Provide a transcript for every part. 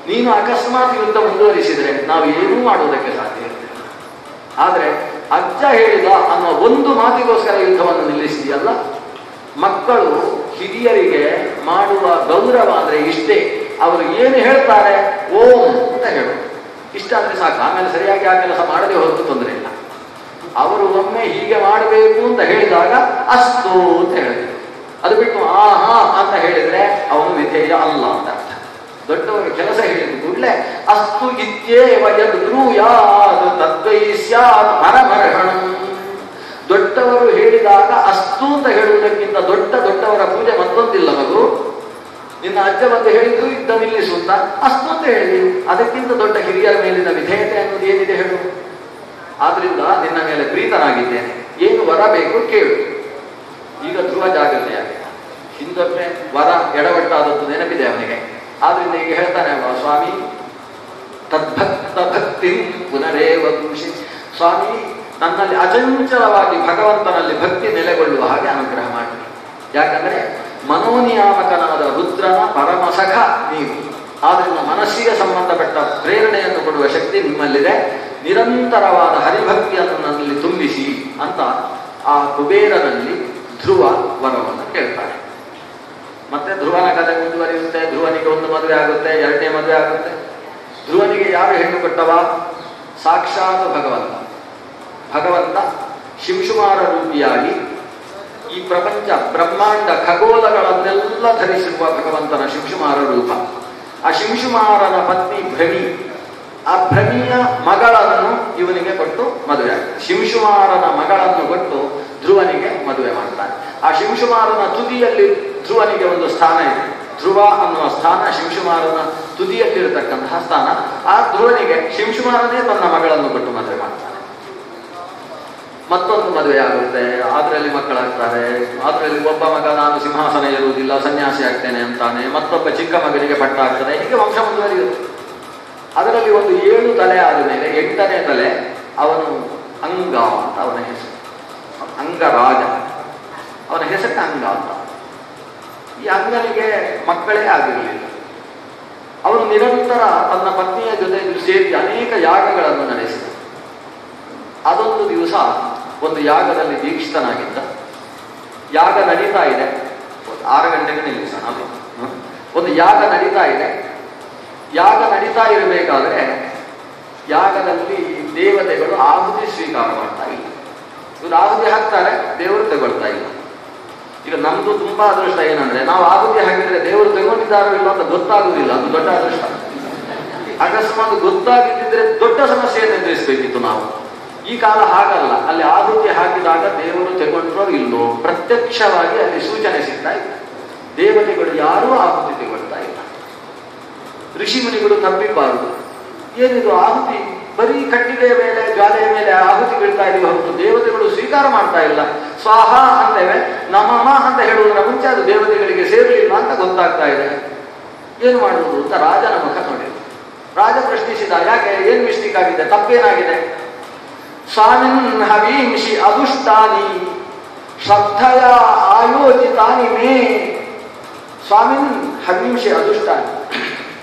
ನೀನು ಅಕಸ್ಮಾತ್ ಯುದ್ಧ ಮುಂದುವರಿಸಿದರೆ ನಾವು ಏನೂ ಮಾಡುವುದಕ್ಕೆ ಸಾಧ್ಯ ಇರ್ತೇವೆ. ಆದರೆ ಅಜ್ಜ ಹೇಳಿದ ಅನ್ನೋ ಒಂದು ಮಾತಿಗೋಸ್ಕರ ಯುದ್ಧವನ್ನು ನಿಲ್ಲಿಸಿದೆಯಲ್ಲ. ಮಕ್ಕಳು ಹಿರಿಯರಿಗೆ ಮಾಡುವ ಗೌರವ ಅಂದ್ರೆ ಇಷ್ಟೇ. ಅವರು ಏನು ಹೇಳ್ತಾರೆ ಓಂ ಅಂತ ಹೇಳು, ಇಷ್ಟ ಅಂದ್ರೆ ಸಾಕು. ಆಮೇಲೆ ಸರಿಯಾಗಿ ಆ ಕೆಲಸ ಮಾಡದೆ ಹೊರತು ತೊಂದರೆ ಇಲ್ಲ. ಅವರು ಒಮ್ಮೆ ಹೀಗೆ ಮಾಡಬೇಕು ಅಂತ ಹೇಳಿದಾಗ ಅಸ್ತು ಅಂತ ಹೇಳಿದ್ರು. ಅದು ಬಿಟ್ಟು ಆಹಾ ಅಂತ ಹೇಳಿದ್ರೆ ಅವನು ವಿಧೇಯ ಅಲ್ಲ ಅಂತ ಅರ್ಥ. ದೊಡ್ಡವರು ಕೆಲಸ ಹೇಳಿದ ಕೂಡಲೇ ಅಸ್ತು ಇತ್ಯೇವ ಯದ್ಬ್ರೂಯಾತ್ ತದ್ವೈ ಸ್ಯಾತ್ ಪರಮರ್ಹಣಂ. ದೊಡ್ಡವರು ಹೇಳಿದಾಗ ಅಸ್ತು ಅಂತ ಹೇಳುವುದಕ್ಕಿಂತ ದೊಡ್ಡವರ ಪೂಜೆ ಮತ್ತೊಂದಿಲ್ಲ ಮಗು. ನಿನ್ನ ಅಜ್ಜ ಬಂದು ಹೇಳಿದ್ರು ಯುದ್ಧ ನಿಲ್ಲಿಸು ಅಂತ, ಅಸ್ತು ಅಂತ ಹೇಳಿದ್ರು. ಅದಕ್ಕಿಂತ ದೊಡ್ಡ ಹಿರಿಯರ ಮೇಲಿನ ವಿಧೇಯತೆ ಅನ್ನೋದು ಏನಿದೆ ಹೇಳು. ಆದ್ರಿಂದ ನಿನ್ನ ಮೇಲೆ ಪ್ರೀತನಾಗಿದ್ದೇನೆ, ಏನು ವರ ಬೇಕು ಕೇಳು. ಈಗ ಧ್ರುವ ಜಾಗೃತಿಯಾಗಿದೆ. ಹಿಂದೊಮ್ಮೆ ವರ ಎಡವಟ್ಟಾದದ್ದು ನೆನಪಿದೆ ಅವನಿಗೆ. ಆದ್ರಿಂದ ಈಗ ಹೇಳ್ತಾನೆ ಅಲ್ವಾ, ಸ್ವಾಮಿ ತದ್ಭಕ್ತ ಭಕ್ತಿ ಪುನರೇವ ಪುಂಷಿ. ಸ್ವಾಮಿ ನನ್ನಲ್ಲಿ ಅಚಂಚಲವಾಗಿ ಭಗವಂತನಲ್ಲಿ ಭಕ್ತಿ ನೆಲೆಗೊಳ್ಳುವ ಹಾಗೆ ಅನುಗ್ರಹ ಮಾಡಿ. ಯಾಕಂದ್ರೆ ಮನೋನಿಯಾಮಕನಾದ ರುದ್ರನ ಪರಮಸಖ ನೀವು. ಆದ್ರಿಂದ ಮನಸ್ಸಿಗೆ ಸಂಬಂಧಪಟ್ಟ ಪ್ರೇರಣೆಯನ್ನು ಕೊಡುವ ಶಕ್ತಿ ನಿಮ್ಮಲ್ಲಿದೆ. ನಿರಂತರವಾದ ಹರಿಭಕ್ತಿಯನ್ನು ನನ್ನಲ್ಲಿ ತುಂಬಿಸಿ ಅಂತ ಆ ಕುಬೇರನಲ್ಲಿ ಧ್ರುವ ವರವನ್ನು ಕೇಳ್ತಾನೆ. ಮತ್ತೆ ಧ್ರುವನ ಕಥೆ ಮುಂದುವರಿಯುತ್ತೆ. ಧ್ರುವನಿಗೆ ಒಂದು ಮದುವೆ ಆಗುತ್ತೆ, ಎರಡನೇ ಮದುವೆ ಆಗುತ್ತೆ. ಧ್ರುವನಿಗೆ ಯಾರು ಹೆಣ್ಣು ಕೊಟ್ಟವ? ಸಾಕ್ಷಾತ್ ಭಗವಂತ ಶಿಂಶುಮಾರ ರೂಪಿಯಾಗಿ ಈ ಪ್ರಪಂಚ ಬ್ರಹ್ಮಾಂಡ ಖಗೋಲಗಳನ್ನೆಲ್ಲ ಧರಿಸಿರುವ ಭಗವಂತನ ಶಿಂಶುಮಾರ ರೂಪ. ಆ ಶಿಂಶುಮಾರನ ಪತ್ನಿ ಭ್ರಮಿ, ಆ ಭ್ರಮಿಯ ಮಗಳನ್ನು ಇವನಿಗೆ ಕೊಟ್ಟು ಮದುವೆ ಆಗ್ತದೆ. ಶಿಂಶುಮಾರನ ಮಗಳನ್ನು ಕೊಟ್ಟು ಧ್ರುವನಿಗೆ ಮದುವೆ ಮಾಡ್ತಾನೆ. ಆ ಶಿಂಶುಮಾರನ ತುದಿಯಲ್ಲಿ ಧ್ರುವನಿಗೆ ಒಂದು ಸ್ಥಾನ ಇದೆ. ಧ್ರುವ ಅನ್ನುವ ಸ್ಥಾನ ಶಿಂಶುಮಾರನ ತುದಿಯಲ್ಲಿರತಕ್ಕಂತಹ ಸ್ಥಾನ. ಆ ಧ್ರುವನಿಗೆ ಶಿಂಶುಮಾರನೇ ತನ್ನ ಮಗಳನ್ನು ಕೊಟ್ಟು ಮದುವೆ ಮಾಡ್ತಾನೆ. ಮತ್ತೊಂದು ಮದುವೆ ಆಗುತ್ತೆ, ಅದರಲ್ಲಿ ಮಕ್ಕಳಾಗ್ತಾರೆ. ಅದರಲ್ಲಿ ಒಬ್ಬ ಮಗ ನಾನು ಸಿಂಹಾಸನ ಇರುವುದಿಲ್ಲ, ಸನ್ಯಾಸಿ ಆಗ್ತೇನೆ ಅಂತಾನೆ. ಮತ್ತೊಬ್ಬ ಚಿಕ್ಕ ಮಗನಿಗೆ ಪಟ್ಟ ಆಗ್ತದೆ. ಹೀಗೆ ವಂಶ ಮುಂದುವರಿಯುತ್ತೆ. ಅದರಲ್ಲಿ ಒಂದು 7 ತಲೆ ಆದ ಮೇಲೆ 8ನೇ ತಲೆ ಅವನು ಅಂಗ ಅಂತ ಅವನ ಹೆಸರು. ಅಂಗರಾಜ, ಅವನ ಹೆಸರು ಅಂಗ ಅಂತ. ಈ ಅಂಗನಿಗೆ ಮಕ್ಕಳೇ ಆಗಿರಲಿಲ್ಲ. ಅವನು ನಿರಂತರ ತನ್ನ ಪತ್ನಿಯ ಜೊತೆ ಸೇರಿ ಅನೇಕ ಯಾಗಗಳನ್ನು ನಡೆಸಿದ. ಅದೊಂದು ದಿವಸ ಒಂದು ಯಾಗದಲ್ಲಿ ದೀಕ್ಷಿತನಾಗಿದ್ದ. ಯಾಗ ನಡೀತಾ ಇದೆ. 6 ಗಂಟೆಗೆ ನಿಲ್ಲಿಸೋಣ. ಒಂದು ಯಾಗ ನಡೀತಾ ಇದೆ. ಯಾಗ ನಡೀತಾ ಇರಬೇಕಾದ್ರೆ ಯಾಗದಲ್ಲಿ ದೇವತೆಗಳು ಆಹುತಿ ಸ್ವೀಕಾರ ಮಾಡ್ತಾ ಇಲ್ಲ. ಇವರು ಆಹುತಿ ಹಾಕ್ತಾರೆ, ದೇವರು ತಗೊಳ್ತಾ ಇಲ್ಲ. ಈಗ ನಮ್ದು ತುಂಬಾ ಅದೃಷ್ಟ ಏನಂದ್ರೆ, ನಾವು ಆಹುತಿ ಹಾಕಿದ್ರೆ ದೇವರು ತಗೊಂಡಿದ್ದಾರೋ ಇಲ್ಲ ಅಂತ ಗೊತ್ತಾಗುದಿಲ್ಲ. ಅದು ದೊಡ್ಡ ಅದೃಷ್ಟ. ಅಕಸ್ಮಾತ್ ಗೊತ್ತಾಗಿದ್ದಿದ್ರೆ ದೊಡ್ಡ ಸಮಸ್ಯೆಯನ್ನು ಎದುರಿಸಬೇಕಿತ್ತು ನಾವು. ಈ ಕಾಲ ಹಾಗಲ್ಲ. ಅಲ್ಲಿ ಆಹುತಿ ಹಾಕಿದಾಗ ದೇವರು ತಗೊಂಡ್ರೋ ಇಲ್ಲೋ ಪ್ರತ್ಯಕ್ಷವಾಗಿ ಅಲ್ಲಿ ಸೂಚನೆ ಸಿಗ್ತಾ ಇದೆ. ದೇವತೆಗಳು ಯಾರೂ ಆಹುತಿ ತಗೊಳ್ತಾ ಇಲ್ಲ. ಋಷಿ ಮುನಿಗಳು ತಪ್ಪಿಬಾರದು. ಏನಿದು ಆಹುತಿ? ಬರೀ ಕಟ್ಟಿಗೆಯ ಮೇಲೆ ಜ್ವಾಲೆಯ ಮೇಲೆ ಆಹುತಿ ಬೀಳ್ತಾ ಇದೀವಿ ಹೊರತು ದೇವತೆಗಳು ಸ್ವೀಕಾರ ಮಾಡ್ತಾ ಇಲ್ಲ. ಸ್ವಾಹ ಅಂತೇವೆ, ನಮಮ ಅಂತ ಹೇಳುವುದರ ಮುಂಚೆ ಅದು ದೇವತೆಗಳಿಗೆ ಸೇರಲಿಲ್ಲ ಅಂತ ಗೊತ್ತಾಗ್ತಾ ಇದೆ. ಏನು ಮಾಡುವುದು ಅಂತ ರಾಜನ ಮುಖ ನೋಡಿದ್ರು. ರಾಜ ಪ್ರಶ್ನಿಸಿದ, ಯಾಕೆ, ಏನು ಮಿಸ್ಟೇಕ್ ಆಗಿದೆ, ತಪ್ಪೇನಾಗಿದೆ? ಸ್ವಾಮಿನ್ ಹವೀಂಷಿ ಅದುಷ್ಟಾನಿ ಶ್ರದ್ಧೆಯ ಆಯೋಜಿತಾನಿ ಮೇ. ಸ್ವಾಮಿನ್ ಹವೀಂಷಿ ಅದುಷ್ಟಾನಿ,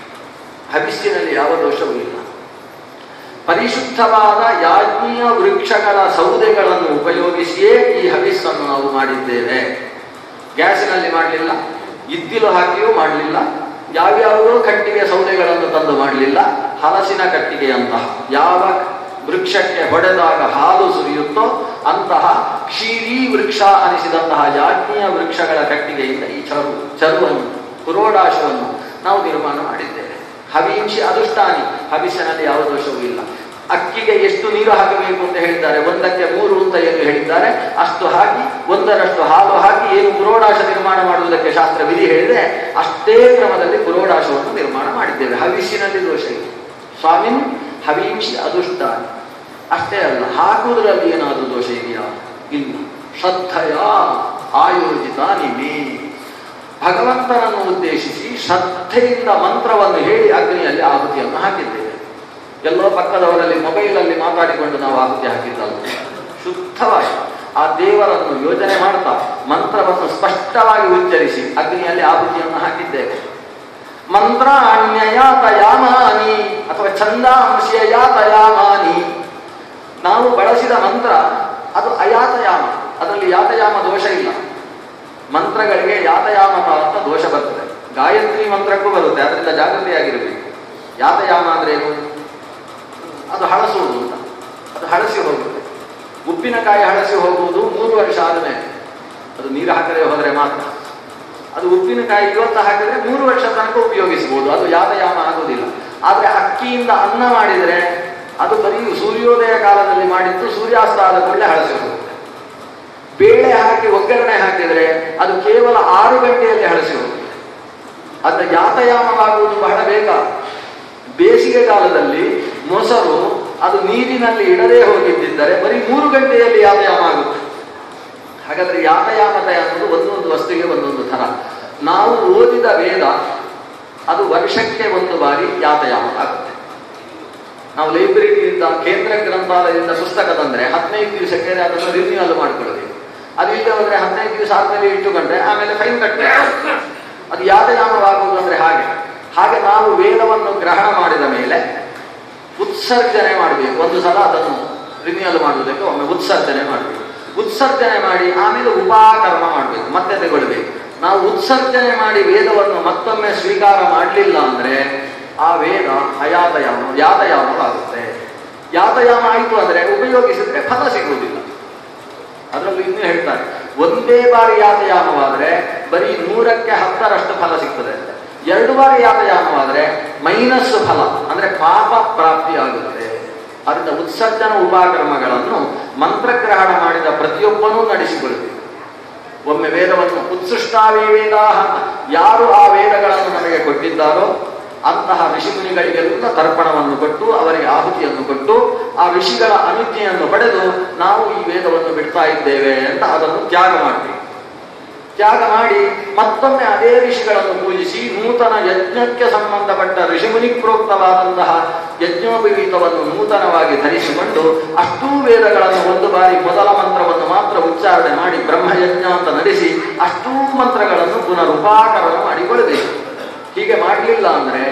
ಹವಿಸ್ಸಿನಲ್ಲಿ ಯಾವ ದೋಷವೂ ಇಲ್ಲ. ಪರಿಶುದ್ಧವಾದ ಯಾಜ್ಞೀಯ ವೃಕ್ಷಗಳ ಸೌದೆಗಳನ್ನು ಉಪಯೋಗಿಸಿಯೇ ಈ ಹವಿಸ್ಸನ್ನು ನಾವು ಮಾಡಿದ್ದೇವೆ. ಗ್ಯಾಸಿನಲ್ಲಿ ಮಾಡಲಿಲ್ಲ, ಇದ್ದಿಲು ಹಾಕಿಯೂ ಮಾಡಲಿಲ್ಲ, ಯಾವ್ಯಾವುದೋ ಕಟ್ಟಿಗೆ ಸೌದೆಗಳನ್ನು ತಂದು ಮಾಡಲಿಲ್ಲ. ಹಲಸಿನ ಕಟ್ಟಿಗೆಯಂತಹ ಯಾವ ವೃಕ್ಷಕ್ಕೆ ಹೊಡೆದಾಗ ಹಾಲು ಸುರಿಯುತ್ತೋ ಅಂತಹ ಕ್ಷೀರೀ ವೃಕ್ಷ ಅನಿಸಿದಂತಹ ಯಾಜ್ಞೀಯ ವೃಕ್ಷಗಳ ಕಟ್ಟಿಗೆಯಿಂದ ಈ ಚರುವನ್ನು ಪುರೋಡಾಶವನ್ನು ನಾವು ನಿರ್ಮಾಣ ಮಾಡಿದ್ದೇವೆ. ಹವೀಂಶಿ ಅದುಷ್ಟಾನಿ, ಹವಿಸ್ಸಿನಲ್ಲಿ ಯಾವ ದೋಷವೂ ಇಲ್ಲ. ಅಕ್ಕಿಗೆ ಎಷ್ಟು ನೀರು ಹಾಕಬೇಕು ಅಂತ ಹೇಳಿದ್ದಾರೆ, 1ಕ್ಕೆ 3 ಅಂತ ಏನು ಹೇಳಿದ್ದಾರೆ ಅಷ್ಟು ಹಾಕಿ 1ರಷ್ಟು ಹಾಲು ಹಾಕಿ ಏನು ಪುರೋಡಾಶ ನಿರ್ಮಾಣ ಮಾಡುವುದಕ್ಕೆ ಶಾಸ್ತ್ರ ವಿಧಿ ಹೇಳಿದೆ ಅಷ್ಟೇ ಕ್ರಮದಲ್ಲಿ ಪುರೋಡಾಶವನ್ನು ನಿರ್ಮಾಣ ಮಾಡಿದ್ದೇವೆ. ಹವಿಸ್ಸಿನಲ್ಲಿ ದೋಷ ಇದೆ. ಸ್ವಾಮಿನ್ ಹವೀಂಶಿ ಅದುಷ್ಟಾನಿ. ಅಷ್ಟೇ ಅಲ್ಲ, ಹಾಕುವುದರಲ್ಲಿ ಏನಾದರೂ ದೋಷ ಇದೆಯಾ? ಇಲ್ಲ. ಶ್ರದ್ಧೆಯ ಆಯೋಜಿತಾನಿ ಮೇ. ಭಗವಂತನನ್ನು ಉದ್ದೇಶಿಸಿ ಶ್ರದ್ಧೆಯಿಂದ ಮಂತ್ರವನ್ನು ಹೇಳಿ ಅಗ್ನಿಯಲ್ಲಿ ಆಹುತಿಯನ್ನು ಹಾಕಿದ್ದೇವೆ. ಎಲ್ಲೋ ಪಕ್ಕದವರಲ್ಲಿ ಮೊಬೈಲಲ್ಲಿ ಮಾತಾಡಿಕೊಂಡು ನಾವು ಆಹುತಿ ಹಾಕಿದ್ದಲ್ಲ. ಶುದ್ಧವಾಗಿ ಆ ದೇವರನ್ನು ಯೋಚನೆ ಮಾಡ್ತಾ ಮಂತ್ರವನ್ನು ಸ್ಪಷ್ಟವಾಗಿ ಉಚ್ಚರಿಸಿ ಅಗ್ನಿಯಲ್ಲಿ ಆಹುತಿಯನ್ನು ಹಾಕಿದ್ದೇವೆ. ಮಂತ್ರಾಣ್ಯಯಾತಯಾಮಾನಿ ಅಥವಾ ಛಂದಾಂಶ್ಯಯಾತಯಾಮಾನಿ. ನಾವು ಬಳಸಿದ ಮಂತ್ರ ಅದು ಅಯಾತಯಾಮ, ಅದರಲ್ಲಿ ಯಾತಯಾಮ ದೋಷ ಇಲ್ಲ. ಮಂತ್ರಗಳಿಗೆ ಯಾತಯಾಮತ ಅಂತ ದೋಷ ಬರ್ತದೆ. ಗಾಯತ್ರಿ ಮಂತ್ರಕ್ಕೂ ಬರುತ್ತೆ, ಅದರಿಂದ ಜಾಗೃತಿಯಾಗಿರಬೇಕು. ಯಾತಯಾಮ ಅಂದ್ರೆ ಏನು? ಅದು ಹಳಸುವುದು ಅಂತ, ಅದು ಹಳಸಿ ಹೋಗುತ್ತೆ. ಉಪ್ಪಿನಕಾಯಿ ಹಳಸಿ ಹೋಗುವುದು 3 ವರ್ಷ ಆದಮೇಲೆ, ಅದು ನೀರು ಹಾಕದೆ ಹೋದರೆ ಮಾತ್ರ. ಅದು ಉಪ್ಪಿನಕಾಯಿ ಇವತ್ತು ಹಾಕಿದ್ರೆ 3 ವರ್ಷ ತನಕ ಉಪಯೋಗಿಸಬಹುದು, ಅದು ಯಾತಯಾಮ ಆಗುವುದಿಲ್ಲ. ಆದರೆ ಅಕ್ಕಿಯಿಂದ ಅನ್ನ ಮಾಡಿದರೆ ಅದು ಬರೀ ಸೂರ್ಯೋದಯ ಕಾಲದಲ್ಲಿ ಮಾಡಿದ್ದು ಸೂರ್ಯಾಸ್ತ ಆದ ಕೂಡಲೇ ಹಳಸಿ ಹೋಗುತ್ತೆ. ಬೇಳೆ ಹಾಕಿ ಒಗ್ಗರಣೆ ಹಾಕಿದರೆ ಅದು ಕೇವಲ 6 ಗಂಟೆಯಲ್ಲಿ ಹಳಸಿ ಹೋಗುತ್ತೆ. ಅದರ ಯಾತಯಾಮವಾಗುವುದು ಬಹಳ ಬೇಗ. ಬೇಸಿಗೆ ಕಾಲದಲ್ಲಿ ಮೊಸರು ಅದು ನೀರಿನಲ್ಲಿ ಇಡದೇ ಹೋಗಿದ್ದರೆ ಬರೀ 3 ಗಂಟೆಯಲ್ಲಿ ಯಾತಯಾಮ ಆಗುತ್ತೆ. ಹಾಗಾದ್ರೆ ಯಾತಯಾಮತೆ ಅನ್ನೋದು ಒಂದೊಂದು ವಸ್ತುವಿಗೆ ಒಂದೊಂದು ಥರ. ನಾವು ಓದಿದ ವೇದ ಅದು ವರ್ಷಕ್ಕೆ 1 ಬಾರಿ ಯಾತಯಾಮ ಆಗುತ್ತೆ. ನಾವು ಲೈಬ್ರರಿಯಿಂದ, ಕೇಂದ್ರ ಗ್ರಂಥಾಲಯದಿಂದ ಪುಸ್ತಕ ತಂದ್ರೆ 15 ದಿವಸಕ್ಕೆ ಅದನ್ನು ರಿನ್ಯೂವಲ್ ಮಾಡ್ಕೊಳ್ಬೇಕು. ಅದು ಇಲ್ಲದೆ ಹೋದ್ರೆ 15 ದಿವಸ ಆದ್ಮೇಲೆ ಇಟ್ಟುಕೊಂಡ್ರೆ ಆಮೇಲೆ ಫೈನ್ ಕಟ್ಟಬೇಕು. ಅದು ಯಾತಯಾಮವಾಗುವುದು ಅಂದ್ರೆ ಹಾಗೆ ನಾವು ವೇದವನ್ನು ಗ್ರಹಣ ಮಾಡಿದ ಮೇಲೆ ಉತ್ಸರ್ಜನೆ ಮಾಡಬೇಕು. ಒಂದು ಸಲ ಅದನ್ನು ರಿನ್ಯೂವಲ್ ಮಾಡುವುದಕ್ಕೆ ಒಮ್ಮೆ ಉತ್ಸರ್ಜನೆ ಮಾಡಬೇಕು. ಉತ್ಸರ್ಜನೆ ಮಾಡಿ ಆಮೇಲೆ ಉಪಕರ್ಮ ಮಾಡಬೇಕು, ಮತ್ತೆ ತಗೊಳ್ಬೇಕು. ನಾವು ಉತ್ಸರ್ಜನೆ ಮಾಡಿ ವೇದವನ್ನು ಮತ್ತೊಮ್ಮೆ ಸ್ವೀಕಾರ ಮಾಡಲಿಲ್ಲ ಅಂದ್ರೆ ಆ ವೇದ ಯಾತಯಾಮವಾಗುತ್ತೆ. ಯಾತಯಾಮ ಆಯಿತು ಅಂದ್ರೆ ಉಪಯೋಗಿಸಿದ್ರೆ ಫಲ ಸಿಗುವುದಿಲ್ಲ. ಅದರಲ್ಲೂ ಇನ್ನೂ ಹೇಳ್ತಾರೆ, ಒಂದೇ ಬಾರಿ ಯಾತಯಾಮವಾದರೆ ಬರೀ 100ಕ್ಕೆ 10ರಷ್ಟು ಫಲ ಸಿಗ್ತದೆ. 2 ಬಾರಿ ಯಾತಯಾಮವಾದರೆ ಮೈನಸ್ ಫಲ, ಅಂದ್ರೆ ಪಾಪ ಪ್ರಾಪ್ತಿ ಆಗುತ್ತೆ. ಅದರಿಂದ ಉತ್ಸರ್ಜನ ಉಪಕರ್ಮಗಳನ್ನು ಮಂತ್ರಗ್ರಹಣ ಮಾಡಿದ ಪ್ರತಿಯೊಬ್ಬನೂ ನಡೆಸಿಕೊಳ್ಳಬೇಕು. ಒಮ್ಮೆ ವೇದವನ್ನು ಉತ್ಸೃಷ್ಟಾವೇ ವೇದಾಹ, ಯಾರು ಆ ವೇದಗಳನ್ನು ನಮಗೆ ಕೊಟ್ಟಿದ್ದಾರೋ ಅಂತಹ ಋಷಿಮುನಿಗಳಿಗೆಲ್ಲ ತರ್ಪಣವನ್ನು ಕೊಟ್ಟು ಅವರಿಗೆ ಆಹುತಿಯನ್ನು ಕೊಟ್ಟು ಆ ಋಷಿಗಳ ಅನುಜ್ಞೆಯನ್ನು ಪಡೆದು ನಾವು ಈ ವೇದವನ್ನು ಬಿಡ್ತಾ ಇದ್ದೇವೆ ಅಂತ ಅದನ್ನು ತ್ಯಾಗ ಮಾಡ್ತೀವಿ. ತ್ಯಾಗ ಮಾಡಿ ಮತ್ತೊಮ್ಮೆ ಅದೇ ಋಷಿಗಳನ್ನು ಪೂಜಿಸಿ ನೂತನ ಯಜ್ಞಕ್ಕೆ ಸಂಬಂಧಪಟ್ಟ ಋಷಿಮುನಿ ಪ್ರೋಕ್ತವಾದಂತಹ ಯಜ್ಞೋಪವೀತವನ್ನು ನೂತನವಾಗಿ ಧರಿಸಿಕೊಂಡು ಅಷ್ಟೂ ವೇದಗಳನ್ನು 1 ಬಾರಿ ಮೊದಲ ಮಂತ್ರವನ್ನು ಮಾತ್ರ ಉಚ್ಚಾರಣೆ ಮಾಡಿ ಬ್ರಹ್ಮಯಜ್ಞ ಅಂತ ನಡೆಸಿ ಅಷ್ಟೂ ಮಂತ್ರಗಳನ್ನು ಪುನರುಪಾಕರಣ ಮಾಡಿಕೊಳ್ಳಬೇಕು. ಹೀಗೆ ಮಾಡಲಿಲ್ಲ ಅಂದ್ರೆ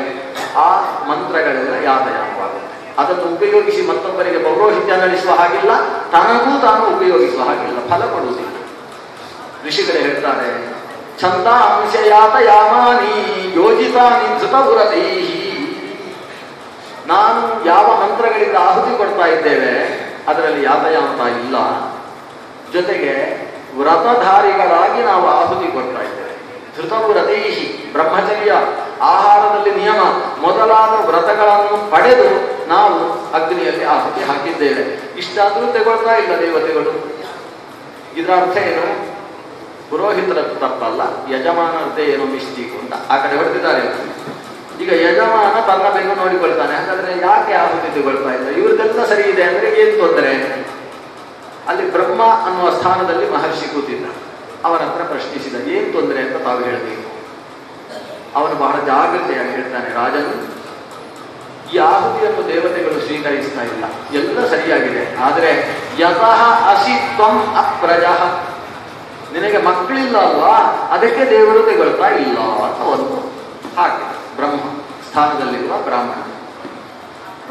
ಆ ಮಂತ್ರಗಳೆಲ್ಲ ಯಾತಯಾಮವಾಗುತ್ತೆ. ಅದನ್ನು ಉಪಯೋಗಿಸಿ ಮತ್ತೊಬ್ಬರಿಗೆ ಪೌರೋಹಿತ್ಯ ನಡೆಸುವ ಹಾಗಿಲ್ಲ, ತನಗೂ ತಾನು ಉಪಯೋಗಿಸುವ ಹಾಗಿಲ್ಲ, ಫಲ ಕೊಡುವುದಿಲ್ಲ. ಋಷಿಗಳೇ ಹೇಳ್ತಾರೆ, ಛಂದಾಂಶಯಾತಯಾಮಾನಿ ಯೋಜಿತಾನಿ ಧೃತವ್ರತೈಹಿ. ನಾನು ಯಾವ ಮಂತ್ರಗಳಿಂದ ಆಹುತಿ ಕೊಡ್ತಾ ಇದ್ದೇವೆ ಅದರಲ್ಲಿ ಯಾತಯಾಮತ ಇಲ್ಲ. ಜೊತೆಗೆ ವ್ರತಧಾರಿಗಳಾಗಿ ನಾವು ಆಹುತಿ ಕೊಡ್ತಾ ಇದ್ದೇವೆ. ಧೃತವ್ರತೈಹಿ, ಬ್ರಹ್ಮಚರ್ಯ, ಆಹಾರದಲ್ಲಿ ನಿಯಮ ಮೊದಲಾದ ವ್ರತಗಳನ್ನು ಪಡೆದು ನಾವು ಅಗ್ನಿಯಲ್ಲಿ ಆಹುತಿ ಹಾಕಿದ್ದೇವೆ. ಇಷ್ಟಾದರೂ ತಗೊಳ್ತಾ ಇಲ್ಲ ದೇವತೆಗಳು. ಇದರ ಅರ್ಥ ಏನು? ಪುರೋಹಿತರದ್ದು ತಪ್ಪಲ್ಲ, ಯಜಮಾನರದ್ದೇ ಏನೋ ಮಿಸ್ಟೇಕು ಅಂತ ಆ ಕಡೆ ಹೊಡೆದಿದ್ದಾರೆ. ಈಗ ಯಜಮಾನ ತನ್ನ ಬೆನ್ನು ನೋಡಿಕೊಳ್ತಾನೆ, ಹಾಗಾದ್ರೆ ಯಾಕೆ ಆಹುತಿ ತಗೊಳ್ತಾ ಇಲ್ಲ? ಇವ್ರದ್ದೆಲ್ಲ ಸರಿ ಇದೆ ಅಂದ್ರೆ ಏನು ತೊಂದರೆ? ಅಲ್ಲಿ ಬ್ರಹ್ಮ ಅನ್ನುವ ಸ್ಥಾನದಲ್ಲಿ ಮಹರ್ಷಿ ಕೂತಿದ್ದ. ಅವನ ಹತ್ರ ಪ್ರಶ್ನಿಸಿದ, ಏನು ತೊಂದರೆ ಅಂತ ತಾವು ಹೇಳಬೇಕು. ಅವನು ಬಹಳ ಜಾಗ್ರತೆಯಾಗಿ ಹೇಳ್ತಾನೆ, ರಾಜನು, ಈ ಆಹುತಿಯನ್ನು ದೇವತೆಗಳು ಸ್ವೀಕರಿಸ್ತಾ ಇಲ್ಲ, ಎಲ್ಲ ಸರಿಯಾಗಿದೆ. ಆದರೆ ಯತಃ ಅಸಿ ತ್ವಂ ಅಪ್ರಜಃ, ನಿನಗೆ ಮಕ್ಕಳಿಲ್ಲ ಅಲ್ವಾ, ಅದಕ್ಕೆ ದೇವರು ತಗೊಳ್ತಾ ಇಲ್ಲ ಅಂತ ಒಂದು ಹಾಗೆ ಬ್ರಹ್ಮ ಸ್ಥಾನದಲ್ಲಿರುವ ಬ್ರಾಹ್ಮಣ.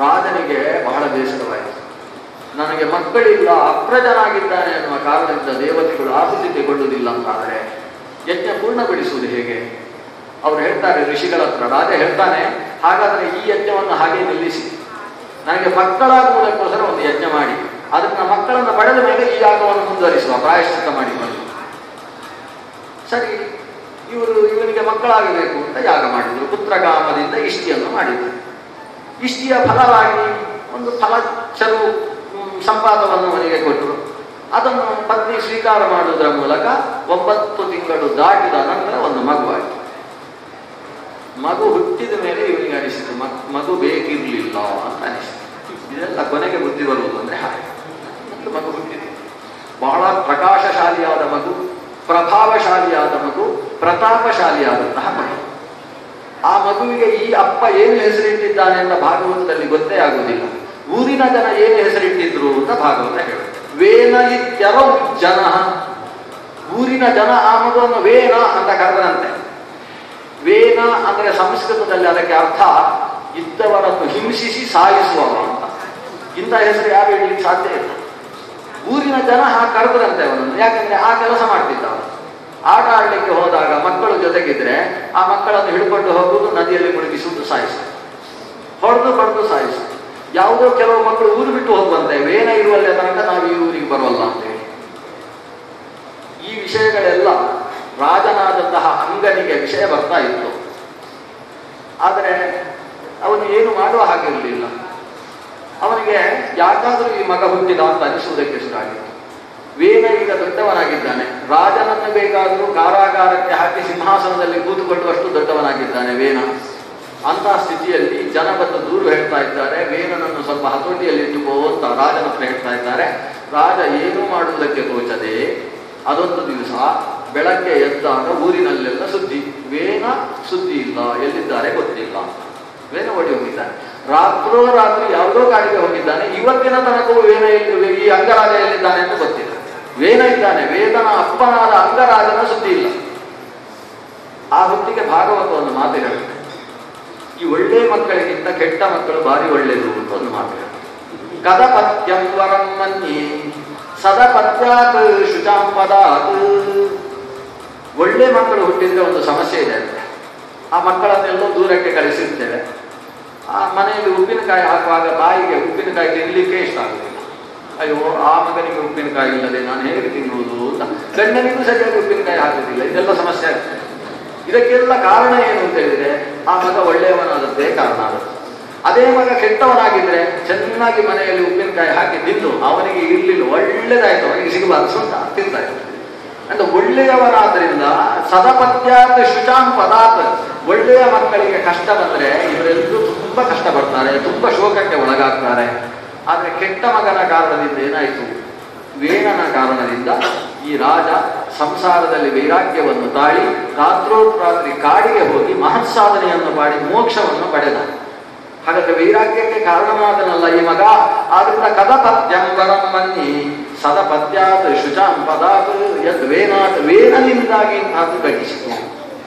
ರಾಜನಿಗೆ ಬಹಳ ಬೇಸರವಾಯಿತು. ನನಗೆ ಮಕ್ಕಳಿಲ್ಲ, ಅಪ್ರಜನಾಗಿದ್ದಾನೆ ಅನ್ನುವ ಕಾರಣದಿಂದ ದೇವತೆಗಳು ಆಹುತಿ ತಗೊಳ್ಳುವುದಿಲ್ಲ ಅಂತಾದರೆ ಯಜ್ಞ ಪೂರ್ಣಗೊಳಿಸುವುದು ಹೇಗೆ? ಅವರು ಹೇಳ್ತಾರೆ ಋಷಿಗಳ ಹತ್ರ. ರಾಜ ಹೇಳ್ತಾನೆ, ಹಾಗಾದರೆ ಈ ಯಜ್ಞವನ್ನು ಹಾಗೆ ನಿಲ್ಲಿಸಿ, ನನಗೆ ಮಕ್ಕಳಾಗುವುದಕ್ಕೋಸ್ಕರ ಒಂದು ಯಜ್ಞ ಮಾಡಿ, ಅದನ್ನ ಮಕ್ಕಳನ್ನು ಪಡೆದ ಮೇಲೆ ಈ ಯಾಗವನ್ನು ಮುಂದುವರಿಸುವ, ಪ್ರಾಯಶ್ಚಿತ್ತ ಮಾಡಿಕೊಂಡು. ಸರಿ, ಇವನಿಗೆ ಮಕ್ಕಳಾಗಬೇಕು ಅಂತ ಯಾಗ ಮಾಡಿದರು. ಪುತ್ರಕಾಮದಿಂದ ಇಷ್ಟಿಯನ್ನು ಮಾಡಿದರು. ಇಷ್ಟಿಯ ಫಲವಾಗಿ ಒಂದು ಫಲಚರು ಸಂಪಾದವನ್ನು ಅವನಿಗೆ ಕೊಟ್ಟರು. ಅದನ್ನು ಪತ್ನಿ ಸ್ವೀಕಾರ ಮಾಡುವುದರ ಮೂಲಕ 9 ತಿಂಗಳು ದಾಟಿದ ನಂತರ ಒಂದು ಮಗುವಾಯಿತು. ಮಗು ಹುಟ್ಟಿದ ಮೇಲೆ ಇವನಿಗೆ ಅನಿಸಿತು ಮಗು ಬೇಕಿರಲಿಲ್ಲ ಅಂತ ಅನಿಸಿತು. ಇದೆಲ್ಲ ಕೊನೆಗೆ ಬುದ್ಧಿ ಬರುವುದು ಅಂದ್ರೆ ಹಾಗೆ. ಮಗು ಹುಟ್ಟಿದೆ, ಬಹಳ ಪ್ರಕಾಶಶಾಲಿಯಾದ ಮಗು, ಪ್ರಭಾವಶಾಲಿಯಾದ ಮಗು, ಪ್ರತಾಪಶಾಲಿಯಾದಂತಹ ಮಗು. ಆ ಮಗುವಿಗೆ ಈ ಅಪ್ಪ ಏನು ಹೆಸರಿಟ್ಟಿದ್ದಾನೆ ಅಂತ ಭಾಗವತದಲ್ಲಿ ಗೊತ್ತೇ ಆಗುವುದಿಲ್ಲ. ಊರಿನ ಜನ ಏನು ಹೆಸರಿಟ್ಟಿದ್ರು ಅಂತ ಭಾಗವತ ಹೇಳುತ್ತೆ. ವೇನ ಇತ್ಯರೌ ಜನ, ಊರಿನ ಜನ ಆ ಮಗುವನ್ನು ವೇನ ಅಂತ ಕರೆದರಂತೆ. ವೇನ ಅಂದರೆ ಸಂಸ್ಕೃತದಲ್ಲಿ ಅದಕ್ಕೆ ಅರ್ಥ ಇದ್ದವರನ್ನು ಹಿಂಸಿಸಿ ಸಾಯಿಸುವವ ಅಂತ. ಇಂಥ ಹೆಸರು ಯಾರು ಇಡ್ಲಿಕ್ಕೆ ಸಾಧ್ಯ ಇಲ್ಲ. ಊರಿನ ಜನ ಕರೆದ್ರಂತೆ ಅವನನ್ನು, ಯಾಕಂದ್ರೆ ಆ ಕೆಲಸ ಮಾಡ್ತಿದ್ದ ಅವನು. ಆಟ ಆಡ್ಲಿಕ್ಕೆ ಹೋದಾಗ ಮಕ್ಕಳು ಜೊತೆಗಿದ್ರೆ ಆ ಮಕ್ಕಳನ್ನು ಹಿಡ್ಕೊಂಡು ಹೋಗುವುದು, ನದಿಯಲ್ಲಿ ಮುಳುಗಿಸುವುದು, ಸಾಯಿಸುವುದು, ಹೊಡೆದು ಸಾಯಿಸುವುದು. ಯಾವುದೋ ಕೆಲವು ಮಕ್ಕಳು ಊರು ಬಿಟ್ಟು ಹೋಗುವಂತೆ, ವೇನ ಇರುವಲ್ಲೇ ತನಕ ನಾವು ಈ ಊರಿಗೆ ಬರೋಲ್ಲ ಅಂತೇಳಿ. ಈ ವಿಷಯಗಳೆಲ್ಲ ರಾಜನಾದಂತಹ ಅಂಗನಿಗೆ ವಿಷಯ ಬರ್ತಾ ಇತ್ತು. ಆದರೆ ಅವನು ಏನು ಮಾಡುವ ಹಾಗಿರಲಿಲ್ಲ. ಅವನಿಗೆ ಯಾಕಾದರೂ ಈ ಮಗ ಹುಟ್ಟಿದ ಅಂತ ಅನಿಸುವುದಕ್ಕೆ ಶುರುವಾಗಿತ್ತು. ವೇನ ಈಗ ದೊಡ್ಡವನಾಗಿದ್ದಾನೆ. ರಾಜನನ್ನು ಬೇಕಾದರೂ ಕಾರಾಗಾರಕ್ಕೆ ಹಾಕಿ ಸಿಂಹಾಸನದಲ್ಲಿ ಕೂತುಕೊಳ್ಳುವಷ್ಟು ದೊಡ್ಡವನಾಗಿದ್ದಾನೆ ವೇನ. ಅಂತಹ ಸ್ಥಿತಿಯಲ್ಲಿ ಜನ ಬಂದು ದೂರು ಹೇಳ್ತಾ ಇದ್ದಾರೆ, ವೇನನನ್ನು ಸ್ವಲ್ಪ ಹತೋಟಿಯಲ್ಲಿ ಇಟ್ಟುಕೋ ಅಂತ ರಾಜನ ಹತ್ರ ಹೇಳ್ತಾ ಇದ್ದಾರೆ. ರಾಜ ಏನೂ ಮಾಡುವುದಕ್ಕೆ ತೋಚದೆ ಅದೊಂದು ದಿವಸ ಬೆಳಗ್ಗೆ ಎದ್ದಾಗ ಊರಿನಲ್ಲೆಲ್ಲ ಸುದ್ದಿ, ವೇನ ಸುದ್ದಿ ಇಲ್ಲ, ಎಲ್ಲಿದ್ದಾರೆ ಗೊತ್ತಿಲ್ಲ. ವೇನ ಓಡಿ ಹೋಗಿದ್ದಾನೆ. ರಾತ್ರಿ ಯಾವುದೋ ಕಾಡಿಗೆ ಹೋಗಿದ್ದಾನೆ. ಇವತ್ತಿನ ತನಕವೂ ವೇನ ಈ ಅಂಗರಾಜ ಎಲ್ಲಿದ್ದಾನೆ ಅಂತ ಗೊತ್ತಿಲ್ಲ. ವೇನ ಇದ್ದಾನೆ, ವೇದನ ಅಪ್ಪನಾದ ಅಂಗರಾಜನ ಸುದ್ದಿ ಇಲ್ಲ. ಆ ಹೊತ್ತಿಗೆ ಭಾಗವತ ಒಂದು ಮಾತು ಹೇಳುತ್ತೆ, ಈ ಒಳ್ಳೆ ಮಕ್ಕಳಿಗಿಂತ ಕೆಟ್ಟ ಮಕ್ಕಳು ಭಾರಿ ಒಳ್ಳೆಯದು ಅಂತ ಒಂದು ಮಾತು ಹೇಳುತ್ತೆ. ಕದಪತ್ಯಂ ವರಂ ಮನ್ಯೇ ಸದಪತ್ಯಾತ್ ಶುಚಾಂಪದಾತ್. ಒಳ್ಳೆ ಮಕ್ಕಳು ಹುಟ್ಟಿದ್ರೆ ಒಂದು ಸಮಸ್ಯೆ ಇದೆ ಅಂದ್ರೆ, ಆ ಮಕ್ಕಳನ್ನೆಲ್ಲೋ ದೂರಕ್ಕೆ ಕಳಿಸಿರ್ತೇವೆ. ಆ ಮನೆಯಲ್ಲಿ ಉಪ್ಪಿನಕಾಯಿ ಹಾಕುವಾಗ ತಾಯಿಗೆ ಉಪ್ಪಿನಕಾಯಿ ತಿನ್ನಲಿಕ್ಕೆ ಇಷ್ಟ ಆಗುದಿಲ್ಲ. ಅಯ್ಯೋ, ಆ ಮಗನಿಗೆ ಉಪ್ಪಿನಕಾಯಿ ಇಲ್ಲದೆ ನಾನು ಹೇಗೆ ತಿನ್ನುವುದು ಅಂತ. ಗಂಡನಿಗೂ ಸರಿಯಾಗಿ ಉಪ್ಪಿನಕಾಯಿ ಹಾಕುದಿಲ್ಲ. ಇದೆಲ್ಲ ಸಮಸ್ಯೆ ಆಗ್ತದೆ. ಇದಕ್ಕೆಲ್ಲ ಕಾರಣ ಏನು ಅಂತ ಹೇಳಿದ್ರೆ, ಆ ಮಗ ಒಳ್ಳೆಯವನಾದದ್ದೇ ಕಾರಣ ಆಗುತ್ತೆ. ಅದೇ ಮಗ ಕೆಟ್ಟವನಾಗಿದ್ರೆ ಚೆನ್ನಾಗಿ ಮನೆಯಲ್ಲಿ ಉಪ್ಪಿನಕಾಯಿ ಹಾಕಿ ತಿಂದು ಅವನಿಗೆ ಇರ್ಲಿಲ್ಲ, ಒಳ್ಳೆದಾಯ್ತು, ಅವನಿಗೆ ಸಿಗಬಾರ್ದು ಅಂತ ತಿಂತ ಇತ್ತು. ಅಂದ್ರೆ ಒಳ್ಳೆಯವನಾದ್ರಿಂದ ಸದಪತ್ಯಾತ್ ಶುಚಾಂ ಪದಾತ್. ಒಳ್ಳೆಯ ಮಕ್ಕಳಿಗೆ ಕಷ್ಟ ಬಂದ್ರೆ ಇವರೆಲ್ಲರೂ ತುಂಬಾ ಕಷ್ಟ ಪಡ್ತಾರೆ, ತುಂಬಾ ಶೋಕಕ್ಕೆ ಒಳಗಾಗ್ತಾರೆ. ಆದ್ರೆ ಕೆಟ್ಟ ಮಗನ ಕಾರಣದಿಂದ ಏನಾಯಿತು, ವೇನನ ಕಾರಣದಿಂದ ಈ ರಾಜ ಸಂಸಾರದಲ್ಲಿ ವೈರಾಗ್ಯವನ್ನು ತಾಳಿ ರಾತ್ರೋರಾತ್ರಿ ಕಾಡಿಗೆ ಹೋಗಿ ಮಹತ್ ಸಾಧನೆಯನ್ನು ಮಾಡಿ ಮೋಕ್ಷವನ್ನು ಪಡೆದ. ಹಾಗಾದ್ರೆ ವೈರಾಗ್ಯಕ್ಕೆ ಕಾರಣನಾದನಲ್ಲ ಈ ಮಗ. ಆದ್ರಿಂದ ಕದಪತ್ಯಂ ವರಂ ಮನ್ಯೇ ಸದಪತ್ಯಾತ್ ಶುಚಾಂ ಪದಾತ್ ಯದ್ ವೇನಾತ್. ವೇನನಿಂದಾಗಿ ಇಂತಹದ್ದು ಘಟಿಸಿತು.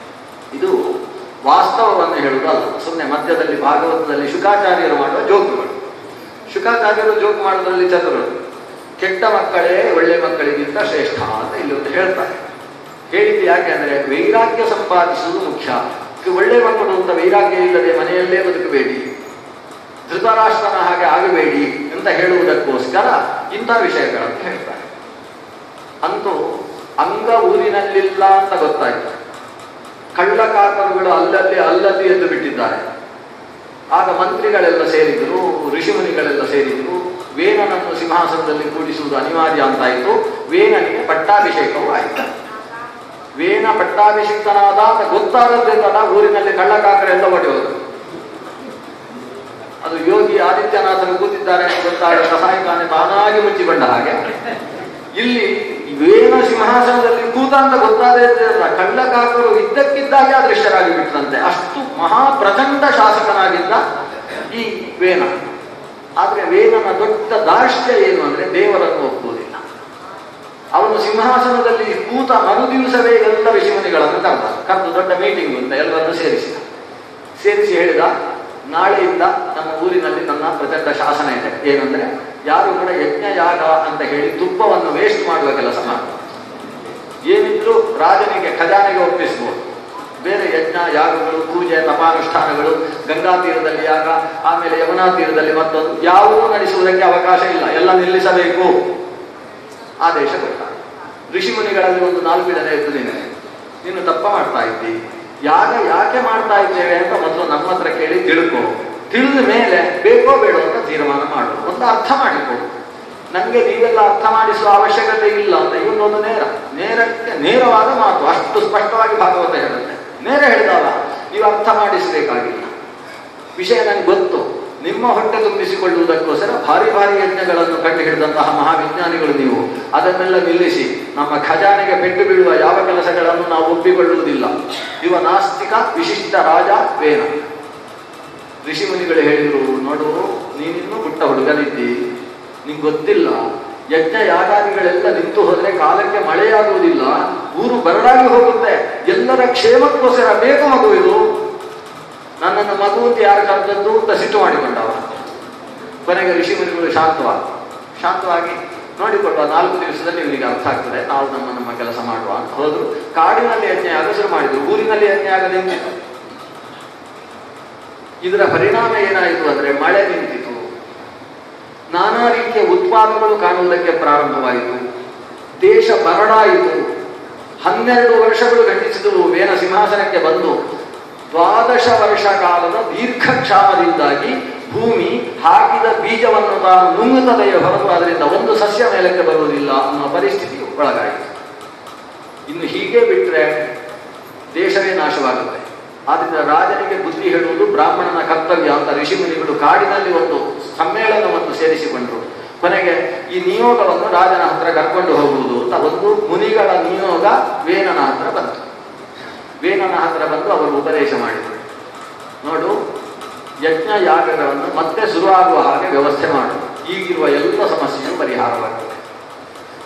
ಇದು ವಾಸ್ತವವನ್ನು ಹೇಳುವುದಲ್ಲ, ಸುಮ್ಮನೆ ಮಧ್ಯದಲ್ಲಿ ಭಾಗವತದಲ್ಲಿ ಶುಕಾಚಾರ್ಯರು ಮಾಡುವ ಜೋಕುಗಳು. ಶುಕಾಚಾರ್ಯರು ಜೋಕ್ ಮಾಡೋದ್ರಲ್ಲಿ ಚತುರರು. ಕೆಟ್ಟ ಮಕ್ಕಳೇ ಒಳ್ಳೆ ಮಕ್ಕಳಿಗಿಂತ ಶ್ರೇಷ್ಠ ಅಂತ ಇಲ್ಲಿ ಒಂದು ಹೇಳ್ತಾರೆ. ಹೇಳಿದ್ದು ಯಾಕೆ ಅಂದ್ರೆ ವೈರಾಗ್ಯ ಸಂಪಾದಿಸುವುದು ಮುಖ್ಯ. ಒಳ್ಳೆ ಮಕ್ಕಳು ಅಂತ ವೈರಾಗ್ಯ ಇಲ್ಲದೆ ಮನೆಯಲ್ಲೇ ಬದುಕಬೇಡಿ, ಧೃತರಾಷ್ಟ್ರನ ಹಾಗೆ ಆಗಬೇಡಿ ಅಂತ ಹೇಳುವುದಕ್ಕೋಸ್ಕರ ಇಂಥ ವಿಷಯಗಳನ್ನು ಹೇಳ್ತಾರೆ. ಅಂತೂ ಅಂಗ ಊರಿನಲ್ಲಿಲ್ಲ ಅಂತ ಗೊತ್ತಾಯ್ತು. ಕಳ್ಳಕಾಕರುಗಳು ಅಲ್ಲಲ್ಲಿ ಎದ್ದು ಬಿಟ್ಟಿದ್ದಾರೆ. ಆಗ ಮಂತ್ರಿಗಳೆಲ್ಲ ಸೇರಿದ್ರು, ಋಷಿಮುನಿಗಳೆಲ್ಲ ಸೇರಿದ್ರು. ವೇನನನ್ನು ಸಿಂಹಾಸನದಲ್ಲಿ ಕೂಡಿಸುವುದು ಅನಿವಾರ್ಯ ಅಂತಾಯಿತು. ವೇನನಿಗೆ ಪಟ್ಟಾಭಿಷೇಕವೂ ಆಯಿತು. ವೇನ ಪಟ್ಟಾಭಿಷಿಕ್ತನಾದ ಅಂತ ಗೊತ್ತಾಗದ್ರಿಂದ ಊರಿನಲ್ಲಿ ಕಳ್ಳಕಾಕರೆಲ್ಲ ಓಡಿ ಹೋದರು. ಅದು ಯೋಗಿ ಆದಿತ್ಯನಾಥನು ಕೂತಿದ್ದಾರೆ ಅಂತ ಗೊತ್ತಾಗ ಕಸಾಯಿಖಾನೆ ತಾನಾಗಿ ಮುಚ್ಚಿಕೊಂಡ ಹಾಗೆ ಇಲ್ಲಿ ವೇನ ಸಿಂಹಾಸನದಲ್ಲಿ ಕೂತ ಅಂತ ಗೊತ್ತಾದ ಕಳ್ಳಕಾಕರು ಇದ್ದಕ್ಕಿದ್ದಾಗೆ ಅದೃಷ್ಟರಾಗಿ ಬಿಟ್ಟರಂತೆ. ಅಷ್ಟು ಮಹಾಪ್ರಚಂಡ ಶಾಸಕನಾಗಿದ್ದ ಈ ವೇನ. ಆದ್ರೆ ವೇನನ ದೊಡ್ಡ ದಾರ್ಷ್ಟ್ಯ ಏನು ಅಂದ್ರೆ ದೇವರನ್ನು ಒಪ್ಪುವುದಿಲ್ಲ. ಅವನು ಸಿಂಹಾಸನದಲ್ಲಿ ಕೂತ ಮರುದಿವಸವೇ ಎಲ್ಲ ಋಷಿಮುನಿಗಳನ್ನು ಕರೆದು ದೊಡ್ಡ ಮೀಟಿಂಗ್ ಅಂತ ಎಲ್ಲರನ್ನು ಸೇರಿಸಿ ಹೇಳಿದ, ನಾಳೆಯಿಂದ ನಮ್ಮ ಊರಿನಲ್ಲಿ ನನ್ನ ಪ್ರಚಂಡ ಶಾಸನ ಇದೆ. ಏನಂದ್ರೆ ಯಾರು ಕೂಡ ಯಜ್ಞ ಯಾಗ ಅಂತ ಹೇಳಿ ತುಪ್ಪವನ್ನು ವೇಸ್ಟ್ ಮಾಡುವ ಕೆಲಸ ಮಾಡ್ತಾರೆ. ಏನಿದ್ರು ರಾಜನಿಗೆ ಖಜಾನೆಗೆ ಒಪ್ಪಿಸಬಹುದು. ಬೇರೆ ಯಜ್ಞ ಯಾಗಗಳು, ಪೂಜೆ, ತಪಾನುಷ್ಠಾನಗಳು, ಗಂಗಾ ತೀರದಲ್ಲಿ ಯಾಗ, ಆಮೇಲೆ ಯಮುನಾ ತೀರದಲ್ಲಿ ಮತ್ತೊಂದು ಯಾವುದೂ ನಡೆಸುವುದಕ್ಕೆ ಅವಕಾಶ ಇಲ್ಲ, ಎಲ್ಲ ನಿಲ್ಲಿಸಬೇಕು ಆದೇಶ ಕೊಡ್ತಾರೆ. ಋಷಿಮುನಿಗಳಲ್ಲಿ ಒಂದು 4 ಜನ ಎದ್ದು ನೀನು ತಪ್ಪ ಮಾಡ್ತಾ ಇದ್ದಿ, ಯಾಗ ಯಾಕೆ ಮಾಡ್ತಾ ಇದ್ದೇವೆ ಅಂತ ಮೊದಲು ನಮ್ಮ ಹತ್ರ ಕೇಳಿ ತಿಳ್ಕೊ. ತಿಳಿದ ಮೇಲೆ ಬೇಕೋ ಬೇಡೋ ಅಂತ ತೀರ್ಮಾನ ಮಾಡು, ಒಂದು ಅರ್ಥ ಮಾಡಿಕೊಡು. ನನಗೆ ನೀವೆಲ್ಲ ಅರ್ಥ ಮಾಡಿಸುವ ಅವಶ್ಯಕತೆ ಇಲ್ಲ ಅಂತ ಇವನೊಂದು ನೇರವಾದ ಮಾತು. ಅಷ್ಟು ಸ್ಪಷ್ಟವಾಗಿ ಭಾಗವತ ಹೇಳುತ್ತೆ. ನೇರ ಹೇಳಿದವ, ನೀವು ಅರ್ಥ ಮಾಡಿಸಬೇಕಾಗಿಲ್ಲ. ವಿಷಯ ನನಗೆ ಗೊತ್ತು. ನಿಮ್ಮ ಹೊಟ್ಟೆ ತುಂಬಿಸಿಕೊಳ್ಳುವುದಕ್ಕೋಸ್ಕರ ಭಾರಿ ಭಾರಿ ಯಜ್ಞಗಳನ್ನು ಕಂಡು ಹಿಡಿದಂತಹ ಮಹಾವಿಜ್ಞಾನಿಗಳು ನೀವು. ಅದನ್ನೆಲ್ಲ ನಿಲ್ಲಿಸಿ ನಮ್ಮ ಖಜಾನೆಗೆ ಪೆಟ್ಟು ಬೀಳುವ ಯಾವ ಕೆಲಸಗಳನ್ನು ನಾವು ಒಪ್ಪಿಕೊಳ್ಳುವುದಿಲ್ಲ. ಇವ ನಾಸ್ತಿಕ ವಿಶಿಷ್ಟ ರಾಜ ವೇನ. ಋಷಿಮುನಿಗಳು ಹೇಳಿದ್ರು, ನೋಡು, ನೀನಿನ್ನೂ ಪುಟ್ಟ ಹುಡುಗನಿದ್ದಿ, ನಿಂಗೆ ಗೊತ್ತಿಲ್ಲ, ಯಜ್ಞ ಯಾಗಾದಿಗಳೆಲ್ಲ ನಿಂತು ಹೋದ್ರೆ ಕಾಲಕ್ಕೆ ಮಳೆಯಾಗುವುದಿಲ್ಲ, ಊರು ಬರಡಾಗಿ ಹೋಗುತ್ತೆ. ಎಲ್ಲರ ಕ್ಷೇಮಕ್ಕೋಸ್ಕರ ಬೇಕು ಮಗು ಇದು, ನನ್ನನ್ನು ಮಗು ಅಂತ ಯಾರು ಕರೆದದ್ದು ಅಂತ ಸಿಟ್ಟು ಮಾಡಿಕೊಂಡವ. ಕೊನೆಗೆ ಋಷಿಮುನಿಗಳು ಶಾಂತವಾಗಿ ನೋಡಿಕೊಡುವ 4 ದಿವಸದಲ್ಲಿ ಇವರಿಗೆ ಅರ್ಥ ಆಗ್ತದೆ, ನಾವು ನಮ್ಮ ಕೆಲಸ ಮಾಡುವ ಅಂತ ಹೋದ್ರು. ಕಾಡಿನಲ್ಲಿ ಯಜ್ಞ ಅಗಸರು ಮಾಡಿದ್ರು, ಊರಿನಲ್ಲಿ ಯಜ್ಞ ಆಗದೆ ನಿಂತಿತು. ಇದರ ಪರಿಣಾಮ ಏನಾಯಿತು ಅಂದ್ರೆ ಮಳೆ ನಿಂತಿತು, ನಾನಾ ರೀತಿಯ ಉತ್ಪಾದನೆಗಳು ಕಾಣುವುದಕ್ಕೆ ಪ್ರಾರಂಭವಾಯಿತು, ದೇಶ ಬರಡಾಯಿತು. 12 ವರ್ಷಗಳು ಗಂಟಿಸಿದವು ವೇನ ಸಿಂಹಾಸನಕ್ಕೆ ಬಂದು. 12 ವರ್ಷ ಕಾಲದ ದೀರ್ಘಕ್ಷಾಮದಿಂದಾಗಿ ಭೂಮಿ ಹಾಕಿದ ಬೀಜವನ್ನು ತಾನು ನುಂಗುತ್ತದೆಯೇ ಹೊರತು ಅದರಿಂದ ಒಂದು ಸಸ್ಯ ಮೇಲಕ್ಕೆ ಬರುವುದಿಲ್ಲ ಅನ್ನೋ ಪರಿಸ್ಥಿತಿ ಒಳಗಾಯಿತು. ಇನ್ನು ಹೀಗೆ ಬಿಟ್ಟರೆ ದೇಶವೇ ನಾಶವಾಗುತ್ತೆ. ಆದ್ದರಿಂದ ರಾಜನಿಗೆ ಬುದ್ಧಿ ಹೇಳುವುದು ಬ್ರಾಹ್ಮಣನ ಕರ್ತವ್ಯ ಅಂತ ಋಷಿಮುನಿಗಳು ಕಾಡಿನಲ್ಲಿ ಒಂದು ಸಮ್ಮೇಳನವನ್ನು ಸೇರಿಸಿಕೊಂಡರು. ಕೊನೆಗೆ ಈ ನಿಯೋಗವನ್ನು ರಾಜನ ಹತ್ರ ಕರ್ಕೊಂಡು ಹೋಗುವುದು ಅಂತ ಒಂದು ಮುನಿಗಳ ನಿಯೋಗ ವೇನನ ಹತ್ರ ಬಂತು. ವೇನನ ಹತ್ರ ಬಂದು ಅವರು ಉಪದೇಶ ಮಾಡಿದರು. ನೋಡು, ಯಜ್ಞ ಯಾಗಗಳನ್ನು ಮತ್ತೆ ಶುರುವಾಗುವ ಹಾಗೆ ವ್ಯವಸ್ಥೆ ಮಾಡು, ಈಗಿರುವ ಎಲ್ಲ ಸಮಸ್ಯೆಯೂ ಪರಿಹಾರವಾಗುತ್ತದೆ.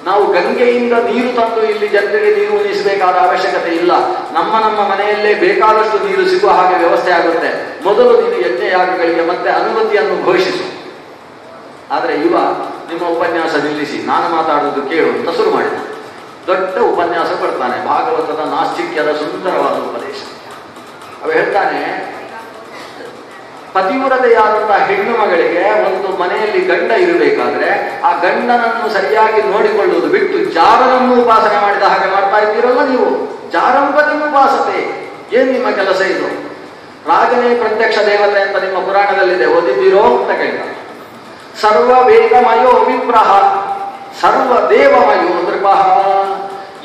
ನಾವು ಗಂಗೆಯಿಂದ ನೀರು ತಂದು ಇಲ್ಲಿ ಜನರಿಗೆ ನೀರು ಉಣಿಸಬೇಕಾದ ಅವಶ್ಯಕತೆ ಇಲ್ಲ, ನಮ್ಮ ಮನೆಯಲ್ಲೇ ಬೇಕಾದಷ್ಟು ನೀರು ಸಿಗುವ ಹಾಗೆ ವ್ಯವಸ್ಥೆ ಆಗುತ್ತೆ. ಮೊದಲು ನೀನು ಯಜ್ಞ ಯಾಗಗಳಿಗೆ ಮತ್ತೆ ಅನುಮತಿಯನ್ನು ಘೋಷಿಸು. ಆದರೆ ನಿಮ್ಮ ಉಪನ್ಯಾಸ ನಿಲ್ಲಿಸಿ, ನಾನು ಮಾತಾಡುವುದು ಕೇಳು ಅಂತ ಶುರು ಮಾಡಿದ. ದೊಡ್ಡ ಉಪನ್ಯಾಸ ಕೊಡ್ತಾನೆ, ಭಾಗವತದ ನಾಸ್ತಿಕ್ಯದ ಸುಂದರವಾದ ಉಪದೇಶ. ಅವ ಹೇಳ್ತಾನೆ, ಪತಿವ್ರತೆಯಾದಂತಹ ಹೆಣ್ಣು ಮಗಳಿಗೆ ಒಂದು ಮನೆಯಲ್ಲಿ ಗಂಡ ಇರಬೇಕಾದ್ರೆ ಆ ಗಂಡನನ್ನು ಸರಿಯಾಗಿ ನೋಡಿಕೊಳ್ಳುವುದು ಬಿಟ್ಟು ಜಾರನನ್ನು ಉಪಾಸನೆ ಮಾಡಿದ ಹಾಗೆ ಮಾಡ್ತಾ ಇದ್ದೀರಲ್ಲ ನೀವು. ಜಾರಂಪತಿ ಉಪಾಸತೆ, ಏನ್ ನಿಮ್ಮ ಕೆಲಸ ಇದು? ರಾಜನೇ ಪ್ರತ್ಯಕ್ಷ ದೇವತೆ ಅಂತ ನಿಮ್ಮ ಪುರಾಣದಲ್ಲಿದೆ, ಓದಿದ್ದೀರೋ ಅಂತ ಕೇಳಿದ. ಸರ್ವ ವೇದಮಯೋ ವಿಪ್ರಹ ಸರ್ವ ದೇವಮಯೋ ನೃಪಃ.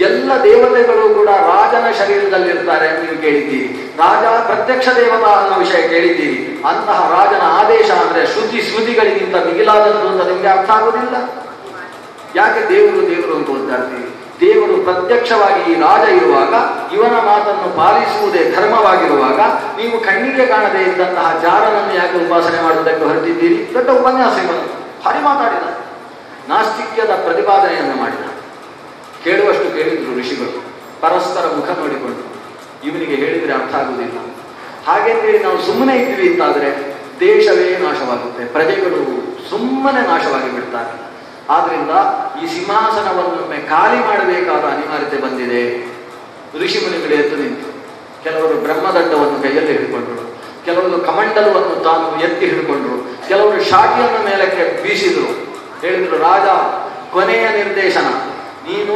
ಎಲ್ಲ ದೇವತೆಗಳು ಕೂಡ ರಾಜನ ಶರೀರದಲ್ಲಿರ್ತಾರೆ ನೀವು ಕೇಳಿದ್ದೀರಿ. ರಾಜ ಪ್ರತ್ಯಕ್ಷ ದೇವತಾ ಅನ್ನೋ ವಿಷಯ ಕೇಳಿದ್ದೀರಿ. ಅಂತಹ ರಾಜನ ಆದೇಶ ಅಂದ್ರೆ ಶ್ರುತಿಗಳಿಗಿಂತ ಮಿಗಿಲಾದದ್ದು ಅಂತ ನಿಮ್ಗೆ ಅರ್ಥ ಆಗುವುದಿಲ್ಲ. ಯಾಕೆ ದೇವರು ಅಂತ ಓದ್ತಾರ್ತೀವಿ? ದೇವರು ಪ್ರತ್ಯಕ್ಷವಾಗಿ ಈ ರಾಜ ಇರುವಾಗ, ಇವನ ಮಾತನ್ನು ಪಾಲಿಸುವುದೇ ಧರ್ಮವಾಗಿರುವಾಗ, ನೀವು ಕಣ್ಣಿಗೆ ಕಾಣದೇ ಇದ್ದಂತಹ ಜಾರನನ್ನು ಯಾಕೆ ಉಪಾಸನೆ ಮಾಡುವುದಕ್ಕೆ ಹೊರಟಿದ್ದೀರಿ? ದೊಡ್ಡ ಉಪನ್ಯಾಸ ಇವನು ಭಾರಿ ಮಾತಾಡಿದ, ನಾಸ್ತಿಕ್ಯದ ಪ್ರತಿಪಾದನೆಯನ್ನು ಮಾಡಿದ. ಕೇಳುವಷ್ಟು ಕೇಳಿದ್ರು ಋಷಿಗಳು, ಪರಸ್ಪರ ಮುಖ ನೋಡಿಕೊಂಡು. ಇವನಿಗೆ ಹೇಳಿದರೆ ಅರ್ಥ ಆಗುವುದಿಲ್ಲ. ಹಾಗೆಂದೇಳಿ ನಾವು ಸುಮ್ಮನೆ ಇದ್ವಿ ಅಂತಾದರೆ ದೇಶವೇ ನಾಶವಾಗುತ್ತೆ, ಪ್ರಜೆಗಳು ಸುಮ್ಮನೆ ನಾಶವಾಗಿ ಬಿಡ್ತಾರೆ. ಆದ್ರಿಂದ ಈ ಸಿಂಹಾಸನವನ್ನೊಮ್ಮೆ ಖಾಲಿ ಮಾಡಬೇಕಾದ ಅನಿವಾರ್ಯತೆ ಬಂದಿದೆ. ಋಷಿಮುನಿಗಳು ಎದ್ದು ನಿಂತು, ಕೆಲವರು ಬ್ರಹ್ಮದಂಡವನ್ನು ಕೈಯಲ್ಲಿ ಹಿಡ್ಕೊಂಡ್ರು, ಕೆಲವರು ಕಮಂಡಲವನ್ನು ತಾನು ಎತ್ತಿ ಹಿಡ್ಕೊಂಡ್ರು, ಕೆಲವರು ಶಾಟಿಯನ್ನು ಮೇಲಕ್ಕೆ ಬೀಸಿದ್ರು. ಹೇಳಿದ್ರು, ರಾಜ, ಕೊನೆಯ ನಿರ್ದೇಶನ, ನೀನು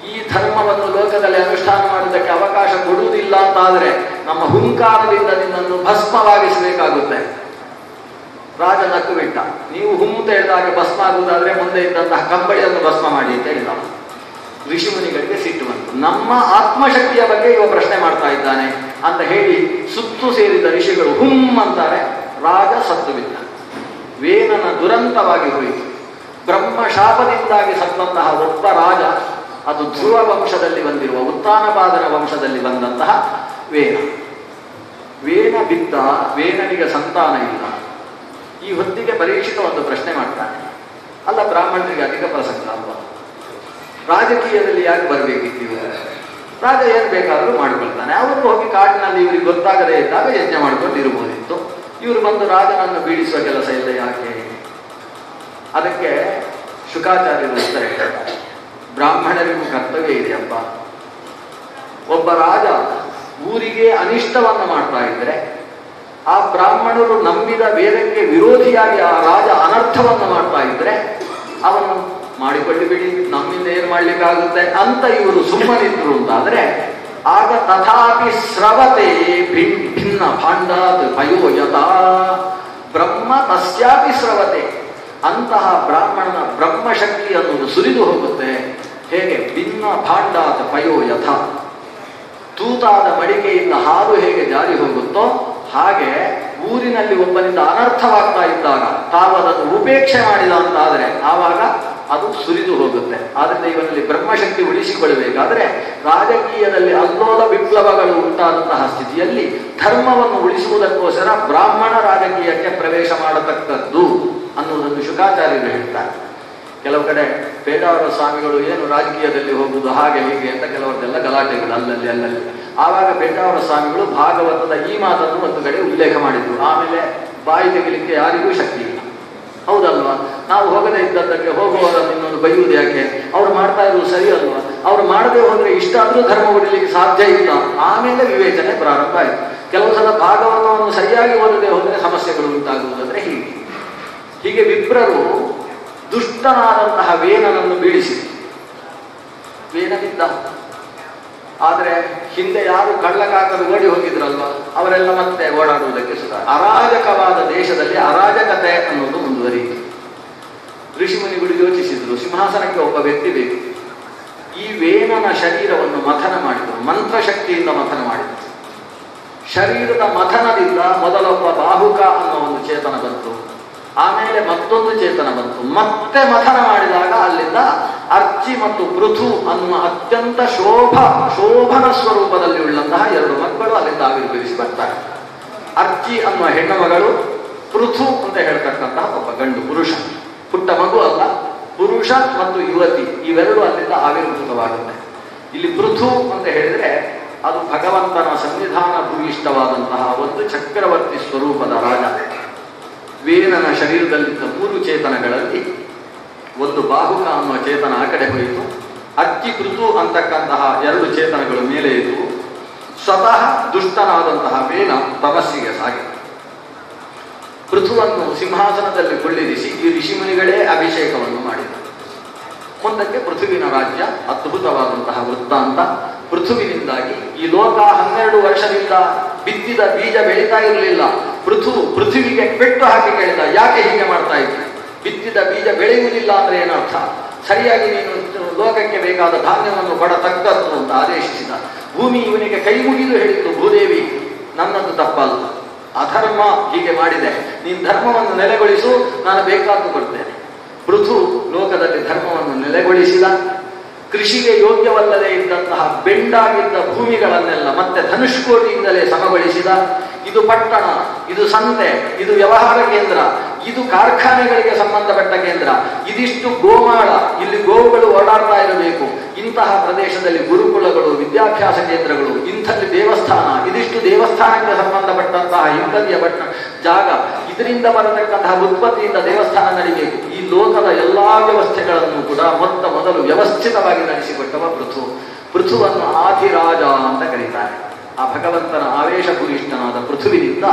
ಈ ಧರ್ಮವನ್ನು ಲೋಕದಲ್ಲಿ ಅನುಷ್ಠಾನ ಮಾಡುವುದಕ್ಕೆ ಅವಕಾಶ ಕೊಡುವುದಿಲ್ಲ ಅಂತಾದರೆ ನಮ್ಮ ಹುಂಕಾರದಿಂದ ನಿನ್ನನ್ನು ಭಸ್ಮವಾಗಿಸಬೇಕಾಗುತ್ತೆ. ರಾಜ ನಕ್ಕು ಬಿಟ್ಟ. ನೀವು ಹುಮ್ಮುತ್ತ ಹೇಳಿದಾಗ ಭಸ್ಮ ಆಗುವುದಾದ್ರೆ ಮುಂದೆ ಇದ್ದಂತಹ ಕಂಬಳಿಯನ್ನು ಭಸ್ಮ ಮಾಡಿ ಅಂತ ಹೇಳಿದ. ಋಷಿಮುನಿಗಳಿಗೆ ಸಿಟ್ಟು ಬಂತು. ನಮ್ಮ ಆತ್ಮಶಕ್ತಿಯ ಬಗ್ಗೆ ಇವ ಪ್ರಶ್ನೆ ಮಾಡ್ತಾ ಇದ್ದಾನೆ ಅಂತ ಹೇಳಿ ಸುತ್ತು ಸೇರಿದ ಋಷಿಗಳು ಹುಮ್ ಅಂತಾರೆ. ರಾಜ ಸತ್ತು ಬಿದ್ದ. ವೇನನ ದುರಂತವಾಗಿ ಹೋಯಿತು. ಬ್ರಹ್ಮ ಶಾಪದಿಂದಾಗಿ ಸತ್ತಂತಹ ಒಬ್ಬ ರಾಜ, ಅದು ಧ್ರುವ ವಂಶದಲ್ಲಿ ಬಂದಿರುವ ಉತ್ತಾನಪಾದನ ವಂಶದಲ್ಲಿ ಬಂದಂತಹ ವೇನ ಬಿದ್ದ. ವೇನನಿಗೆ ಸಂತಾನ ಇಲ್ಲ. ಈ ಹೊತ್ತಿಗೆ ಪರೀಕ್ಷಿತ ಒಂದು ಪ್ರಶ್ನೆ ಮಾಡ್ತಾನೆ, ಅಲ್ಲ ಬ್ರಾಹ್ಮಣರಿಗೆ ಅಧಿಕ ಪ್ರಸಂಗ ಅಲ್ವಾ, ರಾಜಕೀಯದಲ್ಲಿ ಯಾಕೆ ಬರಬೇಕಿತ್ತು? ರಾಜ ಏನು ಬೇಕಾದರೂ ಮಾಡಿಕೊಳ್ತಾನೆ. ಅವರು ಹೋಗಿ ಕಾಡಿನಲ್ಲಿ ಇವರಿಗೆ ಗೊತ್ತಾಗದೇ ಇದ್ದಾಗ ಯಜ್ಞ ಮಾಡ್ಕೊಂಡು ಇರಬಹುದಿತ್ತು. ಇವರು ಬಂದು ರಾಜನನ್ನು ಬೀಳಿಸುವ ಕೆಲಸ ಇಲ್ಲ ಯಾಕೆ? ಅದಕ್ಕೆ ಶುಕಾಚಾರ್ಯರು ಉತ್ತರ ಹೇಳ್ತಾರೆ, ಬ್ರಾಹ್ಮಣರಿಗೂ ಕರ್ತವ್ಯ ಇದೆಯಪ್ಪ. ಒಬ್ಬ ರಾಜ ಊರಿಗೆ ಅನಿಷ್ಟವನ್ನು ಮಾಡ್ತಾ ಇದ್ರೆ, ಆ ಬ್ರಾಹ್ಮಣರು ನಂಬಿದ ವೇದಕ್ಕೆ ವಿರೋಧಿಯಾಗಿ ಆ ರಾಜ ಅನರ್ಥವನ್ನು ಮಾಡ್ತಾ ಇದ್ರೆ ಅವನು ಮಾಡಿಕೊಳ್ಳಿ ಬಿಡಿ, ನಮ್ಮಿಂದ ಏನು ಮಾಡ್ಲಿಕ್ಕಾಗುತ್ತೆ ಅಂತ ಇವರು ಸುಮ್ಮನಿದ್ರು ಅಂತಾದ್ರೆ, ಆಗ ತಥಾಪಿ ಸ್ರವತೆ ಭಿನ್ನ ಭಾಂಡಾತ್ ಪಯೋಯತ ಬ್ರಹ್ಮ ತಸ್ಯಾಪಿ ಸ್ರವತೆ. ಅಂತಹ ಬ್ರಾಹ್ಮಣನ ಬ್ರಹ್ಮಶಕ್ತಿ ಅನ್ನೋದು ಸುರಿದು ಹೋಗುತ್ತೆ. ಹೇಗೆ ಭಿನ್ನ ಭಾಂಡಾತ್ ಪಯೋಯಥ, ತೂತಾದ ಮಡಿಕೆಯಿಂದ ಹಾಲು ಹೇಗೆ ಜಾರಿ ಹೋಗುತ್ತೋ ಹಾಗೆ ಊರಿನಲ್ಲಿ ಒಬ್ಬನಿಂದ ಅನರ್ಥವಾಗ್ತಾ ಇದ್ದಾಗ ತಾವು ಅದನ್ನು ಉಪೇಕ್ಷೆ ಮಾಡಿದ ಅಂತಾದರೆ ಆವಾಗ ಅದು ಸುರಿದು ಹೋಗುತ್ತೆ. ಆದ್ರಿಂದ ಇವನಲ್ಲಿ ಬ್ರಹ್ಮಶಕ್ತಿ ಉಳಿಸಿಕೊಳ್ಳಬೇಕಾದ್ರೆ ರಾಜಕೀಯದಲ್ಲಿ ಅಲ್ಲೋಲ ವಿಪ್ಲವಗಳು ಉಂಟಾದಂತಹ ಸ್ಥಿತಿಯಲ್ಲಿ ಧರ್ಮವನ್ನು ಉಳಿಸುವುದಕ್ಕೋಸ್ಕರ ಬ್ರಾಹ್ಮಣ ರಾಜಕೀಯಕ್ಕೆ ಪ್ರವೇಶ ಮಾಡತಕ್ಕದ್ದು ಅನ್ನುವುದನ್ನು ಶುಕಾಚಾರ್ಯರು ಹೇಳ್ತಾರೆ. ಕೆಲವು ಕಡೆ ಪೇಜಾವರ ಸ್ವಾಮಿಗಳು ಏನು ರಾಜಕೀಯದಲ್ಲಿ ಹೋಗುವುದು ಹಾಗೆ ಹೀಗೆ ಅಂತ ಕೆಲವರದೆಲ್ಲ ಗಲಾಟೆಗಳು ಅಲ್ಲಲ್ಲಿ. ಆವಾಗ ಪೇಜಾವರ ಸ್ವಾಮಿಗಳು ಭಾಗವತದ ಈ ಮಾತನ್ನು ಒಂದು ಕಡೆ ಉಲ್ಲೇಖ ಮಾಡಿದ್ರು. ಆಮೇಲೆ ಬಾಯಿ ತೆಗಿಲಿಕ್ಕೆ ಯಾರಿಗೂ ಶಕ್ತಿ ಇಲ್ಲ, ಹೌದಲ್ವಾ? ನಾವು ಹೋಗದೇ ಇದ್ದದ್ದಕ್ಕೆ ಹೋಗುವವರನ್ನು ಇನ್ನೊಂದು ಬೈಯುವುದು ಯಾಕೆ? ಅವ್ರು ಮಾಡ್ತಾ ಇರೋದು ಸರಿ ಅಲ್ವಾ? ಅವ್ರು ಮಾಡದೆ ಹೋದ್ರೆ ಇಷ್ಟಾದ್ರೂ ಧರ್ಮ ಉಳಿಲಿಕ್ಕೆ ಸಾಧ್ಯ ಇಲ್ಲ. ಆಮೇಲೆ ವಿವೇಚನೆ ಪ್ರಾರಂಭ ಆಯಿತು. ಕೆಲವು ಸಲ ಭಾಗವತವನ್ನು ಸರಿಯಾಗಿ ಓದದೆ ಹೋದರೆ ಸಮಸ್ಯೆಗಳು ಉಂಟಾಗುವುದಂದ್ರೆ ಹೀಗೆ ವಿಪ್ರರು ದುಷ್ಟನಾದಂತಹ ವೇನನನ್ನು ಬೀಳಿಸಿದರು. ವೇನ ಬಿದ್ದ. ಆದರೆ ಹಿಂದೆ ಯಾರು ಕಳ್ಳಕಾಕರು ಓಡಿ ಹೋಗಿದ್ರಲ್ವ, ಅವರೆಲ್ಲ ಮತ್ತೆ ಓಡಾಡುವುದಕ್ಕೆ ಸುಧಾ. ಅರಾಜಕವಾದ ದೇಶದಲ್ಲಿ ಅರಾಜಕತೆ ಅನ್ನೋದು ಮುಂದುವರಿಯಿತು. ಋಷಿಮುನಿಗಳು ಯೋಚಿಸಿದ್ರು, ಸಿಂಹಾಸನಕ್ಕೆ ಒಬ್ಬ ವ್ಯಕ್ತಿ ಬೇಕು. ಈ ವೇನನ ಶರೀರವನ್ನು ಮಥನ ಮಾಡಿದರು, ಮಂತ್ರಶಕ್ತಿಯಿಂದ ಮಥನ ಮಾಡಿದರು. ಶರೀರದ ಮಥನದಿಂದ ಮೊದಲೊಬ್ಬ ಬಾಹುಕ ಅನ್ನೋ ಒಂದು ಚೇತನ ಬಂತು, ಆಮೇಲೆ ಮತ್ತೊಂದು ಚೇತನ ಬಂತು. ಮತ್ತೆ ಮಥನ ಮಾಡಿದಾಗ ಅಲ್ಲಿಂದ ಅರ್ಚಿ ಮತ್ತು ಪೃಥು ಅನ್ನುವ ಅತ್ಯಂತ ಶೋಭನ ಸ್ವರೂಪದಲ್ಲಿ ಉಳ್ಳಂತಹ ಎರಡು ಮಕ್ಕಳು ಅಲ್ಲಿಂದ ಆವಿರ್ಭವಿಸಿ ಬರ್ತಾರೆ. ಅರ್ಚಿ ಅನ್ನುವ ಹೆಣ್ಣು ಮಗಳು, ಪೃಥು ಅಂತ ಹೇಳ್ತಕ್ಕಂತಹ ಒಬ್ಬ ಗಂಡು ಪುರುಷ, ಪುಟ್ಟ ಮಗು ಅಲ್ಲ, ಪುರುಷ ಮತ್ತು ಯುವತಿ ಇವೆರಡು ಅಲ್ಲಿಂದ ಆವಿರ್ಭೂತವಾಗುತ್ತೆ. ಇಲ್ಲಿ ಪೃಥು ಅಂತ ಹೇಳಿದ್ರೆ ಅದು ಭಗವಂತನ ಸಂವಿಧಾನ ಭೂಯಿಷ್ಠವಾದಂತಹ ಒಂದು ಚಕ್ರವರ್ತಿ ಸ್ವರೂಪದ ರಾಜ. ವೇನನ ಶರೀರದಲ್ಲಿದ್ದ 3 ಚೇತನಗಳಲ್ಲಿ ಒಂದು ಬಾಹುಕ ಅನ್ನುವ ಚೇತನ ಆ ಕಡೆ ಹೋಯಿತು, ಅಕ್ಕಿ ಪೃಥು ಅಂತಕ್ಕಂತಹ 2 ಚೇತನಗಳು ಮೇಲೆ ಇದ್ದು ಸ್ವತಃ ದುಷ್ಟನಾದಂತಹ ವೇನ ತಪಸ್ಸಿಗೆ ಸಾಗಿದ. ಪೃಥುವನ್ನು ಸಿಂಹಾಸನದಲ್ಲಿ ಕುಳ್ಳಿರಿಸಿ ಈ ಋಷಿಮುನಿಗಳೇ ಅಭಿಷೇಕವನ್ನು ಮಾಡಿದರು. ಮುಂದಕ್ಕೆ ಪೃಥುವಿನ ರಾಜ್ಯ ಅದ್ಭುತವಾದಂತಹ ವೃತ್ತಾಂತ. ಪೃಥುವಿನಿಂದಾಗಿ ಈ ಲೋಕ 12 ವರ್ಷದಿಂದ ಬಿತ್ತಿದ ಬೀಜ ಬೆಳೀತಾ ಇರಲಿಲ್ಲ. ಪೃಥ್ವಿಗೆ ಪೆಟ್ಟು ಹಾಕಿ ಕೇಳಿದ, ಯಾಕೆ ಹೀಗೆ ಮಾಡ್ತಾ ಇದ್ದೆ? ಬಿತ್ತಿದ ಬೀಜ ಬೆಳೆಯುವುದಿಲ್ಲ ಅಂದ್ರೆ ಏನರ್ಥ? ಸರಿಯಾಗಿ ನೀನು ಲೋಕಕ್ಕೆ ಬೇಕಾದ ಧಾನ್ಯವನ್ನು ಕೊಡತಕ್ಕದ್ದು ಅಂತ ಆದೇಶಿಸಿದ. ಭೂಮಿ ಇವನಿಗೆ ಕೈ ಮುಗಿದು ಹೇಳಿತ್ತು, ಭೂದೇವಿ ನನ್ನದು ತಪ್ಪಲ್ಲ, ಅಧರ್ಮ ಹೀಗೆ ಮಾಡಿದೆ, ನೀನು ಧರ್ಮವನ್ನು ನೆಲೆಗೊಳಿಸು, ನಾನು ಬೇಕಾದ್ದು ಬರ್ತೇನೆ. ಪೃಥು ಲೋಕದಲ್ಲಿ ಧರ್ಮವನ್ನು ನೆಲೆಗೊಳಿಸಿದ. ಕೃಷಿಗೆ ಯೋಗ್ಯವಲ್ಲದೆ ಇದ್ದಂತಹ ಬೆಂಡಾಗಿದ್ದ ಭೂಮಿಗಳನ್ನೆಲ್ಲ ಮತ್ತೆ ಧನುಷ್ಕೋಟಿಯಿಂದಲೇ ಸಮಗೊಳಿಸಿದ. ಇದು ಪಟ್ಟಣ, ಇದು ಸಂತೆ, ಇದು ವ್ಯವಹಾರ ಕೇಂದ್ರ, ಇದು ಕಾರ್ಖಾನೆಗಳಿಗೆ ಸಂಬಂಧಪಟ್ಟ ಕೇಂದ್ರ, ಇದಿಷ್ಟು ಗೋಮಾಳ, ಇಲ್ಲಿ ಗೋವುಗಳು ಓಡಾಡ್ತಾ ಇರಬೇಕು. ಇಂತಹ ಪ್ರದೇಶದಲ್ಲಿ ಗುರುಕುಲಗಳು, ವಿದ್ಯಾಭ್ಯಾಸ ಕೇಂದ್ರಗಳು, ಇಂಥಲ್ಲಿ ದೇವಸ್ಥಾನ, ಇದಿಷ್ಟು ದೇವಸ್ಥಾನಕ್ಕೆ ಸಂಬಂಧಪಟ್ಟಂತಹ ಹಿಂಬದಿಯ ಜಾಗ, ಇದರಿಂದ ಬರತಕ್ಕಂತಹ ಉತ್ಪತ್ತಿಯಿಂದ ದೇವಸ್ಥಾನ ನಡೀಬೇಕು. ಈ ಲೋಕದ ಎಲ್ಲಾ ವ್ಯವಸ್ಥೆಗಳನ್ನು ಕೂಡ ಮೊದಲು ವ್ಯವಸ್ಥಿತವಾಗಿ ನಡೆಸಿಕೊಟ್ಟವ ಪೃಥು. ಪೃಥುವನ್ನು ಆಧಿರಾಜ ಅಂತ ಕರೀತಾರೆ. ಆ ಭಗವಂತನ ಆವೇಶಪೂರಿಷ್ಠನಾದ ಪೃಥುವಿನಿಂದ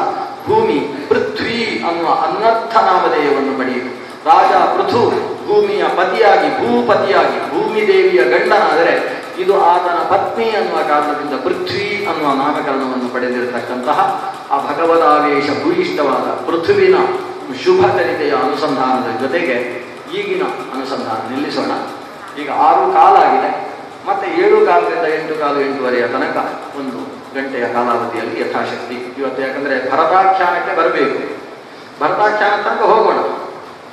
ಭೂಮಿ ಪೃಥ್ವಿ ಅನ್ನುವ ಅನರ್ಥ ನಾಮಧೇಯವನ್ನು ಪಡೆಯಿತು. ರಾಜ ಪೃಥು ಭೂಮಿಯ ಪತಿಯಾಗಿ, ಭೂಪತಿಯಾಗಿ, ಭೂಮಿ ದೇವಿಯ ಗಂಡನಾದರೆ ಇದು ಆತನ ಪತ್ನಿ ಅನ್ನುವ ಕಾರಣದಿಂದ ಪೃಥ್ವಿ ಅನ್ನುವ ನಾಮಕರಣವನ್ನು ಪಡೆದಿರತಕ್ಕಂತಹ ಆ ಭಗವದಾವೇಶ ಭೂಯಿಷ್ಠವಾದ ಪೃಥುವಿನ ಶುಭ ಚರಿತೆಯ ಅನುಸಂಧಾನದ ಜೊತೆಗೆ ಈಗಿನ ಅನುಸಂಧಾನ ನಿಲ್ಲಿಸೋಣ. ಈಗ 6 ಕಾಲಾಗಿದೆ, ಮತ್ತೆ 7 ಕಾಲದಿಂದ 8 ಕಾಲು 8:30 ತನಕ 1 ಗಂಟೆಯ ಕಾಲಾವಧಿಯಲ್ಲಿ ಯಥಾಶಕ್ತಿ ಇವತ್ತು. ಯಾಕಂದ್ರೆ ಭರತಾಖ್ಯಾನಕ್ಕೆ ಬರಬೇಕು, ಭರತಾಖ್ಯಾನ ತನಕ ಹೋಗೋಣ.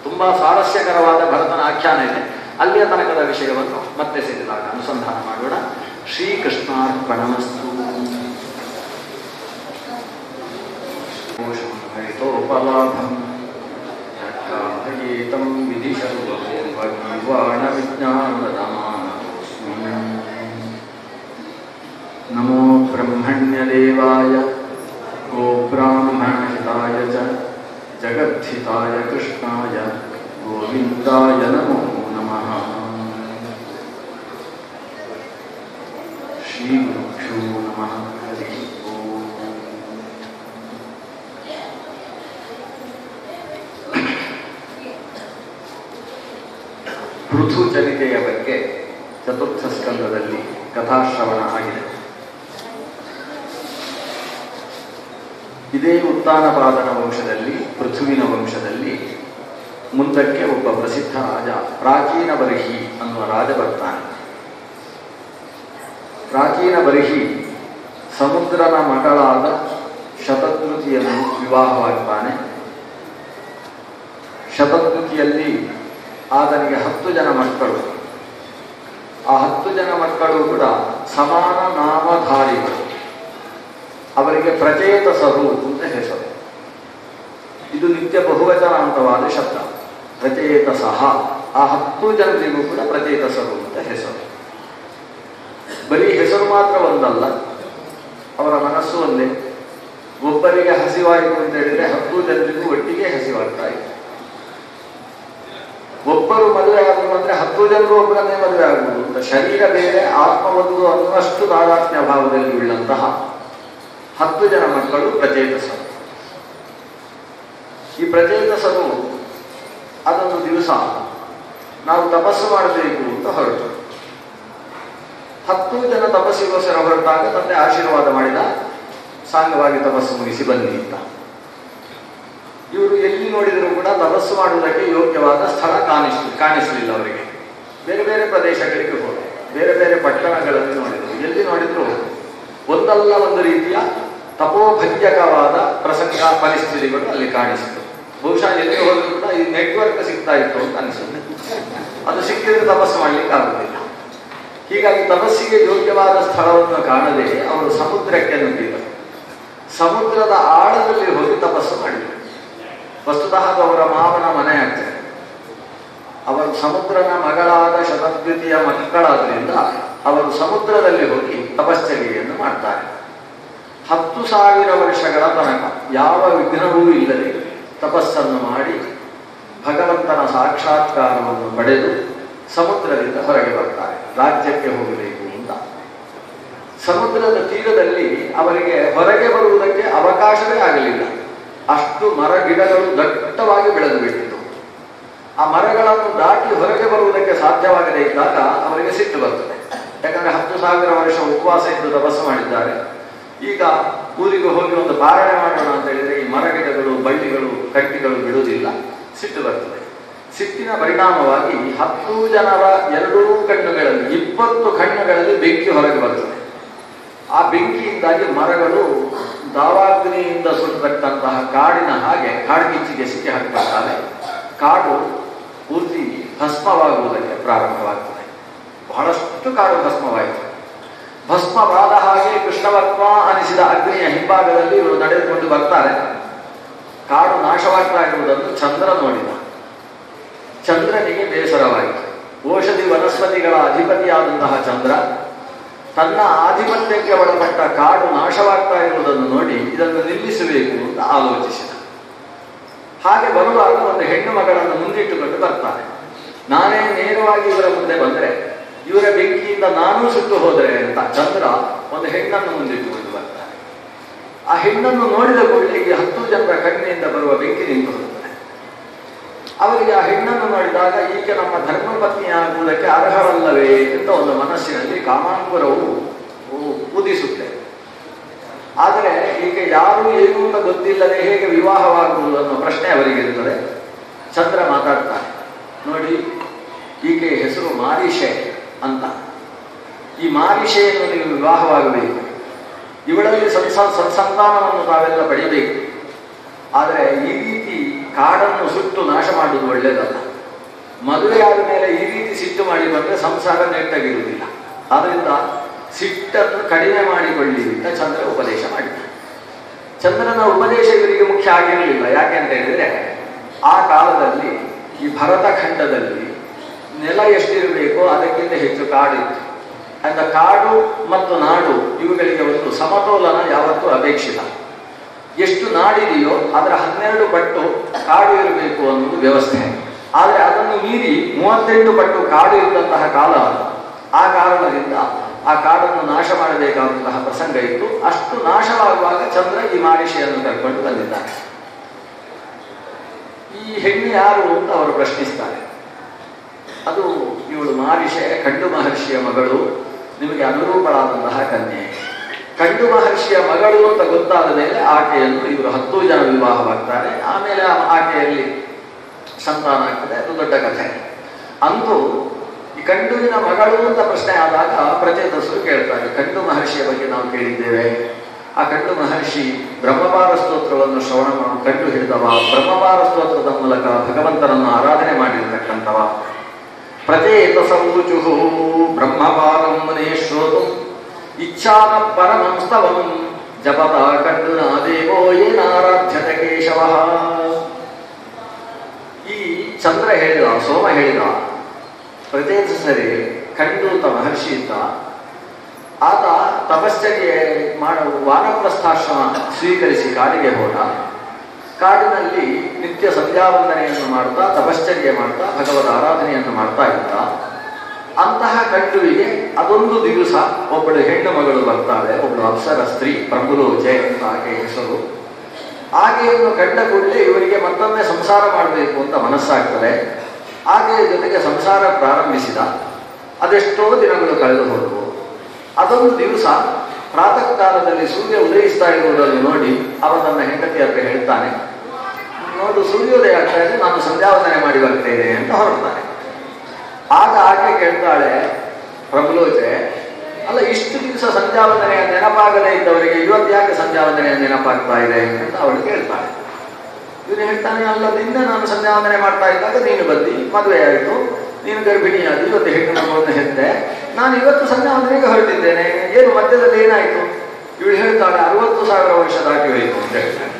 ತುಂಬಾ ಸ್ವಾರಸ್ಯಕರವಾದ ಭರತನ ಆಖ್ಯಾನ ಇದೆ, ಅಲ್ಲಿಯ ತನಕದ ವಿಷಯವನ್ನು ಮತ್ತೆ ಸೇರಿದಾಗ ಅನುಸಂಧಾನ ಮಾಡೋಣ. ಶ್ರೀಕೃಷ್ಣಾರ್ಪಣಮಸ್ತು. ಹರಿತೋಪಲಾಭಂ ಗೀತಂ ವಿಧಿಶರ್ವಾಣ ವಿಜ್ಞಾನರಮಾನತೋಸ್ಮಿ. ನಮೋ ಬ್ರಹ್ಮಣ್ಯದೇವಾಯ ಗೋಬ್ರಾಹ್ಮಣಹಿತಾಯ ಚ ಜಗದ್ಧಿತಾಯ ಕೃಷ್ಣಾಯ ಗೋವಿಂದಾಯ ನಮೋ ನಮಃ. ಶ್ರೀ ಗುರುಭ್ಯೋ ನಮಃ. ಹರಿ ಓಂ. ಪೃಥು ಚರಿತೆಯ ಬಗ್ಗೆ ಚತುರ್ಥ ಸ್ಕಂದದಲ್ಲಿ ಕಥಾಶ್ರವಣ ಆಗಿದೆ. ಇದೇ ಉತ್ತಾನಪಾದನ ವಂಶದಲ್ಲಿ, ಪೃಥುವಿನ ವಂಶದಲ್ಲಿ ಮುಂದಕ್ಕೆ ಒಬ್ಬ ಪ್ರಸಿದ್ಧ ರಾಜ ಪ್ರಾಚೀನ ಬರ್ಹಿ ಅನ್ನುವ ರಾಜ ಬರ್ತಾನೆ. ಪ್ರಾಚೀನ ಬರ್ಹಿ ಸಮುದ್ರನ ಮಗಳಾದ ಶತದ್ರುತಿಯನ್ನು ವಿವಾಹವಾಗ್ತಾನೆ. ಶತದ್ರುತಿಯಲ್ಲಿ ಆತನಿಗೆ 10 ಜನ ಮಕ್ಕಳು. ಆ 10 ಜನ ಮಕ್ಕಳು ಕೂಡ ಸಮಾನ ನಾಮಧಾರಿಗಳು. ಅವರಿಗೆ ಪ್ರಚೇತಸರು ಅಂತ ಹೆಸರು. ಇದು ನಿತ್ಯ ಬಹುವಚನಾಂತವಾದ ಶಬ್ದ. ಪ್ರಚೇತಸಃ ಆ 10 ಜನರಿಗೂ ಕೂಡ ಪ್ರಚೇತಸರು ಅಂತ ಹೆಸರು. ಬರೀ ಹೆಸರು ಮಾತ್ರ ಒಂದಲ್ಲ, ಅವರ ಮನಸ್ಸು ಒಂದೇ. ಒಬ್ಬರಿಗೆ ಹಸಿವಾಯಿತು ಅಂತ ಹೇಳಿದ್ರೆ 10 ಜನರಿಗೂ ಒಟ್ಟಿಗೆ ಹಸಿವಾಗ್ತಾ ಇದೆ. ಒಬ್ಬರು ಮದುವೆ ಆದರು ಅಂದ್ರೆ 10 ಜನರು ಒಬ್ಬರನ್ನೇ ಮದುವೆ ಆಗುವುದು ಅಂತ. ಶರೀರ ಬೇರೆ ಆತ್ಮ ಒಂದು ಅನ್ನುವಷ್ಟು ತಾದಾತ್ಮ್ಯ ಭಾವದಲ್ಲಿ ಉಳ್ಳಂತಹ 10 ಜನ ಮಕ್ಕಳು ಪ್ರಚೇತಸರು. ಈ ಪ್ರಚೇತಸರು ಅದೊಂದು ದಿವಸ ನಾವು ತಪಸ್ಸು ಮಾಡಬೇಕು ಅಂತ ಹೊರಟು. 10 ಜನ ತಪಸ್ಸಿಗೋಸ್ಕರ ಹೊರಟಾಗ ತಂದೆ ಆಶೀರ್ವಾದ ಮಾಡಿದ, ಸಾಂಗವಾಗಿ ತಪಸ್ಸು ಮುಗಿಸಿ ಬನ್ನಿ ಅಂತ. ಇವರು ಎಲ್ಲಿ ನೋಡಿದರೂ ಕೂಡ ತಪಸ್ಸು ಮಾಡುವುದಕ್ಕೆ ಯೋಗ್ಯವಾದ ಸ್ಥಳ ಕಾಣಿಸಲಿಲ್ಲ ಅವರಿಗೆ. ಬೇರೆ ಬೇರೆ ಪ್ರದೇಶಗಳಿಗೆ ಹೋದರು, ಬೇರೆ ಬೇರೆ ಪಟ್ಟಣಗಳಲ್ಲಿ ನೋಡಿದರು. ಎಲ್ಲಿ ನೋಡಿದ್ರು ಒಂದಲ್ಲ ಒಂದು ರೀತಿಯ ತಪೋಭಂಜಕವಾದ ಪ್ರಸಂಗ ಪರಿಸ್ಥಿತಿಗಳು ಅಲ್ಲಿ ಕಾಣಿಸಿತು. ಬಹುಶಃ ಎಲ್ಲಿ ಹೋದರೂ ಕೂಡ ಈ ನೆಟ್ವರ್ಕ್ ಸಿಗ್ತಾ ಇತ್ತು ಅಂತ ಅನಿಸುತ್ತೆ. ಅದು ಸಿಕ್ಕಿದ್ರೆ ತಪಸ್ಸು ಮಾಡ್ಲಿಕ್ಕೆ ಆಗುವುದಿಲ್ಲ. ಹೀಗಾಗಿ ತಪಸ್ಸಿಗೆ ಯೋಗ್ಯವಾದ ಸ್ಥಳವನ್ನು ಕಾಣದೆ ಅವರು ಸಮುದ್ರಕ್ಕೆ ನುಗ್ಗಿದರು. ಸಮುದ್ರದ ಆಳದಲ್ಲಿ ಹೋಗಿ ತಪಸ್ಸು ಮಾಡಿದರು. ವಸ್ತುತಃ ಅದು ಅವರ ಮಾವನ ಮನೆ ಆಗ್ತದೆ. ಅವರು ಸಮುದ್ರನ ಮಗಳಾದ ಶತದ್ವಿತೀಯ ಮಕ್ಕಳಾದ್ರಿಂದ ಅವರು ಸಮುದ್ರದಲ್ಲಿ ಹೋಗಿ ತಪಶ್ಚರ್ಯೆಯನ್ನು ಮಾಡ್ತಾರೆ. 10,000 ವರ್ಷಗಳ ತನಕ ಯಾವ ವಿಘ್ನವೂ ಇಲ್ಲದೆ ತಪಸ್ಸನ್ನು ಮಾಡಿ ಭಗವಂತನ ಸಾಕ್ಷಾತ್ಕಾರವನ್ನು ಪಡೆದು ಸಮುದ್ರದಿಂದ ಹೊರಗೆ ಬರ್ತಾರೆ, ರಾಜ್ಯಕ್ಕೆ ಹೋಗಬೇಕು ಅಂತ. ಸಮುದ್ರದ ತೀರದಲ್ಲಿ ಅವರಿಗೆ ಹೊರಗೆ ಬರುವುದಕ್ಕೆ ಅವಕಾಶವೇ ಆಗಲಿಲ್ಲ. ಅಷ್ಟು ಮರ ಗಿಡಗಳು ದಟ್ಟವಾಗಿ ಬೆಳೆದು ಬಿಟ್ಟಿತು. ಆ ಮರಗಳನ್ನು ದಾಟಿ ಹೊರಗೆ ಬರುವುದಕ್ಕೆ ಸಾಧ್ಯವಾಗದೇ ಇದ್ದಾಗ ಅವರಿಗೆ ಸಿಟ್ಟು ಬರ್ತದೆ. ಯಾಕಂದ್ರೆ 10,000 ವರ್ಷ ಉಪವಾಸ ಇದ್ದು ತಪಸ್ಸು ಮಾಡಿದ್ದಾರೆ. ಈಗ ಊರಿಗೆ ಹೋಗಿ ಒಂದು ಪಾರಣೆ ಮಾಡೋಣ ಅಂತ ಹೇಳಿದ್ರೆ ಈ ಮರಗಿಡಗಳು, ಬಳ್ಳಿಗಳು, ಕಟ್ಟಿಗಳು ಬಿಡುವುದಿಲ್ಲ, ಸಿಟ್ಟು ಬರ್ತದೆ. ಸಿಟ್ಟಿನ ಪರಿಣಾಮವಾಗಿ 10 ಜನರ 2 ಕಣ್ಣುಗಳಲ್ಲಿ 20 ಕಣ್ಣುಗಳಲ್ಲಿ ಬೆಂಕಿ ಹೊರಗೆ ಬರ್ತದೆ. ಆ ಬೆಂಕಿಯಿಂದಾಗಿ ಮರಗಳು ದಾವಾಗ್ನಿಯಿಂದ ಸುಟ್ಟತಕ್ಕಂತಹ ಕಾಡಿನ ಹಾಗೆ ಕಾಡ್ಗಿಚ್ಚಿಗೆ ಸಿಕ್ಕಿ ಹಾಕಿಬಿಡ್ತಾರೆ. ಕಾಡು ಪೂರ್ತಿ ಭಸ್ಮವಾಗುವುದಕ್ಕೆ ಪ್ರಾರಂಭವಾಗ್ತದೆ. ಬಹಳಷ್ಟು ಕಾಡು ಭಸ್ಮವಾಯಿತು. ಭಸ್ಮವಾದ ಹಾಗೆ ಕೃಷ್ಣವತ್ವ ಅನಿಸಿದ ಅಗ್ನಿಯ ಹಿಂಭಾಗದಲ್ಲಿ ಇವರು ನಡೆದುಕೊಂಡು ಬರ್ತಾರೆ. ಕಾಡು ನಾಶವಾಗ್ತಾ ಇರುವುದನ್ನು ಚಂದ್ರ ನೋಡಿದ. ಚಂದ್ರನಿಗೆ ಬೇಸರವಾಯಿತು. ಔಷಧಿ ವನಸ್ಪತಿಗಳ ಅಧಿಪತಿಯಾದಂತಹ ಚಂದ್ರ ತನ್ನ ಆಧಿಪತ್ಯಕ್ಕೆ ಒಳಪಟ್ಟ ಕಾಡು ನಾಶವಾಗ್ತಾ ಇರುವುದನ್ನು ನೋಡಿ ಇದನ್ನು ನಿಲ್ಲಿಸಬೇಕು ಅಂತ ಆಲೋಚಿಸಿದ. ಹಾಗೆ ಬರುವಾಗ ಒಂದು ಹೆಣ್ಣು ಮಗಳನ್ನು ಮುಂದಿಟ್ಟುಕೊಂಡು ಬರ್ತಾನೆ. ನಾನೇ ನೇರವಾಗಿ ಇವರ ಮುಂದೆ ಬಂದರೆ ಇವರ ಬೆಂಕಿಯಿಂದ ನಾನೂ ಸುಟ್ಟು ಹೋದರೆ ಅಂತ ಚಂದ್ರ ಒಂದು ಹೆಣ್ಣನ್ನು ಮುಂದಿಟ್ಟುಕೊಂಡು ಬರ್ತಾನೆ. ಆ ಹೆಣ್ಣನ್ನು ನೋಡಿದ ಕೂಡಲೇ ಈ 10 ಜನರ ಕಣ್ಣಿನಿಂದ ಬರುವ ಬೆಂಕಿ ನಿಂತು ಹೋಗುತ್ತದೆ. ಅವರಿಗೆ ಆ ಹೆಣ್ಣನ್ನು ನೋಡಿದಾಗ ಈಕೆ ನಮ್ಮ ಧರ್ಮಪತ್ನಿಯಾಗುವುದಕ್ಕೆ ಅರ್ಹರಲ್ಲವೇ ಅಂತ ಒಂದು ಮನಸ್ಸಿನಲ್ಲಿ ಕಾಮಾಂಕುರವು ಉದಿಸುತ್ತೆ. ಆದರೆ ಈಕೆ ಯಾರು ಏನು ಅಂತ ಗೊತ್ತಿಲ್ಲದೆ ಹೇಗೆ ವಿವಾಹವಾಗುವುದು ಅನ್ನೋ ಪ್ರಶ್ನೆ ಅವರಿಗೆ ಇರುತ್ತದೆ. ಚಂದ್ರ ಮಾತಾಡ್ತಾನೆ, ನೋಡಿ ಈಕೆ ಹೆಸರು ಮಾರಿಷೆ ಅಂತ. ಈ ಮಾರಿಷೆಯನ್ನು ನೀವು ವಿವಾಹವಾಗಬೇಕು, ಇವಳಲ್ಲಿ ಸಂತಾನವನ್ನು ತಾವೆಲ್ಲ ಪಡೆಯಬೇಕು. ಆದರೆ ಈ ರೀತಿ ಕಾಡನ್ನು ಸುಟ್ಟು ನಾಶ ಮಾಡುವುದು ಒಳ್ಳೆಯದಲ್ಲ. ಮದುವೆಯಾದ ಮೇಲೆ ಈ ರೀತಿ ಸಿಟ್ಟು ಮಾಡಿಕೊಂಡ್ರೆ ಸಂಸಾರ ನೆಟ್ಟಗಿರುವುದಿಲ್ಲ. ಆದ್ದರಿಂದ ಸಿಟ್ಟನ್ನು ಕಡಿಮೆ ಮಾಡಿಕೊಳ್ಳಿ ಅಂತ ಚಂದ್ರ ಉಪದೇಶ ಮಾಡಿದ. ಚಂದ್ರನ ಉಪದೇಶ ಇವರಿಗೆ ಮುಖ್ಯ ಆಗಿರಲಿಲ್ಲ. ಯಾಕೆಂತ ಹೇಳಿದ್ರೆ ಆ ಕಾಲದಲ್ಲಿ ಈ ಭರತ ಖಂಡದಲ್ಲಿ ನೆಲ ಎಷ್ಟಿರಬೇಕೋ ಅದಕ್ಕಿಂತ ಹೆಚ್ಚು ಕಾಡಿತ್ತು. ಅಂತ ಕಾಡು ಮತ್ತು ನಾಡು ಇವುಗಳಿಗೆ ಒಂದು ಸಮತೋಲನ ಯಾವತ್ತೂ ಅಪೇಕ್ಷಿತ. ಎಷ್ಟು ನಾಡಿದೆಯೋ ಅದರ 12 ಪಟ್ಟು ಕಾಡು ಇರಬೇಕು ಅನ್ನೋದು ವ್ಯವಸ್ಥೆ. ಆದರೆ ಅದನ್ನು ಮೀರಿ 38 ಪಟ್ಟು ಕಾಡು ಇದ್ದಂತಹ ಕಾಲ. ಆ ಕಾರಣದಿಂದ ಆ ಕಾಡನ್ನು ನಾಶ ಮಾಡಬೇಕಾದಂತಹ ಪ್ರಸಂಗ ಇತ್ತು. ಅಷ್ಟು ನಾಶವಾಗುವಾಗ ಚಂದ್ರ ಈ ಮಾರಿಷೆಯನ್ನು ಕರ್ಕೊಂಡು ಬಂದಿದ್ದಾರೆ. ಈ ಹೆಣ್ಣು ಯಾರು ಅಂತ ಅವರು ಪ್ರಶ್ನಿಸ್ತಾರೆ. ಅದು ಇವಳು ಮಾರಿಷೆ, ಕಂಡು ಮಹರ್ಷಿಯ ಮಗಳು, ನಿಮಗೆ ಅನುರೂಪಳಾದಂತಹ ಕನ್ಯೆ. ಕಂಡು ಮಹರ್ಷಿಯ ಮಗಳು ಅಂತ ಗೊತ್ತಾದ ಮೇಲೆ ಆಕೆಯನ್ನು ಇವರು 10 ಜನ ವಿವಾಹವಾಗ್ತಾರೆ. ಆಮೇಲೆ ಆಕೆಯಲ್ಲಿ ಸಂತಾನ ಆಗ್ತದೆ. ಅದು ದೊಡ್ಡ ಕಥೆ. ಅಂತೂ ಈ ಕಂಡುವಿನ ಮಗಳು ಅಂತ ಪ್ರಶ್ನೆ ಆದಾಗ ಪ್ರಚೇತಸರು ಕೇಳ್ತಾರೆ, ಕಂಡು ಮಹರ್ಷಿಯ ಬಗ್ಗೆ ನಾವು ಕೇಳಿದ್ದೇವೆ. ಆ ಕಂಡು ಮಹರ್ಷಿ ಬ್ರಹ್ಮಪಾರ ಸ್ತೋತ್ರವನ್ನು ಶ್ರವಣ ಕಂಡು ಹಿಡಿದವ, ಬ್ರಹ್ಮಪಾರ ಸ್ತೋತ್ರದ ಮೂಲಕ ಭಗವಂತನನ್ನು ಆರಾಧನೆ ಮಾಡಿರತಕ್ಕಂಥವ. ಪ್ರಚೇತಸೌಚುಹು ಬ್ರಹ್ಮಪಾರಂ ಮನೇ ಶ್ರೋತು ಇಚ್ಛಾನ ಪರಮಂಸ್ತವಂ ಜಪತ ಕಂಡುನಾ ದೇವೋ ಏನಾರಾಧ್ಯತೆ ಕೇಶವ. ಈ ಚಂದ್ರ ಹೇಳಿದ, ಸೋಮ ಹೇಳಿದ, ಪ್ರಚೇತಸರಿ ಖಂಡೂತ ಮಹರ್ಷಿ ಇದ್ದ. ಆತ ತಪಶ್ಚರ್ಯೆ ವಾನಪ್ರಸ್ಥಾಶ್ರಮ ಸ್ವೀಕರಿಸಿ ಕಾಡಿಗೆ ಹೋದ. ಕಾಡಿನಲ್ಲಿ ನಿತ್ಯ ಸಂಧ್ಯಾವಂದನೆಯನ್ನು ಮಾಡ್ತಾ ತಪಶ್ಚರ್ಯೆ ಮಾಡ್ತಾ ಭಗವದ್ ಆರಾಧನೆಯನ್ನು ಮಾಡ್ತಾ ಇದ್ದ. ಅಂತಹ ಖಂಡುವಿಗೆ ಅದೊಂದು ದಿವಸ ಒಬ್ಬಳು ಹೆಣ್ಣು ಮಗಳು ಬರ್ತಾಳೆ. ಒಬ್ಬಳು ಅಪ್ಸರ ಸ್ತ್ರೀ, ಪ್ರಭುಲೋಚೆ ಅಂತ ಆಕೆ ಹೆಸರು. ಆಕೆಯನ್ನು ಕಂಡ ಕೂಡಲೇ ಇವರಿಗೆ ಮತ್ತೊಮ್ಮೆ ಸಂಸಾರ ಮಾಡಬೇಕು ಅಂತ ಮನಸ್ಸಾಗ್ತದೆ. ಆಕೆಯ ಜೊತೆಗೆ ಸಂಸಾರ ಪ್ರಾರಂಭಿಸಿದ. ಅದೆಷ್ಟೋ ದಿನಗಳು ಕಳೆದು ಹೋದವು. ಅದೊಂದು ದಿವಸ ಪ್ರಾತಃ ಕಾಲದಲ್ಲಿ ಸೂರ್ಯ ಉದಯಿಸ್ತಾ ಇರುವುದನ್ನು ನೋಡಿ ಅವ ತನ್ನ ಹೆಂಡತಿ ಹತ್ರ ಹೇಳ್ತಾನೆ, ನೋಡು ಸೂರ್ಯೋದಯ ಆಗ್ತಾ ಇದೆ, ನಾನು ಸಂಧ್ಯಾವಂದನೆ ಮಾಡಿ ಬರ್ತೇನೆ ಅಂತ ಹೊರಡ್ತಾನೆ. ಆಗ ಆಕೆ ಕೇಳ್ತಾಳೆ, ಪ್ರಭುಲೋಚೆ, ಅಲ್ಲ ಇಷ್ಟು ದಿವಸ ಸಂಧ್ಯಾವಂದನೆಯ ನೆನಪಾಗದೇ ಇದ್ದವರಿಗೆ ಇವತ್ತು ಯಾಕೆ ಸಂಧ್ಯಾವಂದನೆಯ ನೆನಪಾಗ್ತಾ ಇದೆ ಅಂತ ಅವಳು ಕೇಳ್ತಾಳೆ. ಇವನು ಹೇಳ್ತಾನೆ, ಅಲ್ಲ ನಿನ್ನೆ ನಾನು ಸಂಧ್ಯಾವಂದನೆ ಮಾಡ್ತಾ ಇದ್ದಾಗ ನೀನು ಬಂದಿ, ಮದುವೆ ಆಯಿತು, ನೀನು ಗರ್ಭಿಣಿಯಾದಿ, ಇವತ್ತು ಹೆಣ್ಣು ಮಗುವನ್ನು ಹೆದ್ದೆ, ನಾನು ಇವತ್ತು ಸಂಧ್ಯಾವಂದನೆಗೆ ಹೊರಟಿದ್ದೇನೆ, ಏನು ಮಧ್ಯದಲ್ಲಿ ಏನಾಯಿತು? ಇವಳು ಹೇಳ್ತಾಳೆ, 60,000 ವರ್ಷ ದಾಟಿ ಹೋಯಿತು ಅಂತ ಹೇಳ್ತಾನೆ.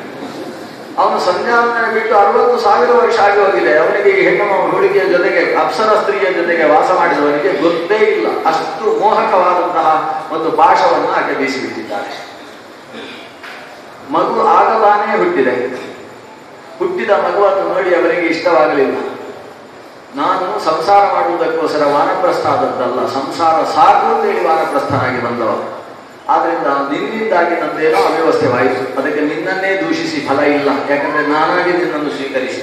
ಅವನು ಸಂಧ್ಯಾವಂದನೆ ಬಿಟ್ಟು 60,000 ವರ್ಷ ಆಗಿ ಹೋಗಿದೆ. ಅವನಿಗೆ ಈ ಹೆಣ್ಣು ಹುಡುಗಿಯ ಜೊತೆಗೆ, ಅಪ್ಸರ ಸ್ತ್ರೀಯ ಜೊತೆಗೆ ವಾಸ ಮಾಡಿದವನಿಗೆ ಗೊತ್ತೇ ಇಲ್ಲ. ಅಷ್ಟು ಮೋಹಕವಾದಂತಹ ಒಂದು ಪಾಶವನ್ನು ಆಕೆ ಬೀಸಿಬಿಟ್ಟಿದ್ದಾಳೆ. ಮಗು ಆಗತಾನೇ ಹುಟ್ಟಿದೆ. ಹುಟ್ಟಿದ ಮಗುವನ್ನು ನೋಡಿ ಅವರಿಗೆ ಇಷ್ಟವಾಗಲಿಲ್ಲ. ನಾನು ಸಂಸಾರ ಮಾಡುವುದಕ್ಕೋಸ್ಕರ ವಾನಪ್ರಸ್ಥ ಆದದ್ದಲ್ಲ, ಸಂಸಾರ ಸಾಕು ಅಂತೇಳಿ ವಾನಪ್ರಸ್ಥನಾಗಿ ಬಂದವ. ಆದ್ರಿಂದ ನಿನ್ನಿಂದಾಗಿ ನಂದೇನೋ ಅವ್ಯವಸ್ಥೆವಾಯಿತು, ಅದಕ್ಕೆ ನಿನ್ನನ್ನೇ ದೂಷಿಸಿ ಫಲ ಇಲ್ಲ, ಯಾಕಂದ್ರೆ ನಾನಾಗಿ ನಿನ್ನನ್ನು ಸ್ವೀಕರಿಸಿ,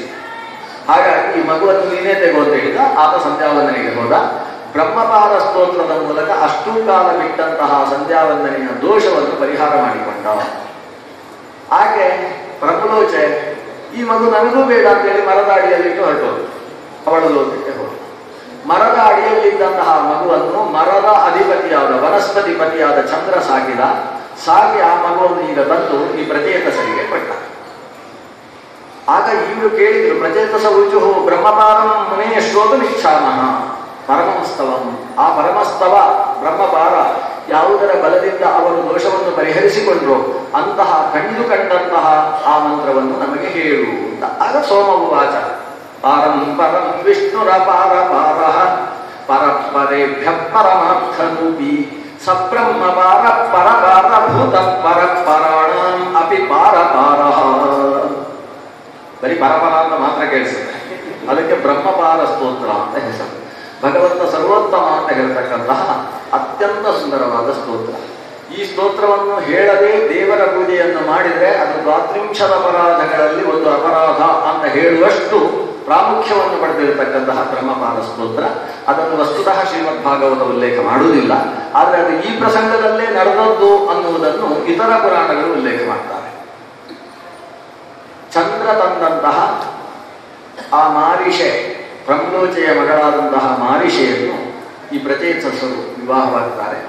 ಹಾಗಾಗಿ ಈ ಮಗುವನ್ನು ನೀನೇ ತೆಗೋ ಅಂತ ಹೇಳಿದ. ಆತ ಸಂಧ್ಯಾವಂದನೆಗೆ ಹೋದ. ಬ್ರಹ್ಮಪಾದ ಸ್ತೋತ್ರದ ಮೂಲಕ ಅಷ್ಟೂ ಕಾಲ ಬಿಟ್ಟಂತಹ ಸಂಧ್ಯಾವಂದನೆಯ ದೋಷವನ್ನು ಪರಿಹಾರ ಮಾಡಿಕೊಂಡ. ಆಕೆ ಪ್ರಭುಲೋಚೆ, ಈ ಮಗು ನನಗೂ ಬೇಡ ಅಂತೇಳಿ ಮರದ ಅಡಿಯಲ್ಲಿಟ್ಟು ಹೊರಟೋದು. ಅವಳ ಲೋಕಕ್ಕೆ ಹೋದ. ಮರದ ಅಡಿಯಲ್ಲಿದ್ದಂತಹ ಮಗುವನ್ನು ಮರದ ಅಧಿಪತಿಯಾದ ವನಸ್ಪತಿಪತಿಯಾದ ಚಂದ್ರ ಸಾಕಿದ. ಸಾಕಿ ಆ ಮಗುವನ್ನು ಈಗ ತಂದು ಈ ಪ್ರಚೇತಸರಿಗೆ ಕೊಟ್ಟ. ಆಗ ಇವರು ಕೇಳಿದ್ರು, ಪ್ರಚೇತಸ ಉಚುಹು ಬ್ರಹ್ಮಪಾರಂ ಮುನೇ ಶ್ರೋತು ನಿಚ್ಛಾಮಃ ಪರಮಸ್ತವಂ. ಆ ಪರಮಸ್ತವ ಬ್ರಹ್ಮಪಾರ ಯಾವುದರ ಬಲದಿಂದ ಅವರು ದೋಷವನ್ನು ಪರಿಹರಿಸಿಕೊಂಡ್ರು ಅಂತಹ ಕಂಡಂತಹ ಆ ಮಂತ್ರವನ್ನು ನಮಗೆ ಹೇಳು ಅಂತ. ಆಗ ಸೋಮವು ವಾಚ, ಪಾರಂ ಪರಂ ವಿಷ್ಣುರಪಾರ ಪಾರಃ ಪರಪರೇಭ್ಯ ಪರಮಾರ್ಥರೂಪಿ ಸಬ್ರಹ್ಮ ಪಾರ ಪರಪಾರ ಭೂತ ಪರಪರಾಣಾಂ ಅಪಿ ಪಾರಪಾರಃ. ಬರೀ ಪರಪರ ಅಂತ ಮಾತ್ರ ಕೇಳಿಸುತ್ತೆ. ಅದಕ್ಕೆ ಬ್ರಹ್ಮಪಾರ ಸ್ತೋತ್ರ ಅಂತ ಹೆಸರು. ಭಗವಂತ ಸರ್ವೋತ್ತಮ ಅಂತ ಹೇಳ್ತಕ್ಕಂತಹ ಅತ್ಯಂತ ಸುಂದರವಾದ ಸ್ತೋತ್ರ. ಈ ಸ್ತೋತ್ರವನ್ನು ಹೇಳದೆ ದೇವರ ಪೂಜೆಯನ್ನು ಮಾಡಿದರೆ ಅದು 40 ಅಪರಾಧಗಳಲ್ಲಿ ಒಂದು ಅಪರಾಧ ಅಂತ ಹೇಳುವಷ್ಟು ಪ್ರಾಮುಖ್ಯವನ್ನು ಪಡೆದಿರತಕ್ಕಂತಹ ಬ್ರಹ್ಮಪಾದ ಸ್ತೋತ್ರ. ಅದನ್ನು ವಸ್ತುತಃ ಶ್ರೀಮದ್ ಭಾಗವತ ಉಲ್ಲೇಖ ಮಾಡುವುದಿಲ್ಲ, ಆದರೆ ಅದು ಈ ಪ್ರಸಂಗದಲ್ಲೇ ನಡೆದದ್ದು ಅನ್ನುವುದನ್ನು ಇತರ ಪುರಾಣಗಳು ಉಲ್ಲೇಖ ಮಾಡ್ತಾರೆ. ಚಂದ್ರ ತಂದಂತಹ ಆ ಮಾರಿಷೆ, ಪ್ರಮ್ಲೋಚೆಯ ಮಗಳಾದಂತಹ ಮಾರಿಷೆಯನ್ನು ಈ ಪ್ರಚೇತಸರು ವಿವಾಹವಾಗ್ತಾರೆ.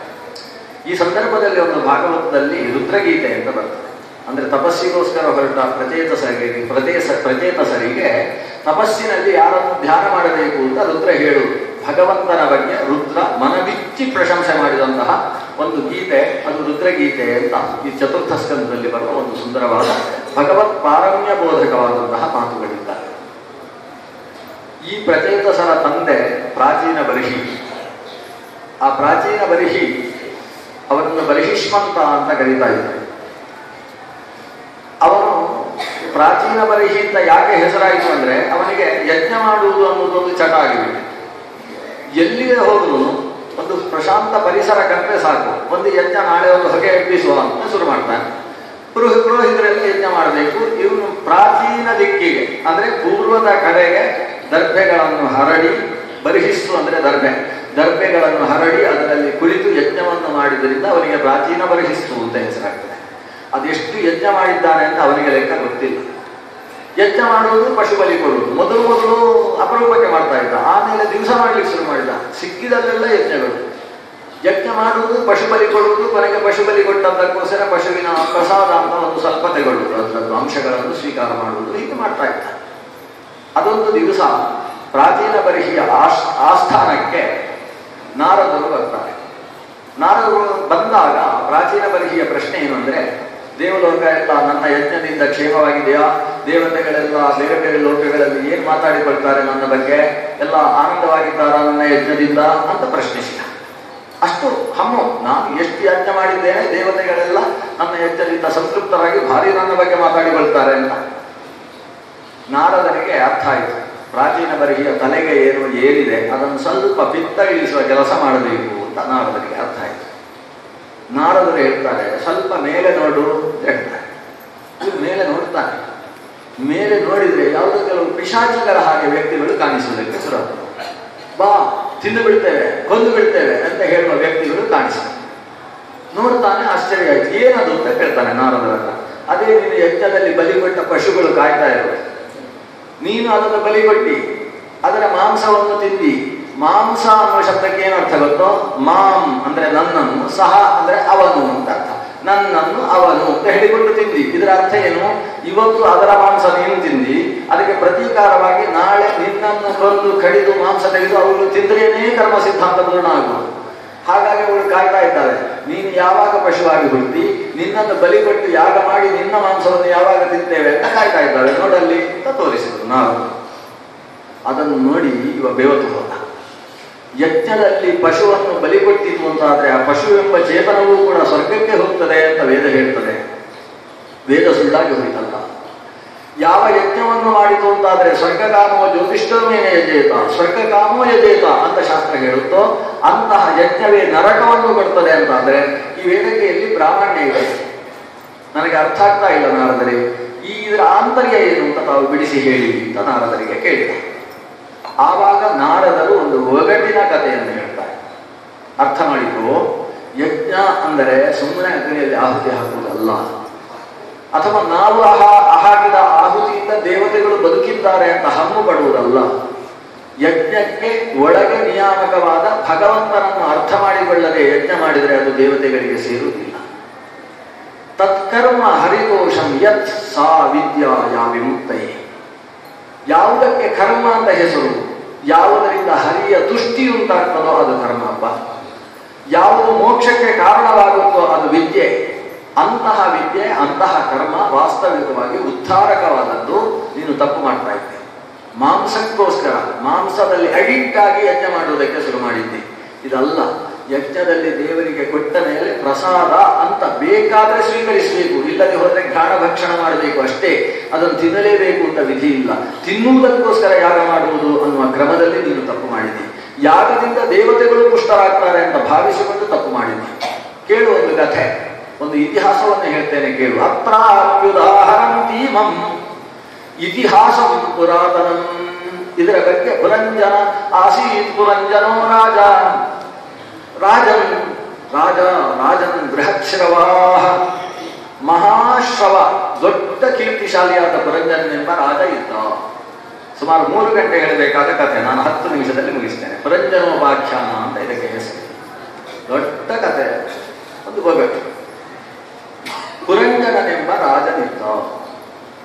ಈ ಸಂದರ್ಭದಲ್ಲಿ ಒಂದು ಭಾಗವತದಲ್ಲಿ ರುದ್ರಗೀತೆ ಅಂತ ಬರ್ತದೆ. ಅಂದ್ರೆ ತಪಸ್ಸಿಗೋಸ್ಕರ ಹೊರಟ ಪ್ರಚೇತಸರಿಗೆ ತಪಸ್ಸಿನಲ್ಲಿ ಯಾರನ್ನು ಧ್ಯಾನ ಮಾಡಬೇಕು ಅಂತ ರುದ್ರ ಹೇಳುವುದು. ಭಗವಂತನ ಬಗ್ಗೆ ರುದ್ರ ಮನಬಿಚ್ಚಿ ಪ್ರಶಂಸೆ ಮಾಡಿದಂತಹ ಒಂದು ಗೀತೆ, ಅದು ರುದ್ರಗೀತೆ ಅಂತ ಈ ಚತುರ್ಥ ಸ್ಕಂದದಲ್ಲಿ ಬರುವ ಒಂದು ಸುಂದರವಾದ ಭಗವತ್ ಪಾರಮ್ಯ ಬೋಧಕವಾದಂತಹ ಮಾತುಗಳಿದ್ದಾರೆ. ಈ ಪ್ರಚೇತಸರ ತಂದೆ ಪ್ರಾಚೀನ ಬರ್ಹಿ. ಆ ಪ್ರಾಚೀನ ಬರ್ಹಿ ಅವನನ್ನು ಬರ್ಹಿಷ್ಮಂತ ಅಂತ ಕರೀತಾ ಇದ್ದಾರೆ. ಅವನು ಪ್ರಾಚೀನ ಬರ್ಹಿ ಅಂತ ಯಾಕೆ ಹೆಸರಾಯಿತು ಅಂದ್ರೆ ಅವನಿಗೆ ಯಜ್ಞ ಮಾಡುವುದು ಅನ್ನೋದೊಂದು ಚಟ ಆಗಿಬಿಟ್ಟು, ಎಲ್ಲಿಗೆ ಹೋದ್ರು ಒಂದು ಪ್ರಶಾಂತ ಪರಿಸರ ಕಂಡ್ರೆ ಸಾಕು, ಒಂದು ಯಜ್ಞ ನಾಳೆ ಒಂದು ಹೊಗೆ ಎಬ್ಬಿಸುವ ಅಂತ ಶುರು ಮಾಡ್ತಾನೆ. ಪುರೋಹಿತರೆಲ್ಲ ಯಜ್ಞ ಮಾಡಬೇಕು. ಇವನು ಪ್ರಾಚೀನ ದಿಕ್ಕಿಗೆ ಅಂದ್ರೆ ಪೂರ್ವದ ಕಡೆಗೆ ದರ್ಭೆಗಳನ್ನು ಹರಡಿ, ಬರ್ಹಿಸ್ಸು ಅಂದ್ರೆ ದರ್ಭೆಗಳನ್ನು ಹರಡಿ ಅದರಲ್ಲಿ ಕುಳಿತು ಯಜ್ಞವನ್ನು ಮಾಡಿದ್ರಿಂದ ಅವನಿಗೆ ಪ್ರಾಚೀನ ಬರ್ಹಿಸ್ಸು ಅಂತ ಹೆಸರಾಗ್ತದೆ. ಅದೆಷ್ಟು ಯಜ್ಞ ಮಾಡಿದ್ದಾನೆ ಅಂತ ಅವನಿಗೆ ಲೆಕ್ಕ ಗೊತ್ತಿಲ್ಲ. ಯಜ್ಞ ಮಾಡುವುದು, ಪಶು ಬಲಿ ಕೊಡುವುದು ಮೊದಲು ಅಪರೂಪಕ್ಕೆ ಮಾಡ್ತಾ ಇದ್ದ. ಆಮೇಲೆ ದಿವಸ ಮಾಡ್ಲಿಕ್ಕೆ ಶುರು ಮಾಡಿದ. ಸಿಕ್ಕಿದಲ್ಲೆಲ್ಲ ಯಜ್ಞಗಳು. ಯಜ್ಞ ಮಾಡುವುದು, ಪಶು ಬಲಿ ಕೊಡುವುದು, ಕೊನೆಗೆ ಪಶು ಬಲಿ ಕೊಟ್ಟದ್ದಕ್ಕೋಸ್ಕರ ಪಶುವಿನ ಪ್ರಸಾದ ಅಂತ ಒಂದು ಸ್ವಲ್ಪ ತೆಗೊಳ್ಳುವುದು, ಅದರದ್ದು ಅಂಶಗಳನ್ನು ಸ್ವೀಕಾರ ಮಾಡುವುದು, ಹೀಗೆ ಮಾಡ್ತಾ ಇದ್ದ. ಅದೊಂದು ದಿವಸ ಪ್ರಾಚೀನ ಬರ್ಹಿಯ ಆಸ್ಥಾನಕ್ಕೆ ನಾರದರು ಬರ್ತಾರೆ. ನಾರದರು ಬಂದಾಗ ಪ್ರಾಚೀನ ಬರ್ಹಿಯ ಪ್ರಶ್ನೆ ಏನು ಅಂದ್ರೆ, ದೇವಲೋಕ ಎಲ್ಲ ನನ್ನ ಯಜ್ಞದಿಂದ ಕ್ಷೇಮವಾಗಿದೆಯಾ, ದೇವತೆಗಳೆಲ್ಲ ಬೇರೆ ಬೇರೆ ಲೋಕಗಳಲ್ಲಿ ಏನು ಮಾತಾಡಿಕೊಳ್ತಾರೆ ನನ್ನ ಬಗ್ಗೆ, ಎಲ್ಲ ಆನಂದವಾಗಿದ್ದಾರಾ ನನ್ನ ಯಜ್ಞದಿಂದ ಅಂತ ಪ್ರಶ್ನಿಸಿದ. ಅಷ್ಟು ಹಮ್ಮು, ನಾನು ಎಷ್ಟು ಯಜ್ಞ ಮಾಡಿದ್ದೇನೆ, ದೇವತೆಗಳೆಲ್ಲ ನನ್ನ ಯಜ್ಞದಿಂದ ಸಂತೃಪ್ತರಾಗಿ ಭಾರಿ ನನ್ನ ಬಗ್ಗೆ ಮಾತಾಡಿಕೊಳ್ತಾರೆ ಅಂತ. ನಾರದನಿಗೆ ಅರ್ಥ ಆಯಿತು, ಪ್ರಾಚೀನ ಬರಿಯ ತಲೆಗೆ ಏನು ಏರಿದೆ ಅದನ್ನು ಸ್ವಲ್ಪ ಪಿತ್ತ ಇಳಿಸುವ ಕೆಲಸ ಮಾಡಬೇಕು ಅಂತ ನಾರದನಿಗೆ ಅರ್ಥ ಆಯಿತು. ನಾರದರು ಹೇಳ್ತಾರೆ, ಸ್ವಲ್ಪ ಮೇಲೆ ನೋಡು ಅಂತ ಹೇಳ್ತಾರೆ. ಇವ್ರು ಮೇಲೆ ನೋಡ್ತಾನೆ. ಮೇಲೆ ನೋಡಿದ್ರೆ ಯಾವುದೋ ಕೆಲವು ಪಿಶಾಚಿಗಳ ಹಾಗೆ ವ್ಯಕ್ತಿಗಳು ಕಾಣಿಸುವುದಕ್ಕೆ ಶುರುವಾಗ್ತದೆ. ಬಾ ತಿಂದು ಬಿಡ್ತೇವೆ, ಕೊಂದು ಬಿಡ್ತೇವೆ ಅಂತ ಹೇಳುವ ವ್ಯಕ್ತಿಗಳು ಕಾಣಿಸ್ತಾರೆ. ನೋಡ್ತಾನೆ, ಆಶ್ಚರ್ಯ ಆಯ್ತು, ಏನದು ಅಂತ ಕೇಳ್ತಾನೆ ನಾರದರನ್ನ. ಅದೇ ನೀನು ಯಜ್ಞದಲ್ಲಿ ಬಲಿಗೊಟ್ಟ ಪಶುಗಳು ಕಾಯ್ತಾ ಇರೋದು, ನೀನು ಅದನ್ನು ಬಲಿಗೊಟ್ಟಿ ಅದರ ಮಾಂಸವನ್ನು ತಿಂದಿ. ಮಾಂಸ ಅನ್ನುವ ಶಬ್ದಕ್ಕೆ ಏನು ಅರ್ಥ ಗೊತ್ತೋ? ಮಾಂ ಅಂದ್ರೆ ನನ್ನನ್ನು, ಸಹ ಅಂದ್ರೆ ಅವನು ಅಂತ ಅರ್ಥ. ನನ್ನನ್ನು ಅವನು ಅಂತ ಹೇಳಿಕೊಂಡು ತಿಂದಿ. ಇದರ ಅರ್ಥ ಏನು? ಇವತ್ತು ಅದರ ಮಾಂಸ ನೀನು ತಿಂದಿ, ಅದಕ್ಕೆ ಪ್ರತೀಕಾರವಾಗಿ ನಾಳೆ ನಿನ್ನನ್ನು ಕೊಂದು ಕಡಿದು ಮಾಂಸ ತೆಗೆದು ಅವಳು ತಿಂದ್ರೇನೇ ಕರ್ಮ ಸಿದ್ಧಾಂತ ಪೂರ್ಣ ಆಗುವುದು. ಹಾಗಾಗಿ ಅವಳು ಕಾಯ್ತಾ ಇದ್ದಾಳೆ, ನೀನು ಯಾವಾಗ ಪಶುವಾಗಿ ಹುಟ್ಟಿ ನಿನ್ನನ್ನು ಬಲಿಗೊಟ್ಟು ಯಾಗ ಮಾಡಿ ನಿನ್ನ ಮಾಂಸವನ್ನು ಯಾವಾಗ ತಿಂತೇವೆ ಅಂತ ಕಾಯ್ತಾ ಇದ್ದಾಳೆ, ನೋಡಲ್ಲಿ ಅಂತ ತೋರಿಸಿದ್ರು. ನಾವು ಅದನ್ನು ನೋಡಿ ಇವ ಬೆವತು ಹೋದ. ಯಜ್ಞದಲ್ಲಿ ಪಶುವನ್ನು ಬಲಿಗೊಟ್ಟಿತು ಅಂತಾದ್ರೆ ಆ ಪಶು ಎಂಬ ಚೇತನವೂ ಕೂಡ ಸ್ವರ್ಗಕ್ಕೆ ಹೋಗ್ತದೆ ಅಂತ ವೇದ ಹೇಳ್ತದೆ. ವೇದ ಸುಳ್ಳಾಗಿ ಹೋಯ್ತಲ್ಲ. ಯಾವ ಯಜ್ಞವನ್ನು ಮಾಡಿತು ಅಂತಾದ್ರೆ ಸ್ವರ್ಗಕಾಮೋ ಜ್ಯೋತಿಷ್ಠಮೇನೆ ಯಜೇತ, ಸ್ವರ್ಗಕಾಮೋ ಯಜೇತ ಅಂತ ಶಾಸ್ತ್ರ ಹೇಳುತ್ತೋ ಅಂತಹ ಯಜ್ಞವೇ ನರಕವನ್ನು ಕೊಡ್ತದೆ ಅಂತಾದ್ರೆ ಈ ವೇದಕ್ಕೆ ಎಲ್ಲಿ ಪ್ರಾಮಾಣ್ಯ ಇದೆ? ನನಗೆ ಅರ್ಥ ಆಗ್ತಾ ಇಲ್ಲ ನಾರದರೆ. ಇದರ ಆಂತರ್ಯ ಏನು ಅಂತ ತಾವು ಬಿಡಿಸಿ ಹೇಳಿ ಅಂತ ನಾರದರಿಗೆ ಕೇಳಿದ. ಆವಾಗ ನಾರದರು ಒಂದು ಒಗಟಿನ ಕಥೆಯನ್ನು ಹೇಳ್ತಾರೆ. ಅರ್ಥ ಮಾಡಿದ್ರು, ಯಜ್ಞ ಅಂದರೆ ಸುಮ್ಮನೆ ಅಗ್ನಿಯಲ್ಲಿ ಆಹುತಿ ಹಾಕುವುದಲ್ಲ, ಅಥವಾ ನಾವು ಹಾಕಿದ ಆಹುತಿಯಿಂದ ದೇವತೆಗಳು ಬದುಕಿದ್ದಾರೆ ಅಂತ ಹಮ್ಮು ಪಡುವುದಲ್ಲ. ಯಜ್ಞಕ್ಕೆ ಒಳಗೆ ನಿಯಾಮಕವಾದ ಭಗವಂತನನ್ನು ಅರ್ಥ ಮಾಡಿಕೊಳ್ಳದೆ ಯಜ್ಞ ಮಾಡಿದರೆ ಅದು ದೇವತೆಗಳಿಗೆ ಸೇರುವುದಿಲ್ಲ. ತತ್ಕರ್ಮ ಹರಿದೋಷಂ ಯತ್ ಸಾ ವಿದ್ಯಾ ಯಾ ವಿಮುಕ್ತಯೇ. ಯಾವುದಕ್ಕೆ ಕರ್ಮ ಅಂತ ಹೆಸರು, ಯಾವುದರಿಂದ ಹರಿಯ ತುಷ್ಟಿ ಉಂಟಾಗ್ತದೋ ಅದು ಕರ್ಮ ಹಬ್ಬ. ಯಾವುದು ಮೋಕ್ಷಕ್ಕೆ ಕಾರಣವಾಗುತ್ತೋ ಅದು ವಿದ್ಯೆ. ಅಂತಹ ವಿದ್ಯೆ, ಅಂತಹ ಕರ್ಮ ವಾಸ್ತವಿಕವಾಗಿ ಉದ್ಧಾರಕವಾದದ್ದು. ನೀನು ತಪ್ಪು ಮಾಡ್ತಾ ಇದ್ದೆ. ಮಾಂಸಕ್ಕೋಸ್ಕರ ಮಾಂಸದಲ್ಲಿ ಅಡಿಕ್ಟ್ ಆಗಿ ಯಜ್ಞ ಮಾಡುವುದಕ್ಕೆ ಶುರು ಮಾಡಿದ್ದೆ. ಇದಲ್ಲ. ಯಜ್ಞದಲ್ಲಿ ದೇವರಿಗೆ ಕೊಟ್ಟ ಮೇಲೆ ಪ್ರಸಾದ ಅಂತ ಬೇಕಾದ್ರೆ ಸ್ವೀಕರಿಸಬೇಕು, ಇಲ್ಲದೆ ಹೋದರೆ ಘಾಣ ಭಕ್ಷಣ ಮಾಡಬೇಕು ಅಷ್ಟೇ. ಅದನ್ನು ತಿನ್ನಲೇಬೇಕು ಅಂತ ವಿಧಿ ಇಲ್ಲ. ತಿನ್ನುವುದಕ್ಕೋಸ್ಕರ ಯಾಗ ಮಾಡುವುದು ಅನ್ನುವ ಕ್ರಮದಲ್ಲಿ ನೀನು ತಪ್ಪು ಮಾಡಿದ್ದಿ. ಯಾಗದಿಂದ ದೇವತೆಗಳು ಪುಷ್ಟರಾಗ್ತಾರೆ ಅಂತ ಭಾವಿಸಿಕೊಂಡು ತಪ್ಪು ಮಾಡಿದ್ದಿ. ಕೇಳು ಒಂದು ಕಥೆ, ಒಂದು ಇತಿಹಾಸವನ್ನು ಹೇಳ್ತೇನೆ ಕೇಳು. ಅತ್ರಾಪ್ಯುದಾಹರಂತೀಮಂ ಇತಿಹಾಸ ಪುರಾತನಂ. ಇದರ ಬಗ್ಗೆ ಪುರಂಜನ ಆಸೀತ್ ಪುರಂಜನೋ ರಾಜ. ರಾಜನ್ ಬೃಹತ್ಶ್ರವಾಹ, ಮಹಾಶ್ರವ, ದೊಡ್ಡ ಕೀರ್ತಿಶಾಲಿಯಾದ ಪುರಂಜನೆಂಬ ರಾಜ ಇದ್ದ. ಸುಮಾರು 3 ಗಂಟೆ ಹೇಳಬೇಕಾದ ಕಥೆ, ನಾನು 10 ನಿಮಿಷದಲ್ಲಿ ಮುಗಿಸ್ತೇನೆ. ಪುರಂಜನೋಪಾಖ್ಯಾನ ಅಂತ ಇದಕ್ಕೆ ಹೆಸರು. ದೊಡ್ಡ ಕಥೆ, ಒಂದು ಒಗಟು. ಪುರಂಜನನೆಂಬ ರಾಜನಿದ್ದ.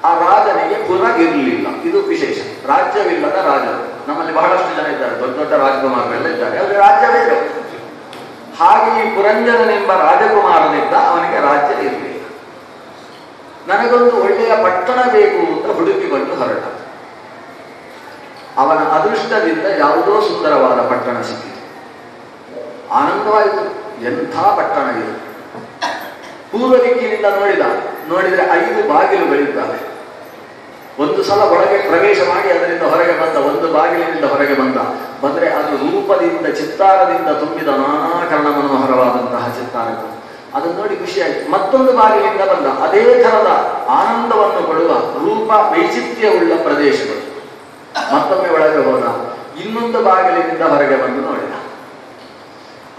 ಆ ರಾಜನಿಗೆ ಪುರ ಇರಲಿಲ್ಲ, ಇದು ವಿಶೇಷ. ರಾಜ್ಯವಿಲ್ಲದ ರಾಜರು ನಮ್ಮಲ್ಲಿ ಬಹಳಷ್ಟು ಜನ ಇದ್ದಾರೆ, ದೊಡ್ಡ ದೊಡ್ಡ ರಾಜಕುಮಾರರೆಲ್ಲ ಇದ್ದಾರೆ, ಅವರಿಗೆ ರಾಜ್ಯವೇ ಇಲ್ಲ. ಹಾಗೆ ಈ ಪುರಂಜನನೆಂಬ ರಾಜಕುಮಾರನಿದ್ದ, ಅವನಿಗೆ ರಾಜ್ಯ ಇರಲಿಲ್ಲ. ನನಗೊಂದು ಒಳ್ಳೆಯ ಪಟ್ಟಣ ಬೇಕು ಅಂತ ಹುಡುಕಿಕೊಂಡು ಹೊರಟ. ಅವನ ಅದೃಷ್ಟದಿಂದ ಯಾವುದೋ ಸುಂದರವಾದ ಪಟ್ಟಣ ಸಿಕ್ಕಿತು. ಆನಂದವಾಯಿತು. ಎಂಥ ಪಟ್ಟಣ ಇದು! ಪೂರ್ವ ದಿಕ್ಕಿನಿಂದ ನೋಡಿದರೆ 5 ಬಾಗಿಲುಗಳಿದ್ದಾವೆ. ಒಂದು ಸಲ ಒಳಗೆ ಪ್ರವೇಶ ಮಾಡಿ ಅದರಿಂದ ಹೊರಗೆ ಬಂದ, ಒಂದು ಬಾಗಿಲಿನಿಂದ ಹೊರಗೆ ಬಂದರೆ ಅದು ರೂಪದಿಂದ ಚಿತ್ತಾರದಿಂದ ತುಂಬಿದ ನಾನಾ ಕರ್ಣ ಮನೋಹರವಾದಂತಹ ಚಿತ್ತಾರಗಳು. ಅದನ್ನು ನೋಡಿ ಖುಷಿಯಾಯಿತು. ಮತ್ತೊಂದು ಬಾಗಿಲಿಂದ ಬಂದ, ಅದೇ ಥರದ ಆನಂದವನ್ನು ಕೊಡುವ ರೂಪ ವೈಚಿತ್ರ್ಯವುಳ್ಳ ಪ್ರದೇಶಗಳು. ಮತ್ತೊಮ್ಮೆ ಒಳಗೆ ಹೋದ, ಇನ್ನೊಂದು ಬಾಗಿಲಿನಿಂದ ಹೊರಗೆ ಬಂದು ನೋಡಿದ.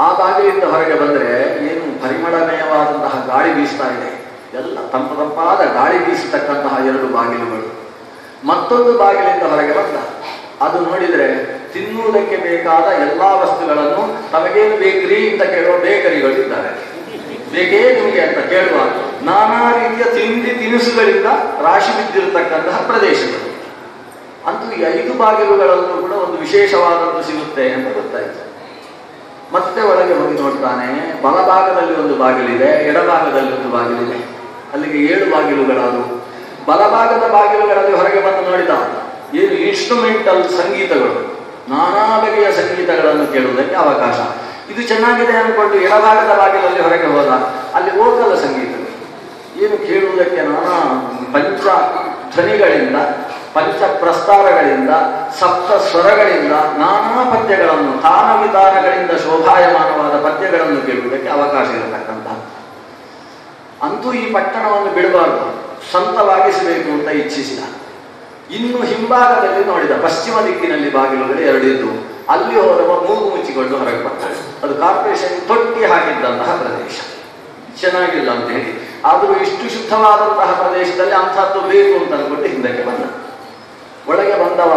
ಆ ಬಾಗಿಲಿಂದ ಹೊರಗೆ ಬಂದರೆ ಏನು ಪರಿಮಳಮಯವಾದಂತಹ ಗಾಳಿ ಬೀಸ್ತಾ ಇದೆ. ಎಲ್ಲ ತಂಪಾದ ಗಾಳಿ ಬೀಸತಕ್ಕಂತಹ 2 ಬಾಗಿಲುಗಳು. ಮತ್ತೊಂದು ಬಾಗಿಲಿಂದ ಹೊರಗೆ ಬಂದ. ಅದು ನೋಡಿದರೆ ತಿನ್ನುವುದಕ್ಕೆ ಬೇಕಾದ ಎಲ್ಲಾ ವಸ್ತುಗಳನ್ನು ತಮಗೇನು ಬೇಕ್ರಿ ಅಂತ ಕೇಳುವ ಬೇಕರಿಗಳು ಇದ್ದಾರೆ. ಬೇಕೇ ನಿಮಗೆ ಅಂತ ಕೇಳುವ ನಾನಾ ರೀತಿಯ ತಿಂಡಿ ತಿನಿಸುಗಳಿಂದ ರಾಶಿ ಬಿದ್ದಿರತಕ್ಕಂತಹ ಪ್ರದೇಶಗಳು. ಅಂತೂ ಈ 5 ಬಾಗಿಲುಗಳಲ್ಲೂ ಕೂಡ ಒಂದು ವಿಶೇಷವಾದದ್ದು ಸಿಗುತ್ತೆ ಅಂತ ಗೊತ್ತಾಯಿತು. ಮತ್ತೆ ಒಳಗೆ ಹೋಗಿ ನೋಡ್ತಾನೆ, ಬಲಭಾಗದಲ್ಲಿ ಒಂದು ಬಾಗಿಲಿದೆ, ಎಡಭಾಗದಲ್ಲಿ ಒಂದು ಬಾಗಿಲಿದೆ. ಅಲ್ಲಿಗೆ 7 ಬಾಗಿಲುಗಳಾದವು. ಬಲಭಾಗದ ಬಾಗಿಲುಗಳಲ್ಲಿ ಹೊರಗೆ ಬಂದು ನೋಡಿದ, ಏನು ಇನ್ಸ್ಟ್ರೂಮೆಂಟಲ್ ಸಂಗೀತಗಳು, ನಾನಾ ಬಗೆಯ ಸಂಗೀತಗಳನ್ನು ಕೇಳುವುದಕ್ಕೆ ಅವಕಾಶ. ಇದು ಚೆನ್ನಾಗಿದೆ ಅನ್ಕೊಂಡು ಎಡಭಾಗದ ಬಾಗಿಲಲ್ಲಿ ಹೊರಗೆ ಹೋದ, ಅಲ್ಲಿ ಓಕಲ ಸಂಗೀತಗಳು, ಏನು ಕೇಳುವುದಕ್ಕೆ ನಾನಾ ಪಂಚ ಧ್ವನಿಗಳಿಂದ, ಪಂಚ ಪ್ರಸ್ತಾರಗಳಿಂದ, ಸಪ್ತ ಸ್ವರಗಳಿಂದ ನಾನಾ ಪದ್ಯಗಳನ್ನು, ತಾನ ವಿಧಾನಗಳಿಂದ ಶೋಭಾಯಮಾನವಾದ ಪದ್ಯಗಳನ್ನು ಕೇಳುವುದಕ್ಕೆ ಅವಕಾಶ ಇರತಕ್ಕಂಥ. ಅಂತೂ ಈ ಪಟ್ಟಣವನ್ನು ಬಿಡಬಾರದು, ಸ್ವಂತವಾಗಿಸಬೇಕು ಅಂತ ಇಚ್ಛಿಸಿದ. ಇನ್ನು ಹಿಂಭಾಗದಲ್ಲಿ ನೋಡಿದ, ಪಶ್ಚಿಮ ದಿಕ್ಕಿನಲ್ಲಿ ಬಾಗಿಲುಗಳು 2 ಇದ್ದವು. ಅಲ್ಲಿ ಹೋದವ ಮೂಗು ಮುಚ್ಚಿಕೊಂಡು ಹೊರಗೆ ಬರ್ತಾಳೆ. ಅದು ಕಾರ್ಪೊರೇಷನ್ ತೊಟ್ಟಿ ಹಾಕಿದ್ದಂತಹ ಪ್ರದೇಶ, ಚೆನ್ನಾಗಿಲ್ಲ ಅಂತ ಹೇಳಿ. ಆದರೂ ಇಷ್ಟು ಶುದ್ಧವಾದಂತಹ ಪ್ರದೇಶದಲ್ಲಿ ಅಂಥದ್ದು ಬೇಕು ಅಂತ ಅನ್ಕೊಂಡು ಹಿಂದಕ್ಕೆ ಬಂದ. ಒಳಗೆ ಬಂದವ,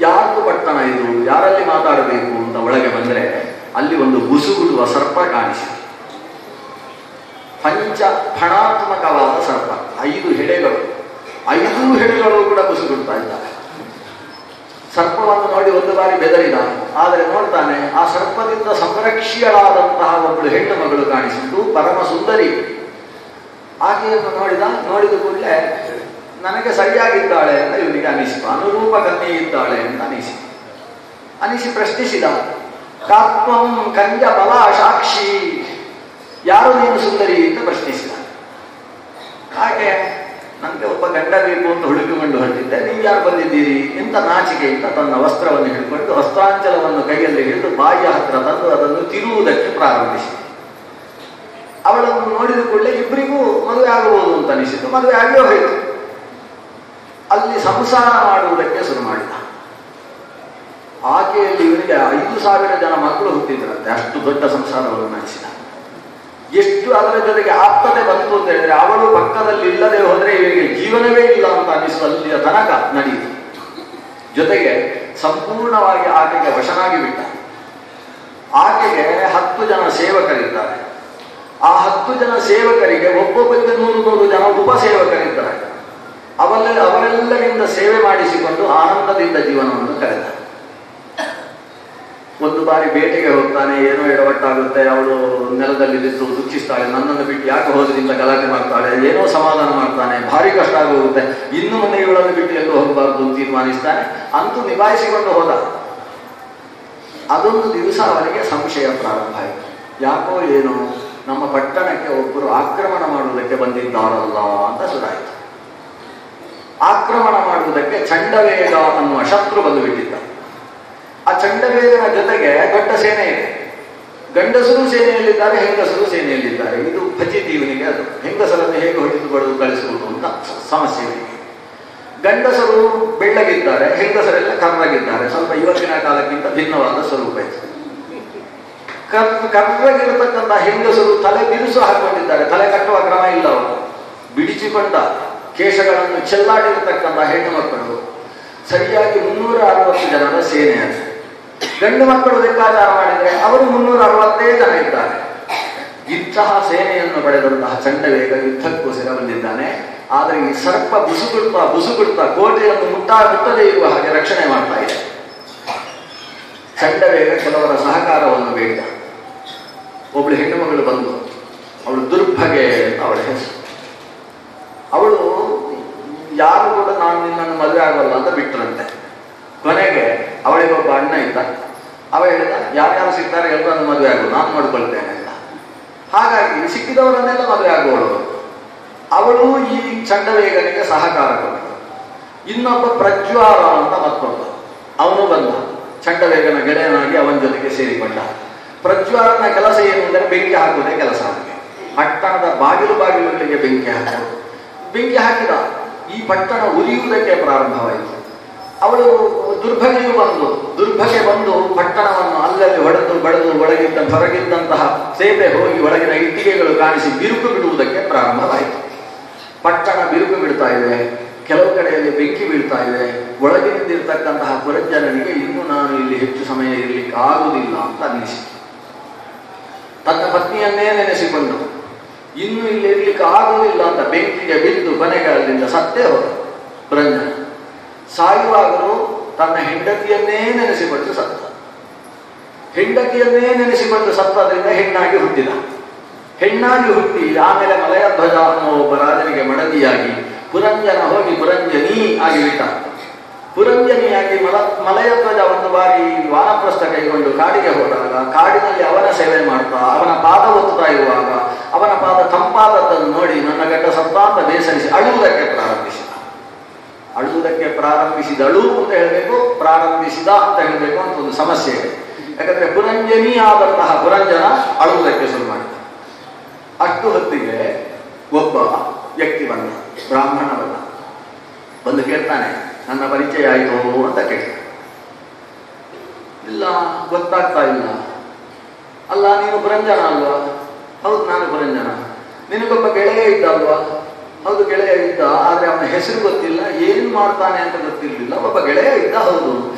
ಯಾರ್ದು ಪಟ್ಟಣ ಇದು, ಯಾರಲ್ಲಿ ಮಾತಾಡಬೇಕು ಅಂತ ಒಳಗೆ ಬಂದರೆ ಅಲ್ಲಿ ಒಂದು ಬುಸುಗುಡುವ ಸರ್ಪ ಕಾಣಿಸಿತು. ಪಂಚ ಫಣಾತ್ಮಕವಾದ ಸರ್ಪ, 5 ಹೆಡೆಗಳು, 5 ಹೆಡೆಗಳು ಕೂಡ ಬುಸುಗುಡ್ತಾ ಇದ್ದಾರೆ. ಸರ್ಪವನ್ನು ನೋಡಿ ಒಂದು ಬಾರಿ ಬೆದರಿದ. ಆದರೆ ನೋಡ್ತಾನೆ, ಆ ಸರ್ಪದಿಂದ ಸಂರಕ್ಷಿಗಳಾದಂತಹ ಒಬ್ಬಳು ಹೆಣ್ಣು ಮಗಳು ಕಾಣಿಸಿದ್ದು, ಪರಮ ಸುಂದರಿ. ಆಕೆಯನ್ನು ನೋಡಿದ ಕೂಡಲೇ ನನಗೆ ಸರಿಯಾಗಿದ್ದಾಳೆ ಅಂತ ಇವನಿಗೆ ಅನಿಸಿತು, ಅನುರೂಪ ಕನ್ಯೆ ಇದ್ದಾಳೆ ಅಂತ ಅನಿಸಿ ಪ್ರಶ್ನಿಸಿದ, ಕಾತ್ವಂ ಕಂಜ ಬಲ ಸಾಕ್ಷಿ, ಯಾರು ನೀನು ಸುಂದರಿ ಅಂತ ಪ್ರಶ್ನಿಸಿದ. ಹಾಗೆ ನನಗೆ ಒಬ್ಬ ಗಂಡ ಬೇಕು ಅಂತ ಹುಡುಕಿಕೊಂಡು ಹೊರಟಿದ್ದೆ, ನೀವು ಯಾರು ಬಂದಿದ್ದೀರಿ ಅಂತ ನಾಚಿಕೆಯಿಂದ ತನ್ನ ವಸ್ತ್ರವನ್ನು ಹಿಡ್ಕೊಂಡು ವಸ್ತ್ರಾಂಚಲವನ್ನು ಕೈಯಲ್ಲಿ ಹಿಡಿದು ಬಾಯಿಯ ಹತ್ರ ತಂದು ಅದನ್ನು ತಿರುವುದಕ್ಕೆ ಪ್ರಾರಂಭಿಸಿದೆ. ಅವಳನ್ನು ನೋಡಿದ ಕೂಡಲೇ ಇಬ್ಬರಿಗೂ ಮದುವೆ ಆಗಬಹುದು ಅಂತ ಅನಿಸಿತು. ಮದುವೆ ಆಗಿಯೋ ಹೋಯಿತು. ಅಲ್ಲಿ ಸಂಸಾರ ಮಾಡುವುದಕ್ಕೆ ಶುರು ಮಾಡಿದ. ಆಕೆಯಲ್ಲಿ ಇವನಿಗೆ 5,000 ಜನ ಮಕ್ಕಳು ಹುಟ್ಟಿದ್ರಂತೆ, ಅಷ್ಟು ದೊಡ್ಡ ಸಂಸಾರವನ್ನು ನಡೆಸಿದ. ಎಷ್ಟು ಅದರ ಜೊತೆಗೆ ಆಪ್ತತೆ ಬಂತು ಅಂತ ಹೇಳಿದ್ರೆ, ಅವಳು ಪಕ್ಕದಲ್ಲಿ ಇಲ್ಲದೆ ಹೋದರೆ ಇವರಿಗೆ ಜೀವನವೇ ಇಲ್ಲ ಅಂತ ಅನಿಸುವಲ್ಲಿಯ ತನಕ ನಡೆಯಿತು. ಜೊತೆಗೆ ಸಂಪೂರ್ಣವಾಗಿ ಆಕೆಗೆ ವಶನಾಗಿ ಬಿಟ್ಟ. ಆಕೆಗೆ 10 ಜನ ಸೇವಕರಿದ್ದಾರೆ. ಆ 10 ಜನ ಸೇವಕರಿಗೆ ಒಬ್ಬೊಬ್ಬರಿಗೆ 100 ಜನ ಉಪಸೇವಕರಿದ್ದಾರೆ. ಅವರೆಲ್ಲರಿಂದ ಸೇವೆ ಮಾಡಿಸಿಕೊಂಡು ಆನಂದದಿಂದ ಜೀವನವನ್ನು ಕಳೆದ. ಒಂದು ಬಾರಿ ಬೇಟೆಗೆ ಹೋಗ್ತಾನೆ, ಏನೋ ಎಡವಟ್ಟಾಗುತ್ತೆ, ಅವಳು ನೆಲದಲ್ಲಿ ಬಿದ್ದು ದುಃಖಿಸ್ತಾಳೆ, ನನ್ನನ್ನು ಬಿಟ್ಟು ಯಾಕೆ ಹೋದ್ರಿಂದ ಗಲಾಟೆ ಮಾಡ್ತಾಳೆ, ಏನೋ ಸಮಾಧಾನ ಮಾಡ್ತಾನೆ, ಭಾರಿ ಕಷ್ಟ ಆಗೋಗುತ್ತೆ, ಇನ್ನು ಮುಂದೆ ಇವಳನ್ನು ಬಿಟ್ಟು ಎಲ್ಲೂ ಹೋಗಬಾರ್ದು ಅಂತ ತೀರ್ಮಾನಿಸ್ತಾನೆ. ಅಂತೂ ನಿಭಾಯಿಸಿಕೊಂಡು ಹೋದ. ಅದೊಂದು ದಿವಸ ಅವನಿಗೆ ಸಂಶಯ ಪ್ರಾರಂಭ ಆಯಿತು. ಯಾಕೋ ಏನೋ ನಮ್ಮ ಪಟ್ಟಣಕ್ಕೆ ಒಬ್ಬರು ಆಕ್ರಮಣ ಮಾಡುವುದಕ್ಕೆ ಬಂದಿದ್ದಾರಲ್ಲ ಅಂತ ಶುರುವಾಯಿತು. ಆಕ್ರಮಣ ಮಾಡುವುದಕ್ಕೆ ಚಂಡವೇಗ ಅನ್ನುವ ಶತ್ರು ಬಂದು ಬಿಟ್ಟಿದ್ದ. ಆ ಚಂಡವೇಗನ ಜೊತೆಗೆ ದೊಡ್ಡ ಸೇನೆ ಇದೆ. ಗಂಡಸರು ಸೇನೆಯಲ್ಲಿದ್ದಾರೆ, ಹೆಂಗಸರು ಸೇನೆಯಲ್ಲಿದ್ದಾರೆ. ಇದು ಫಜಿತೀವನಿಗೆ ಅದು ಹೆಂಗಸರನ್ನು ಹೇಗೆ ಹೊಡೆದು ಬಡದು ಕಳಿಸುವುದು ಅಂತ ಸಮಸ್ಯೆ ಇದೆ. ಗಂಡಸರು ಬೆಳ್ಳಗಿದ್ದಾರೆ, ಹೆಂಗಸರೆಲ್ಲ ಕರ್ರಗಿದ್ದಾರೆ. ಸ್ವಲ್ಪ ಇವತ್ತಿನ ಕಾಲಕ್ಕಿಂತ ಭಿನ್ನವಾದ ಸ್ವರೂಪ ಇದೆ. ಕರ್ರಗಿರತಕ್ಕಂಥ ಹೆಂಗಸರು ತಲೆ ಬಿರುಸು ಹಾಕೊಂಡಿದ್ದಾರೆ, ತಲೆ ಕಟ್ಟುವ ಕ್ರಮ ಇಲ್ಲ. ಅವರು ಬಿಡಿಸಿಕೊಂಡ ಕೇಶಗಳನ್ನು ಚೆಲ್ಲಾಡಿರತಕ್ಕಂಥ ಹೆಣ್ಣು ಮಕ್ಕಳು. ಸರಿಯಾಗಿ 360 ಜನರ ಸೇನೆ ಅದು. ಗಂಡು ಮಕ್ಕಳು ಲೆಕ್ಕಾಚಾರ ಮಾಡಿದರೆ ಅವರು 360 ಜನ ಇದ್ದಾರೆ. ಇಂತಹ ಸೇನೆಯನ್ನು ಪಡೆದಂತಹ ಚಂಡವೇಗ ಯುದ್ಧಕ್ಕೋಸ್ಕರ ಬಂದಿದ್ದಾನೆ. ಆದರೆ ಈ ಸರ್ಪ ಬುಸುಗುಡ್ತಾ ಕೋಟೆಯನ್ನು ಮುಟ್ಟದೇ ಇರುವ ಹಾಗೆ ರಕ್ಷಣೆ ಮಾಡ್ತಾ ಇದೆ. ಚಂಡವೇಗ ಕೆಲವರ ಸಹಕಾರವನ್ನು ಬೇಡ. ಒಬ್ಬಳು ಹೆಣ್ಣು ಮಗಳು ಬಂದು, ಅವಳು ದುರ್ಭಗೆ ಅಂತ ಅವಳ ಹೆಸರು. ಅವಳು ಯಾರು ಕೂಡ ನಾನು ನಿನ್ನನ್ನು ಮದುವೆ ಆಗೋಲ್ಲ ಅಂತ ಬಿಟ್ಟರಂತೆ. ಕೊನೆಗೆ ಅವಳಿಗೊಬ್ಬ ಅಣ್ಣ ಇದ್ದ. ಅವ ಹೇಳಿದ, ಯಾರ್ಯಾರು ಸಿಗ್ತಾರೆ ಎಲ್ಲರನ್ನು ಮದುವೆ ಆಗೋದು, ನಾನು ನೋಡ್ಕೊಳ್ತೇನೆ ಅಂತ. ಹಾಗಾಗಿ ಸಿಕ್ಕಿದವರನ್ನೆಲ್ಲ ಮದುವೆ ಆಗುವಳು. ಅವಳು ಈ ಚಂಡವೇಗನಿಗೆ ಸಹಕಾರ ಕೊಟ್ಟಳು. ಇನ್ನೊಬ್ಬ ಪ್ರಜ್ವಾರ ಅಂತ ಮತ್ತೊಬ್ಬ, ಅವನು ಬಂದ ಚಂಡವೇಗನ ಗೆಳೆಯನಾಗಿ ಅವನ ಜೊತೆಗೆ ಸೇರಿಕೊಂಡ. ಪ್ರಜ್ವಾರನ ಕೆಲಸ ಏನು ಅಂದರೆ ಬೆಂಕಿ ಹಾಕುವುದೇ ಕೆಲಸ. ಅವನಿಗೆ ಪಟ್ಟಣದ ಬಾಗಿಲುಗಳಿಗೆ ಬೆಂಕಿ ಹಾಕಿದ. ಈ ಪಟ್ಟಣ ಉರಿಯುವುದಕ್ಕೆ ಪ್ರಾರಂಭವಾಯಿತು. ಅವಳು ದುರ್ಭಗೆ ಬಂದು ಪಟ್ಟಣವನ್ನು ಅಲ್ಲಲ್ಲಿ ಬಡದು ಹೊರಗಿದ್ದಂತಹ ಸೇಬೆ ಹೋಗಿ ಒಳಗಿನ ಇಟ್ಟಿಗೆಗಳು ಕಾಣಿಸಿ ಬಿರುಕು ಬಿಡುವುದಕ್ಕೆ ಪ್ರಾರಂಭವಾಯಿತು. ಪಟ್ಟಣ ಬಿರುಕು ಬಿಡ್ತಾ ಇದೆ, ಕೆಲವು ಕಡೆಯಲ್ಲಿ ಬೆಂಕಿ ಬೀಳ್ತಾ ಇದೆ. ಒಳಗಿನಿಂದಿರ್ತಕ್ಕಂತಹ ಪುರಜನನಿಗೆ ಇನ್ನು ನಾನು ಇಲ್ಲಿ ಹೆಚ್ಚು ಸಮಯ ಇರಲಿಕ್ಕೆ ಆಗುವುದಿಲ್ಲ ಅಂತ ಅನ್ನಿಸಿತು. ತನ್ನ ಪತ್ನಿಯನ್ನೇ ನೆನೆಸಿಕೊಂಡು ಇನ್ನು ಇಲ್ಲಿ ಇರ್ಲಿಕ್ಕೆ ಆಗುವುದಿಲ್ಲ ಅಂತ ಬೆಂಕಿಗೆ ಬಿದ್ದು ಕೊನೆಗೆ ಅಲ್ಲಿಂದ ಸತ್ತೇ ಹೋದ. ಬ್ರಂಜ ಸಾಯುವಾಗಲೂ ತನ್ನ ಹೆಂಡತಿಯನ್ನೇ ನೆನೆಸಿಕೊಂಡು ಸತ್ತದ್ರಿಂದ ಹೆಣ್ಣಾಗಿ ಹುಟ್ಟಿದ. ಹೆಣ್ಣಾಗಿ ಹುಟ್ಟಿ ಆಮೇಲೆ ಮಲಯಧ್ವಜ ಅನ್ನೋ ಒಬ್ಬ ರಾಜನಿಗೆ ಮಡದಿಯಾಗಿ ಪುರಂಜನ ಹೋಗಿ ಪುರಂಜನಿ ಆಗಿಬಿಟ್ಟ. ಪುರಂಜನಿಯಾಗಿ ಮಲಯಧ್ವಜ ಒಂದು ಬಾರಿ ವಾನಪ್ರಸ್ಥ ಕೈಗೊಂಡು ಕಾಡಿಗೆ ಹೋದಾಗ ಕಾಡಿನಲ್ಲಿ ಅವನ ಸೇವೆ ಮಾಡ್ತಾ ಅವನ ಪಾದ ಒತ್ತುತ್ತಾ ಇರುವಾಗ ಅವನ ಪಾದ ತಂಪಾದದ್ದನ್ನು ನೋಡಿ ನನ್ನ ಗಂಡ ಸತ್ತ ಅಂತ ಬೇಸರಿಸಿ ಅಳುವುದಕ್ಕೆ ಪ್ರಾರಂಭಿಸಿದಳು ಅಂತ ಹೇಳಬೇಕು, ಪ್ರಾರಂಭಿಸಿದ ಅಂತ ಹೇಳಬೇಕು ಅಂತ ಒಂದು ಸಮಸ್ಯೆ ಇದೆ. ಯಾಕಂದ್ರೆ ಪುರಂಜನಿ ಆದಂತಹ ಪುರಂಜನ ಅಳುವುದಕ್ಕೆ ಶುರು ಮಾಡಿದ. ಅಷ್ಟು ಹೊತ್ತಿಗೆ ಒಬ್ಬ ವ್ಯಕ್ತಿ ಬಂದ, ಬ್ರಾಹ್ಮಣ ಬಂದು ಕೇಳ್ತಾನೆ, ನನ್ನ ಪರಿಚಯ ಆಯಿತು ಅಂತ ಕೇಳ್ತಾನೆ. ಇಲ್ಲ, ಗೊತ್ತಾಗ್ತಾ ಇಲ್ಲ. ಅಲ್ಲ, ನೀನು ಪುರಂಜನ ಅಲ್ವಾ? ಹೌದು, ನಾನು ಪುರಂಜನ. ನಿನಗೊಬ್ಬ ಗೆಳೆಯ ಇದ್ದ ಅಲ್ವಾ? ಹೌದು, ಗೆಳೆಯ ಇದ್ದ. ಆದ್ರೆ ಅವನ ಹೆಸರು ಗೊತ್ತಿಲ್ಲ, ಏನ್ ಮಾಡ್ತಾನೆ ಅಂತ ಗೊತ್ತಿರ್ಲಿಲ್ಲ. ಒಬ್ಬ ಗೆಳೆಯ ಇದ್ದ, ಹೌದು.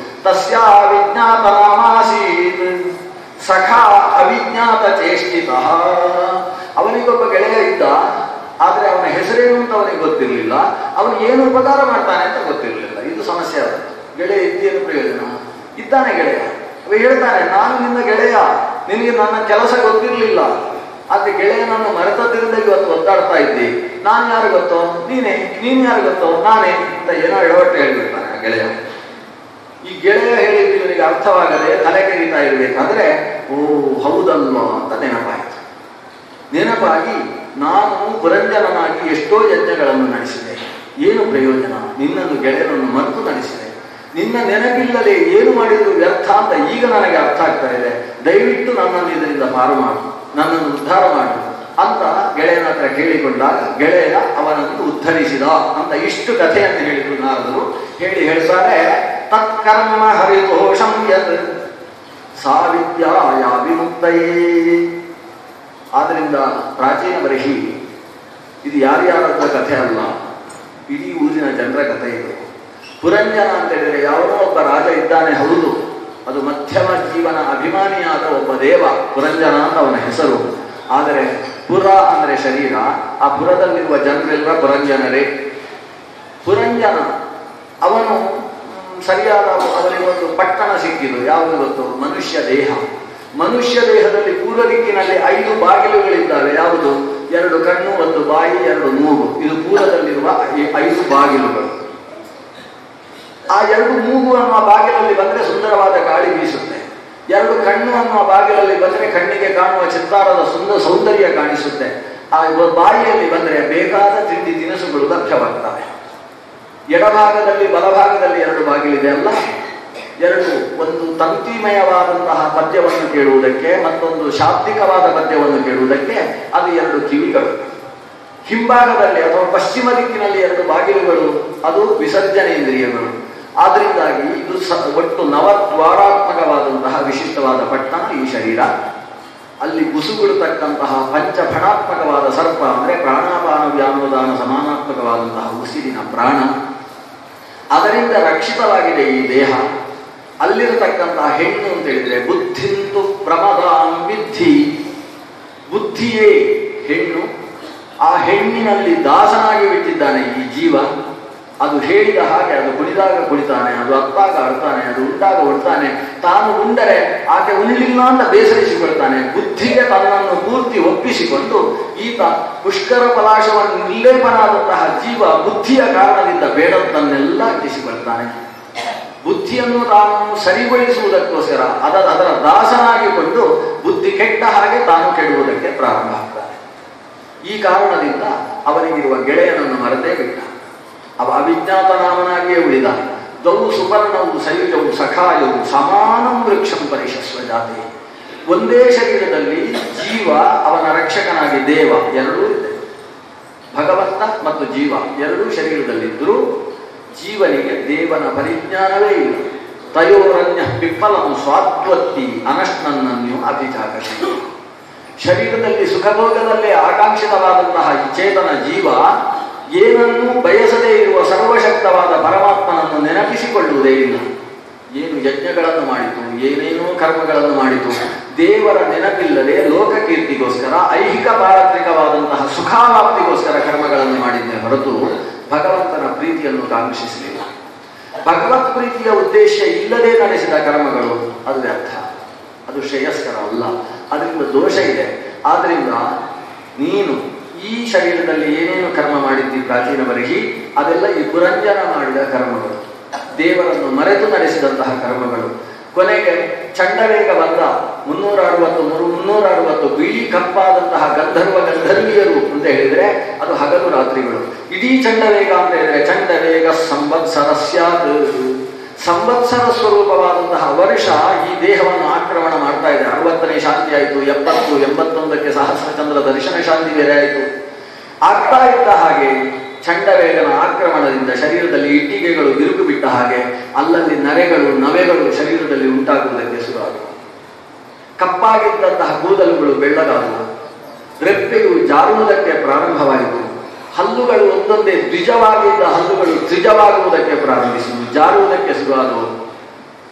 ತಸ್ಯ ಅವಿಜ್ಞಾತ ನಾಮಾಸೀತ್ ಸಖಾ ಅವಿಜ್ಞಾತ ಚೇಷ್ಟಿತ. ಅವನಿಗೊಬ್ಬ ಗೆಳೆಯ ಇದ್ದ, ಆದ್ರೆ ಅವನ ಹೆಸರೇನು ಅಂತ ಅವನಿಗೆ ಗೊತ್ತಿರಲಿಲ್ಲ, ಅವನು ಏನು ಉಪಕಾರ ಮಾಡ್ತಾನೆ ಅಂತ ಗೊತ್ತಿರಲಿಲ್ಲ. ಇದು ಸಮಸ್ಯೆ. ಅದ ಗೆಳೆಯ ಇದ್ದೇನು ಪ್ರಯೋಜನ? ಇದ್ದಾನೆ ಗೆಳೆಯ, ಅವ ಹೇಳ್ತಾನೆ, ನಾನು ನಿನ್ನ ಗೆಳೆಯ, ನಿನಗೆ ನನ್ನ ಕೆಲಸ ಗೊತ್ತಿರಲಿಲ್ಲ, ಆದ್ರೆ ಗೆಳೆಯನನ್ನು ಮರೆತದ್ರಿಂದ ಇವತ್ತು ಒದ್ದಾಡ್ತಾ ಇದ್ದಿ. ನಾನು ಯಾರು ಗೊತ್ತೋ ನೀನೇ, ನೀನ್ ಯಾರು ಗೊತ್ತೋ ನಾನೇ ಅಂತ ಏನೋ ಎಡವಟ್ಟು ಹೇಳ್ಬಿಡ್ತಾನೆ ಆ ಗೆಳೆಯ. ಈ ಗೆಳೆಯ ಹೇಳಿದ್ದು ಇವನಿಗೆ ಅರ್ಥವಾಗದೆ ತಲೆ ಕೆರೀತಾ ಇರ್ಬೇಕಾದ್ರೆ, ಓ ಹೌದಲ್ವಾ ಅಂತ ನೆನಪಾಗಿ ನಾನು ಪುರಂಜನನಾಗಿ ಎಷ್ಟೋ ಯಜ್ಞಗಳನ್ನು ನಡೆಸಿದೆ, ಏನು ಪ್ರಯೋಜನ? ನಿನ್ನನ್ನು ಗೆಳೆಯನನ್ನು ಮರೆತು ನಡೆಸಿದೆ, ನಿನ್ನ ನೆನಪಿಲ್ಲದೆ ಏನು ಮಾಡಿದ್ರು ವ್ಯರ್ಥ ಅಂತ ಈಗ ನನಗೆ ಅರ್ಥ ಆಗ್ತಾ ಇದೆ. ದಯವಿಟ್ಟು ನನ್ನನ್ನು ಇದರಿಂದ ಪಾರು ಮಾಡು, ನನ್ನನ್ನು ಉದ್ಧಾರ ಮಾಡು ಅಂತ ಗೆಳೆಯನ ಹತ್ರ ಕೇಳಿಕೊಂಡಾಗ ಗೆಳೆಯ ಅವನನ್ನು ಉದ್ಧರಿಸಿದ ಅಂತ ಇಷ್ಟು ಕಥೆಯನ್ನು ಹೇಳಿದ್ರು ನಾರದರು. ಹೇಳ್ತಾರೆ, ತತ್ಕರ್ಮ ಹರಿತೋಷಂ ಯತ್ ಸಾ ವಿದ್ಯಾಯ ವಿಮುಕ್ತಯೇ. ಆದ್ರಿಂದ ಪ್ರಾಚೀನ ಬರಹಿ ಇದು ಯಾರ್ಯಾರದ ಕಥೆ ಅಲ್ಲ, ಇಡೀ ಊರಿನ ಜನರ ಕಥೆ ಇದು. ಪುರಂಜನ ಅಂತ ಹೇಳಿದ್ರೆ ಯಾವನೋ ಒಬ್ಬ ರಾಜ ಇದ್ದಾನೆ, ಹೌದು, ಅದು ಮಧ್ಯಮ ಜೀವನ ಅಭಿಮಾನಿಯಾದ ಒಬ್ಬ ದೇವ, ಪುರಂಜನ ಅಂತ ಅವನ ಹೆಸರು. ಆದರೆ ಪುರ ಅಂದ್ರೆ ಶರೀರ, ಆ ಪುರದಲ್ಲಿರುವ ಜನರೆಲ್ಲ ಪುರಂಜನರೇ. ಪುರಂಜನ ಅವನು ಸರಿಯಾದ ಅವನಿಗೆ ಒಂದು ಪಟ್ಟಣ ಸಿಕ್ಕಿದ್ದು, ಯಾವುದು ಗೊತ್ತು? ಮನುಷ್ಯ ದೇಹ. ಮನುಷ್ಯ ದೇಹದಲ್ಲಿ ಪೂರ್ವ ದಿಕ್ಕಿನಲ್ಲಿ 5 ಬಾಗಿಲುಗಳಿದ್ದಾವೆ. ಯಾವುದು? 2 ಕಣ್ಣು, 1 ಬಾಯಿ, 2 ಮೂಗು. ಇದು ಪೂರ್ವದಲ್ಲಿರುವ 5 ಬಾಗಿಲುಗಳು. ಆ 2 ಮೂಗು ಅನ್ನುವ ಬಾಗಿಲಲ್ಲಿ ಬಂದರೆ ಸುಂದರವಾದ ಗಾಳಿ ಬೀಸುತ್ತೆ. 2 ಕಣ್ಣು ಅನ್ನುವ ಬಾಗಿಲಲ್ಲಿ ಬಂದರೆ ಕಣ್ಣಿಗೆ ಕಾಣುವ ಚಿತ್ತಾರದ ಸೌಂದರ್ಯ ಕಾಣಿಸುತ್ತೆ. ಆ ಬಾಯಿಯಲ್ಲಿ ಬಂದರೆ ಬೇಕಾದ ತಿಂಡಿ ತಿನಿಸುಗಳು ಲಭ್ಯವಾಗ್ತವೆ. ಎಡಭಾಗದಲ್ಲಿ ಬಲಭಾಗದಲ್ಲಿ 2 ಬಾಗಿಲಿದೆ ಅಲ್ಲ, 2, ಒಂದು ತಂತಿಮಯವಾದಂತಹ ಪದ್ಯವನ್ನು ಕೇಳುವುದಕ್ಕೆ, ಮತ್ತೊಂದು ಶಾಬ್ದಿಕವಾದ ಪದ್ಯವನ್ನು ಕೇಳುವುದಕ್ಕೆ. ಅದು 2 ಕಿವಿಗಳು. ಹಿಂಭಾಗದಲ್ಲಿ ಅಥವಾ ಪಶ್ಚಿಮ ದಿಕ್ಕಿನಲ್ಲಿ 2 ಬಾಗಿಲುಗಳು, ಅದು ವಿಸರ್ಜನೇಂದ್ರಿಯಗಳು. ಆದ್ರಿಂದಾಗಿ ಇದು ಒಟ್ಟು ನವದ್ವಾರಾತ್ಮಕವಾದಂತಹ ವಿಶಿಷ್ಟವಾದ ಪಟ್ಟಣ ಈ ಶರೀರ. ಅಲ್ಲಿ ಬುಸುಗುಡತಕ್ಕಂತಹ ಪಂಚಫಣಾತ್ಮಕವಾದ ಸರ್ಪ ಅಂದ್ರೆ ಪ್ರಾಣಾಪಾನ ವ್ಯಾನೋದಾನ ಸಮಾನಾತ್ಮಕವಾದಂತಹ ಉಸಿರಿನ ಪ್ರಾಣ, ಅದರಿಂದ ರಕ್ಷಿತವಾಗಿದೆ ಈ ದೇಹ. ಅಲ್ಲಿರತಕ್ಕಂತಹ ಹೆಣ್ಣು ಅಂತ ಹೇಳಿದ್ರೆ ಬುದ್ಧಿಂತು ಪ್ರಮದಾಂ ವಿದ್ಧಿ, ಬುದ್ಧಿಯೇ ಹೆಣ್ಣು. ಆ ಹೆಣ್ಣಿನಲ್ಲಿ ದಾಸನಾಗಿ ಬಿಟ್ಟಿದ್ದಾನೆ ಈ ಜೀವ. ಅದು ಹೇಳಿದ ಹಾಗೆ, ಅದು ಕುಣಿದಾಗ ಕುಣಿತಾನೆ, ಅದು ಅತ್ತಾಗ ಅಳ್ತಾನೆ, ಅದು ಉಂಟಾಗ ಉಡ್ತಾನೆ. ತಾನು ಉಂಡರೆ ಆಕೆ ಉಣ್ಲಿಲ್ಲ ಅಂತ ಬೇಸರಿಸಿಕೊಳ್ತಾನೆ. ಬುದ್ಧಿಗೆ ತನ್ನನ್ನು ಪೂರ್ತಿ ಒಪ್ಪಿಸಿಕೊಂಡು ಈತ ಪುಷ್ಕರ ಪಲಾಶವನ್ನು ನಿರ್ಲೇಪನಾದಂತಹ ಜೀವ ಬುದ್ಧಿಯ ಕಾರಣದಿಂದ ಬೇಡದ್ದನ್ನೆಲ್ಲ ಇಟ್ಟಿಸಿಕೊಳ್ತಾನೆ. ಬುದ್ಧಿಯನ್ನು ತಾನು ಸರಿಗೊಳಿಸುವುದಕ್ಕೋಸ್ಕರ ಅದರ ದಾಸನಾಗಿಕೊಂಡು ಬುದ್ಧಿ ಕೆಟ್ಟ ಹಾಗೆ ತಾನು ಕೆಡುವುದಕ್ಕೆ ಪ್ರಾರಂಭ ಆಗ್ತಾನೆ. ಈ ಕಾರಣದಿಂದ ಅವನಿಗಿರುವ ಗೆಳೆಯನನ್ನು ಮರೆತೇ ಬಿಟ್ಟ. ಅವ ಅವಿಜ್ಞಾತ ನಾಮನಾಗಿಯೇ ಉಳಿದ. ದ್ವೌ ಸುಪರ್ಣವು ಸಯುಜವು ಸಖಾಯವು ಸಮಾನಂ ವೃಕ್ಷಂ ಪರಿಶಸ್ವ ಜಾತಿ. ಒಂದೇ ಶರೀರದಲ್ಲಿ ಜೀವ, ಅವನ ರಕ್ಷಕನಾಗಿ ದೇವ ಎರಡೂ ಇದೆ. ಭಗವಂತ ಮತ್ತು ಜೀವ ಎರಡೂ ಶರೀರದಲ್ಲಿದ್ದರೂ ಜೀವನಿಗೆ ದೇವನ ಪರಿಜ್ಞಾನವೇ ಇಲ್ಲ. ತಯೋರನ್ಯ ಪಿಪ್ಪಲಂ ಸ್ವಾತ್ವತ್ತಿ ಅನಶ್ನನ್ನನ್ಯು ಅಭಿಚಾಕಶಿ. ಶರೀರದಲ್ಲಿ ಸುಖಭೋಗದಲ್ಲೇ ಆಕಾಂಕ್ಷಿತವಾದಂತಹ ಚೇತನ ಜೀವ ಏನನ್ನೂ ಬಯಸದೇ ಇರುವ ಸರ್ವಶಕ್ತವಾದ ಪರಮಾತ್ಮನನ್ನು ನೆನಪಿಸಿಕೊಳ್ಳುವುದೇ ಇಲ್ಲ. ಏನು ಯಜ್ಞಗಳನ್ನು ಮಾಡಿತು, ಏನೇನೋ ಕರ್ಮಗಳನ್ನು ಮಾಡಿತು, ದೇವರ ನೆನಪಿಲ್ಲದೆ ಲೋಕಕೀರ್ತಿಗೋಸ್ಕರ ಐಹಿಕ ಪಾರತ್ರಿಕವಾದಂತಹ ಸುಖಾವಾಪ್ತಿಗೋಸ್ಕರ ಕರ್ಮಗಳನ್ನು ಮಾಡಿದ್ದೇ ಹೊರತು ಭಗವಂತನ ಪ್ರೀತಿಯನ್ನು ಕಾಂಕ್ಷಿಸಲಿಲ್ಲ. ಭಗವತ್ ಪ್ರೀತಿಯ ಉದ್ದೇಶ ಇಲ್ಲದೆ ನಡೆಸಿದ ಕರ್ಮಗಳು ಅದು ವ್ಯರ್ಥ, ಅದು ಶ್ರೇಯಸ್ಕರ ಅಲ್ಲ, ಅದರಿಂದ ದೋಷ ಇದೆ. ಆದ್ರಿಂದ ನೀನು ಈ ಶರೀರದಲ್ಲಿ ಏನೇನು ಕರ್ಮ ಮಾಡಿದ್ದಿ ಪ್ರಾಚೀನ ಬರಹಿ ಅದೆಲ್ಲ ಈ ಪುರಂಜನ ಮಾಡಿದ ಕರ್ಮಗಳು, ದೇವರನ್ನು ಮರೆತು ನಡೆಸಿದಂತಹ ಕರ್ಮಗಳು. ಕೊನೆಗೆ ಚಂಡವೇಗ ಬಂದ 360 ಬಿಳಿ ಕಪ್ಪಾದಂತಹ ಗಂಧರ್ವಿಯರು ಅಂತ ಹೇಳಿದ್ರೆ ಅದು ಹಗಲು ರಾತ್ರಿಗಳು. ಇಡೀ ಚಂಡವೇಗ ಅಂತ ಹೇಳಿದ್ರೆ ಚಂಡವೇಗ ಸಂವತ್ಸರಸ್ಯಾತ್, ಸಂವತ್ಸರ ಸ್ವರೂಪವಾದಂತಹ ವರ್ಷ ಈ ದೇಹವನ್ನು ಆಕ್ರಮಣ ಮಾಡ್ತಾ ಇದೆ. 60ನೇ ಶಾಂತಿ ಆಯಿತು, 70, 81ಕ್ಕೆ ಸಹಸ್ರಚಂದ್ರ ದರ್ಶನ ಶಾಂತಿ ಬೇರೆ ಆಯಿತು. ಆಗ್ತಾ ಇದ್ದ ಹಾಗೆ ಚಂಡವೇಗನ ಆಕ್ರಮಣದಿಂದ ಶರೀರದಲ್ಲಿ ಇಟ್ಟಿಗೆಗಳು ಬಿರುಕು ಬಿಟ್ಟ ಹಾಗೆ ಅಲ್ಲಲ್ಲಿ ನರೆಗಳು ನವೆಗಳು ಶರೀರದಲ್ಲಿ ಉಂಟಾಗುವುದಕ್ಕೆ ಶುರುವಾದವು. ಕಪ್ಪಾಗಿದ್ದಂತಹ ಕೂದಲುಗಳು ಬೆಳ್ಳಗಾದವು, ರೆಪ್ಪೆಯು ಜಾರುವುದಕ್ಕೆ ಪ್ರಾರಂಭವಾಯಿತು. ಹಲ್ಲುಗಳು ಒಂದೊಂದೇ ದ್ವಿಜವಾಗಿದ್ದ ಹಲ್ಲುಗಳು ತ್ರಿಜವಾಗುವುದಕ್ಕೆ ಪ್ರಾರಂಭಿಸಿದವು, ಜಾರುವುದಕ್ಕೆ ಶುರುವಾದವು.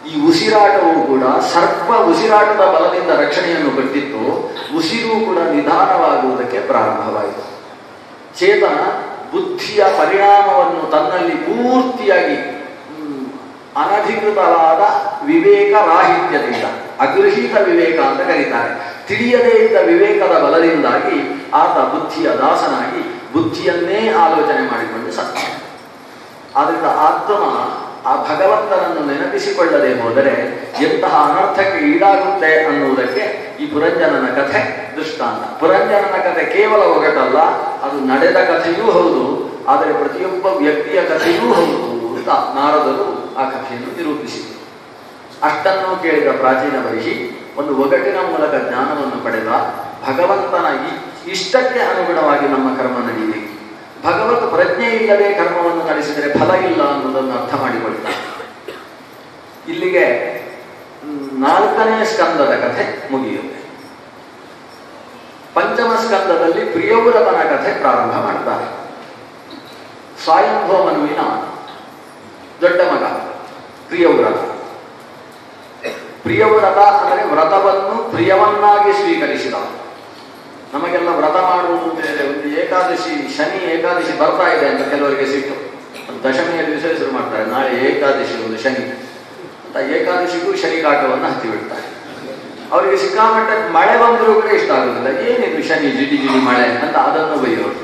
ಈ ಉಸಿರಾಟವೂ ಕೂಡ ಸರ್ಪ ಉಸಿರಾಟದ ಬಲದಿಂದ ರಕ್ಷಣೆಯನ್ನು ಪಟ್ಟಿತ್ತು, ಉಸಿರು ಕೂಡ ನಿಧಾನವಾಗುವುದಕ್ಕೆ ಪ್ರಾರಂಭವಾಯಿತು. ಚೇತನ ಬುದ್ಧಿಯ ಪರಿಣಾಮವನ್ನು ತನ್ನಲ್ಲಿ ಪೂರ್ತಿಯಾಗಿ ಅನಧಿಕೃತವಾದ ವಿವೇಕ ರಾಹಿತ್ಯದಿಂದ, ಅಗೃಹೀತ ವಿವೇಕ ಅಂತ ಕರೀತಾರೆ, ತಿಳಿಯದೇ ಇದ್ದ ವಿವೇಕದ ಬಲದಿಂದಾಗಿ ಆತ ಬುದ್ಧಿಯ ದಾಸನಾಗಿ ಬುದ್ಧಿಯನ್ನೇ ಆಲೋಚನೆ ಮಾಡಿಕೊಂಡು ಸತ್ತ. ಆದ್ದರಿಂದ ಆತ್ಮ ಆ ಭಗವಂತನನ್ನು ನೆನಪಿಸಿಕೊಳ್ಳದೆ ಹೋದರೆ ಎಂತಹ ಅನರ್ಥಕ್ಕೆ ಈಡಾಗುತ್ತೆ ಅನ್ನುವುದಕ್ಕೆ ಈ ಪುರಂಜನನ ಕಥೆ ದೃಷ್ಟಾಂತ. ಪುರಂಜನನ ಕಥೆ ಕೇವಲ ಒಗಟಲ್ಲ, ಅದು ನಡೆದ ಕಥೆಯೂ ಹೌದು, ಆದರೆ ಪ್ರತಿಯೊಬ್ಬ ವ್ಯಕ್ತಿಯ ಕಥೆಯೂ ಹೌದು ಅಂತ ನಾರದರು ಆ ಕಥೆಯನ್ನು ನಿರೂಪಿಸಿದರು. ಅಷ್ಟನ್ನು ಕೇಳಿದ ಪ್ರಾಚೀನ ಬರಿಹಿ ಒಂದು ಒಗಟಿನ ಮೂಲಕ ಜ್ಞಾನವನ್ನು ಪಡೆದ. ಭಗವಂತನ ಇಷ್ಟಕ್ಕೆ ಅನುಗುಣವಾಗಿ ನಮ್ಮ ಕರ್ಮ ನಡೆಯಬೇಕು. ಭಗವತ್ ಪ್ರಜ್ಞೆ ಇಲ್ಲದೆ ಕರ್ಮವನ್ನು ನಡೆಸಿದರೆ ಫಲ ಇಲ್ಲ ಅನ್ನೋದನ್ನು ಅರ್ಥ ಮಾಡಿಕೊಳ್ತಾರೆ. ಇಲ್ಲಿಗೆ 4ನೇ ಸ್ಕಂದದ ಕಥೆ ಮುಗಿಯುತ್ತೆ. ಪಂಚಮ ಸ್ಕಂದದಲ್ಲಿ ಪ್ರಿಯವ್ರತನ ಕಥೆ ಪ್ರಾರಂಭ ಮಾಡ್ತಾರೆ. ಸ್ವಯಂಭವ ಮನುವಿನ ದೊಡ್ಡ ಮಗ ಪ್ರಿಯವ್ರತ. ಪ್ರಿಯವ್ರತ ಅಂದರೆ ವ್ರತವನ್ನು ಪ್ರಿಯವನ್ನಾಗಿ ಸ್ವೀಕರಿಸಿದ. ನಮಗೆಲ್ಲ ವ್ರತ ಮಾಡುವುದು ಒಂದು ಏಕಾದಶಿ, ಶನಿ ಏಕಾದಶಿ ಬರ್ತಾ ಇದೆ ಅಂತ ಕೆಲವರಿಗೆ ಸಿಟ್ಟು. ದಶಮಿಯ ದಿವಸ ಶುರು ಮಾಡ್ತಾರೆ, ನಾಳೆ ಏಕಾದಶಿ ಒಂದು ಶನಿ ಅಂತ ಏಕಾದಶಿಗೂ ಶನಿ ಕಾಟವನ್ನು ಹತ್ತಿಬಿಡ್ತಾರೆ. ಅವರಿಗೆ ಸಿಕ್ಕಾಮಟ್ಟೆ ಮಳೆ ಬಂದರೂ ಕೂಡ ಇಷ್ಟ ಆಗುದಿಲ್ಲ. ಏನಿದು ಶನಿ ಜಿಡಿ ಜಿಡಿ ಮಳೆ ಅಂತ ಅದನ್ನು ಬೈಯೋರು.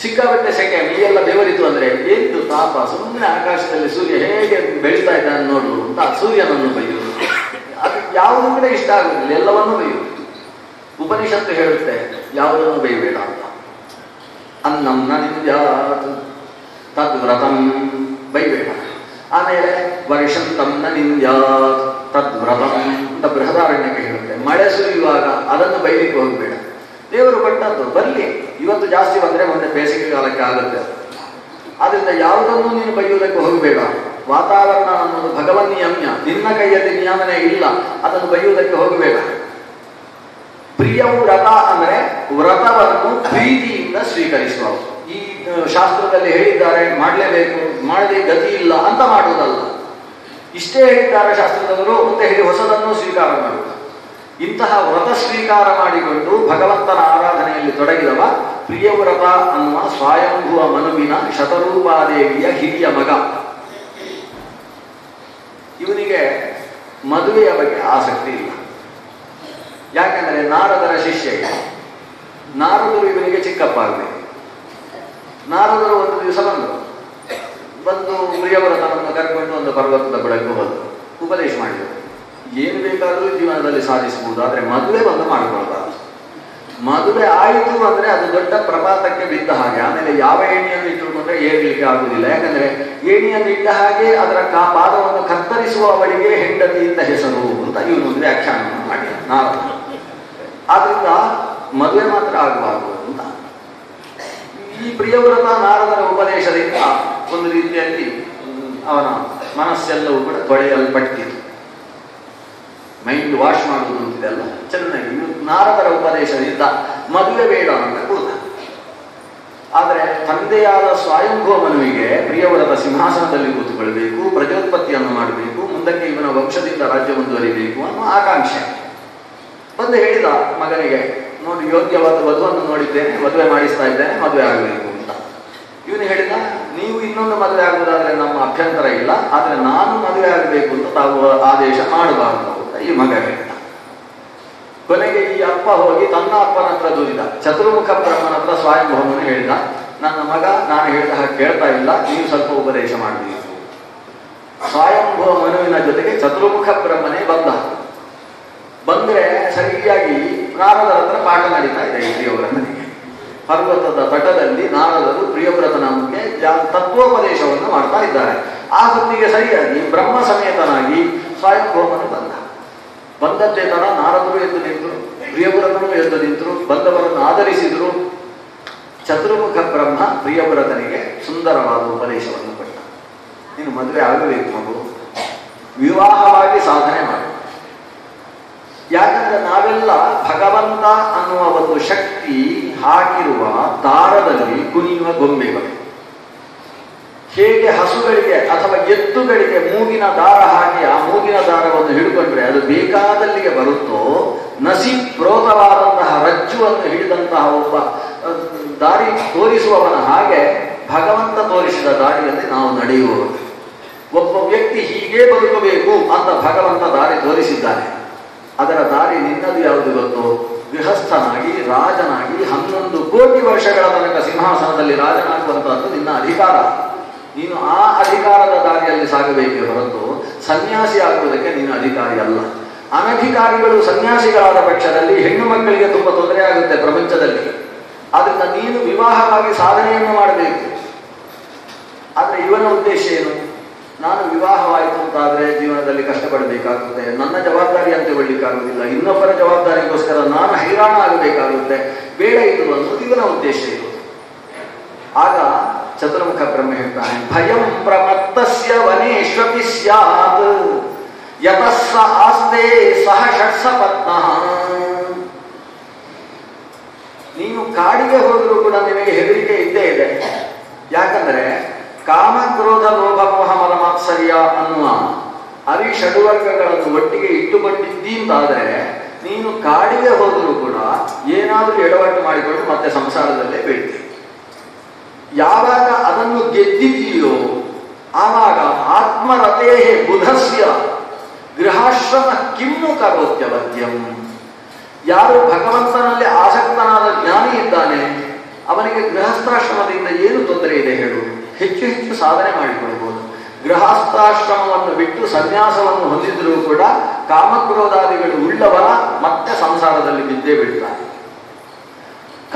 ಸಿಕ್ಕಾಪಟ್ಟೆ ಸೆಕೆ, ಮೈಯೆಲ್ಲ ಬೆವರಿತು ಅಂದ್ರೆ ಏನಿದು ತಾಪ, ಸುಮ್ಮನೆ ಆಕಾಶದಲ್ಲಿ ಸೂರ್ಯ ಹೇಗೆ ಬೆಳೀತಾ ಇದ್ದಾನೆ ನೋಡು ಅಂತ ಸೂರ್ಯನನ್ನು ಬೈಯೋರು. ಅದು ಯಾವುದೂ ಕೂಡ ಇಷ್ಟ ಆಗುದಿಲ್ಲ, ಎಲ್ಲವನ್ನೂ ಬೈಯೋರು. ಉಪನಿಷತ್ತು ಹೇಳುತ್ತೆ ಯಾವುದನ್ನು ಬೈಬೇಡ ಅಂತ. ಅನ್ನಂ ನ ನಿಂದ್ಯಾತ್ ತದ್ವ್ರತಂ, ಬೈಬೇಡ. ಆಮೇಲೆ ವರ್ಷಂತಂ ನ ನಿಂದ್ಯಾತ್ ತದ್ವ್ರತಂ ಅಂತ ಬೃಹದಾರಣ್ಯಕ್ಕೆ ಹೇಳುತ್ತೆ. ಮಳೆ ಸುರಿಯುವಾಗ ಅದನ್ನು ಬೈಲಿಕ್ಕೆ ಹೋಗಬೇಡ. ದೇವರು ಕೊಟ್ಟದ್ದು ಬರಲಿ, ಇವತ್ತು ಜಾಸ್ತಿ ಬಂದರೆ ಮುಂದೆ ಬೇಸಿಗೆ ಕಾಲಕ್ಕೆ ಆಗುತ್ತೆ. ಆದ್ರಿಂದ ಯಾವುದನ್ನು ನೀನು ಬೈಯುವುದಕ್ಕೆ ಹೋಗಬೇಡ. ವಾತಾವರಣ ಅನ್ನೋದು ಭಗವನ್ ನಿಯಮ್ಯ, ನಿನ್ನ ಕೈಯಲ್ಲಿ ನಿಯಮನೆ ಇಲ್ಲ, ಅದನ್ನು ಬೈಯುವುದಕ್ಕೆ ಹೋಗಬೇಡ. ಪ್ರಿಯ ವ್ರತ ಅಂದರೆ ವ್ರತವನ್ನು ಪ್ರೀತಿಯಿಂದ ಸ್ವೀಕರಿಸುವ. ಈ ಶಾಸ್ತ್ರದಲ್ಲಿ ಹೇಳಿದ್ದಾರೆ ಮಾಡಲೇಬೇಕು, ಮಾಡದೆ ಗತಿ ಇಲ್ಲ ಅಂತ ಮಾಡುವುದಲ್ಲ. ಇಷ್ಟೇ ಹೇಳಿದ್ದಾರೆ ಶಾಸ್ತ್ರದವರು ಅಂತ ಹೇಳಿ ಹೊಸದನ್ನು ಸ್ವೀಕಾರ ಮಾಡುವುದು. ಇಂತಹ ವ್ರತ ಸ್ವೀಕಾರ ಮಾಡಿಕೊಂಡು ಭಗವಂತನ ಆರಾಧನೆಯಲ್ಲಿ ತೊಡಗಿದವ ಪ್ರಿಯವ್ರತ ಅನ್ನುವ ಸ್ವಯಂಭುವ ಮನುವಿನ ಶತರೂಪಾದೇವಿಯ ಹಿರಿಯ ಮಗ. ಇವನಿಗೆ ಮದುವೆಯ ಬಗ್ಗೆ ಆಸಕ್ತಿ ಇಲ್ಲ. ಯಾಕೆಂದರೆ ನಾರದರ ಶಿಷ್ಯ. ನಾರದರು ಇವನಿಗೆ ಚಿಕ್ಕಪ್ಪ ಆಗಬೇಕು. ನಾರದರು ಒಂದು ದಿವಸ ಬಂದು ಪ್ರಿಯವ್ರತನನ್ನು ಕರ್ಕೊಂಡು ಒಂದು ಪರ್ವತದ ಬುಡಕ್ಕೆ ಹೋದರು, ಉಪದೇಶ ಮಾಡಿದರು. ಏನು ಬೇಕಾದರೂ ಜೀವನದಲ್ಲಿ ಸಾಧಿಸಬಹುದು, ಆದರೆ ಮದುವೆ ಒಂದು ಮಾಡಿಕೊಳ್ಬಾರ್ದು. ಮದುವೆ ಆಯಿತು ಅಂದರೆ ಅದು ದೊಡ್ಡ ಪ್ರಪಾತಕ್ಕೆ ಬಿದ್ದ ಹಾಗೆ. ಆಮೇಲೆ ಯಾವ ಏಣಿಯನ್ನು ಇಟ್ಟುಕೊಂಡ್ರೆ ಏರ್ಲಿಕ್ಕೆ ಆಗುವುದಿಲ್ಲ. ಯಾಕಂದ್ರೆ ಏಣಿಯನ್ನು ಇಟ್ಟ ಹಾಗೆ ಅದರ ಪಾದವನ್ನು ಕತ್ತರಿಸುವ ಅವಳಿಗೆ ಹೆಂಡತಿ ಅಂತ ಹೆಸರು ಅಂತ ಇವನು ವ್ಯಾಖ್ಯಾನ ಮಾಡಿ ನಾರದ. ಆದ್ರಿಂದ ಮದುವೆ ಮಾತ್ರ ಆಗಬಾರದು ಅಂತ ಈ ಪ್ರಿಯವ್ರತ ನಾರದರ ಉಪದೇಶದಿಂದ ಒಂದು ರೀತಿಯಲ್ಲಿ ಅವನ ಮನಸ್ಸೆಲ್ಲವೂ ಕೂಡ ತೊಳೆಯಲ್ಪಟ್ಟಿತು. ಮೈಂಡ್ ವಾಶ್ ಮಾಡುವುದು ಅಂತಿದೆಲ್ಲ ಚೆನ್ನಾಗಿ ನಾರದರ ಉಪದೇಶದಿಂದ ಮದುವೆ ಬೇಡ ಅಂತ ಕೂತ. ಆದರೆ ತಂದೆಯಾದ ಸ್ವಯಂಭುವ ಮನುವಿಗೆ ಪ್ರಿಯವ್ರತ ಸಿಂಹಾಸನದಲ್ಲಿ ಕೂತುಕೊಳ್ಬೇಕು, ಪ್ರಜೋತ್ಪತ್ತಿಯನ್ನು ಮಾಡಬೇಕು, ಮುಂದಕ್ಕೆ ಇವನ ವಂಶದಿಂದ ರಾಜ್ಯ ಮುಂದುವರಿಬೇಕು ಅನ್ನೋ ಆಕಾಂಕ್ಷೆ. ಬಂದು ಹೇಳಿದ ಮಗನಿಗೆ, ನೋಡಿ ಯೋಗ್ಯವಾದ ವಧುವನ್ನು ನೋಡಿದ್ದೇನೆ, ಮದುವೆ ಮಾಡಿಸ್ತಾ ಇದ್ದೇನೆ, ಮದುವೆ ಆಗಬೇಕು ಅಂತ. ಇವನು ಹೇಳಿದ, ನೀವು ಇನ್ನೊಂದು ಮದುವೆ ಆಗುವುದಾದ್ರೆ ನಮ್ಮ ಅಭ್ಯಂತರ ಇಲ್ಲ, ಆದರೆ ನಾನು ಮದುವೆ ಆಗಬೇಕು ಅಂತ ತಾವು ಆದೇಶ ಮಾಡಬಾರದು ಅಂತ ಈ ಮಗ ಹೇಳಿದ. ಕೊನೆಗೆ ಈ ಅಪ್ಪ ಹೋಗಿ ತನ್ನ ಅಪ್ಪನ ಹತ್ರ ದೂರಿದ. ಚತುರ್ಮುಖ ಬ್ರಹ್ಮನ ಹತ್ರ ಸ್ವಯಂಭೂಮನು ಹೇಳಿದ, ನನ್ನ ಮಗ ನಾನು ಹೇಳಿದ ಹಾಗೆ ಕೇಳ್ತಾ ಇಲ್ಲ, ನೀವು ಸ್ವಲ್ಪ ಉಪದೇಶ ಮಾಡಬೇಕು. ಸ್ವಯಂಭೂಮ ಮನುವಿನ ಜೊತೆಗೆ ಚತುರ್ಮುಖ ಬ್ರಹ್ಮನೇ ಬಂದ್ರೆ ಸರಿಯಾಗಿ ನಾರದರ ಹತ್ರ ಪಾಠ ನಡೀತಾ ಇದೆ. ಈ ಪ್ರಿಯವ್ರತನಿಗೆ ಪರ್ವತದ ತಟದಲ್ಲಿ ನಾರದರು ಪ್ರಿಯವ್ರತನಿಗೆ ತತ್ವೋಪದೇಶವನ್ನು ಮಾಡ್ತಾ ಇದ್ದಾರೆ. ಆ ಹೊತ್ತಿಗೆ ಸರಿಯಾಗಿ ಬ್ರಹ್ಮ ಸಮೇತನಾಗಿ ಸ್ವಯಂಭೂಮನು ಬಂದದ್ದೇ ತಡ ನಾರದರು ಎದ್ದು ನಿಂತರು, ಪ್ರಿಯವ್ರತನು ಎದ್ದು ನಿಂತರು, ಬಂದವರನ್ನು ಆಧರಿಸಿದ್ರು. ಚತುರ್ಮುಖ ಬ್ರಹ್ಮ ಪ್ರಿಯವ್ರತನಿಗೆ ಸುಂದರವಾದ ಉಪದೇಶವನ್ನು ಕೊಟ್ಟ. ನೀನು ಮದುವೆ ಆಗಬೇಕು ಮಗು, ವಿವಾಹವಾಗಿ ಸಾಧನೆ ಮಾಡು. ಯಾಕಂದ್ರೆ ನಾವೆಲ್ಲ ಭಗವಂತ ಅನ್ನುವ ಒಂದು ಶಕ್ತಿ ಹಾಕಿರುವ ದಾರದಲ್ಲಿ ಕುಣಿಯುವ ಗೊಂಬೆಗಳು. ಹೇಗೆ ಹಸುಗಳಿಗೆ ಅಥವಾ ಎತ್ತುಗಳಿಗೆ ಮೂಗಿನ ದಾರ ಹಾಕಿ ಆ ಮೂಗಿನ ದಾರವನ್ನು ಹಿಡ್ಕೊಂಡ್ರೆ ಅದು ಬೇಕಾದಲ್ಲಿಗೆ ಬರುತ್ತೋ, ನಸಿ ಪ್ರೋತವಾದಂತಹ ರಜ್ಜುವನ್ನು ಹಿಡಿದಂತಹ ಒಬ್ಬ ದಾರಿ ತೋರಿಸುವವನ ಹಾಗೆ ಭಗವಂತ ತೋರಿಸಿದ ದಾರಿಯಲ್ಲಿ ನಾವು ನಡೆಯುವವರು. ಒಬ್ಬ ವ್ಯಕ್ತಿ ಹೀಗೇ ಬದುಕಬೇಕು ಅಂತ ಭಗವಂತ ದಾರಿ ತೋರಿಸಿದ್ದಾನೆ. ಅದರ ದಾರಿ ನಿನ್ನದು ಯಾವುದು ಗೊತ್ತೋ? ಗೃಹಸ್ಥನಾಗಿ ರಾಜನಾಗಿ 11 ಕೋಟಿ ವರ್ಷಗಳ ತನಕ ಸಿಂಹಾಸನದಲ್ಲಿ ರಾಜನಾಗುವಂತಹದ್ದು ನಿನ್ನ ಅಧಿಕಾರ. ನೀನು ಆ ಅಧಿಕಾರದ ದಾರಿಯಲ್ಲಿ ಸಾಗಬೇಕೇ ಹೊರತು ಸನ್ಯಾಸಿ ಆಗುವುದಕ್ಕೆ ನೀನು ಅಧಿಕಾರಿ ಅಲ್ಲ. ಅನಧಿಕಾರಿಗಳು ಸನ್ಯಾಸಿಗಳಾದ ಪಕ್ಷದಲ್ಲಿ ಹೆಣ್ಣು ಮಕ್ಕಳಿಗೆ ತುಂಬಾ ತೊಂದರೆ ಆಗುತ್ತೆ ಪ್ರಪಂಚದಲ್ಲಿ. ಆದ್ರಿಂದ ನೀನು ವಿವಾಹವಾಗಿ ಸಾಧನೆಯನ್ನು ಮಾಡಬೇಕು. ಆದ್ರೆ ಇವನ ಉದ್ದೇಶ ಏನು? ನಾನು ವಿವಾಹವಾಯಿತು ಅಂತಾದ್ರೆ ಜೀವನದಲ್ಲಿ ಕಷ್ಟಪಡಬೇಕಾಗುತ್ತೆ, ನನ್ನ ಜವಾಬ್ದಾರಿ ಅಂತ ಒಳ್ಳಿಕ್ಕಾಗುವುದಿಲ್ಲ, ಇನ್ನೊಬ್ಬರ ಜವಾಬ್ದಾರಿಗೋಸ್ಕರ ನಾನು ಹೈರಾಣ ಆಗಬೇಕಾಗುತ್ತೆ, ಬೇಡ ಇದು ಅನ್ನೋದು ಇವನ ಉದ್ದೇಶ ಇದು. ಆಗ ಚತುರ್ಮುಖ ಬ್ರಹ್ಮ ಹೇಳ್ತಾನೆ, ಭಯಂ ಪ್ರಮತ್ತಸ್ಯ ವನೇಶ್ವಪಿ ಸ್ಯಾತ್ ಯತಸ್ಸ ಆಸ್ತೆ ಸಹ ಷಟ್ಸಪತ್ನಃ. ನೀನು ಕಾಡಿಗೆ ಹೋದರೂ ಕೂಡ ನಿನಗೆ ಹೆದರಿಕೆ ಇದ್ದೇ ಇದೆ. ಯಾಕಂದ್ರೆ ಕಾಮ ಕ್ರೋಧ ಲೋಭ ಮೋಹ ಮದ ಮಾತ್ಸರ್ಯ ಅನ್ನುವ ಅರಿಷಡ್ವರ್ಗಗಳನ್ನು ಒಟ್ಟಿಗೆ ಇಟ್ಟುಕೊಂಡಿದ್ದೀಂತಾದರೆ ನೀನು ಕಾಡಿಗೆ ಹೋದರೂ ಕೂಡ ಏನಾದರೂ ಎಡವಟ್ಟು ಮಾಡಿಕೊಂಡು ಮತ್ತೆ ಸಂಸಾರದಲ್ಲೇ ಬೀಳ್ತೀವಿ. ಯಾವಾಗ ಅದನ್ನು ಗೆದ್ದಿದೆಯೋ ಆವಾಗ ಆತ್ಮರತೇ ಬುಧಸ್ಯ ಗೃಹಾಶ್ರಮ ಕಿಮ್ಮು ಕರೋತ್ಯವದ್ಯಂ. ಯಾರು ಭಗವಂತನಲ್ಲಿ ಆಸಕ್ತನಾದ ಜ್ಞಾನಿ ಇದ್ದಾನೆ ಅವನಿಗೆ ಗೃಹಸ್ಥಾಶ್ರಮದಿಂದ ಏನು ತೊಂದರೆ ಇದೆ ಹೇಳು? ಹೆಚ್ಚು ಹೆಚ್ಚು ಸಾಧನೆ ಮಾಡಿಕೊಳ್ಬಹುದು. ಗೃಹಸ್ಥಾಶ್ರಮವನ್ನು ಬಿಟ್ಟು ಸನ್ಯಾಸವನ್ನು ಹೊಂದಿದ್ರೂ ಕೂಡ ಕಾಮಕ್ರೋಧಾದಿಗಳು ಉಳ್ಳವರ ಮತ್ತೆ ಸಂಸಾರದಲ್ಲಿ ಬಿದ್ದೇ ಬಿಡ್ತಾನೆ.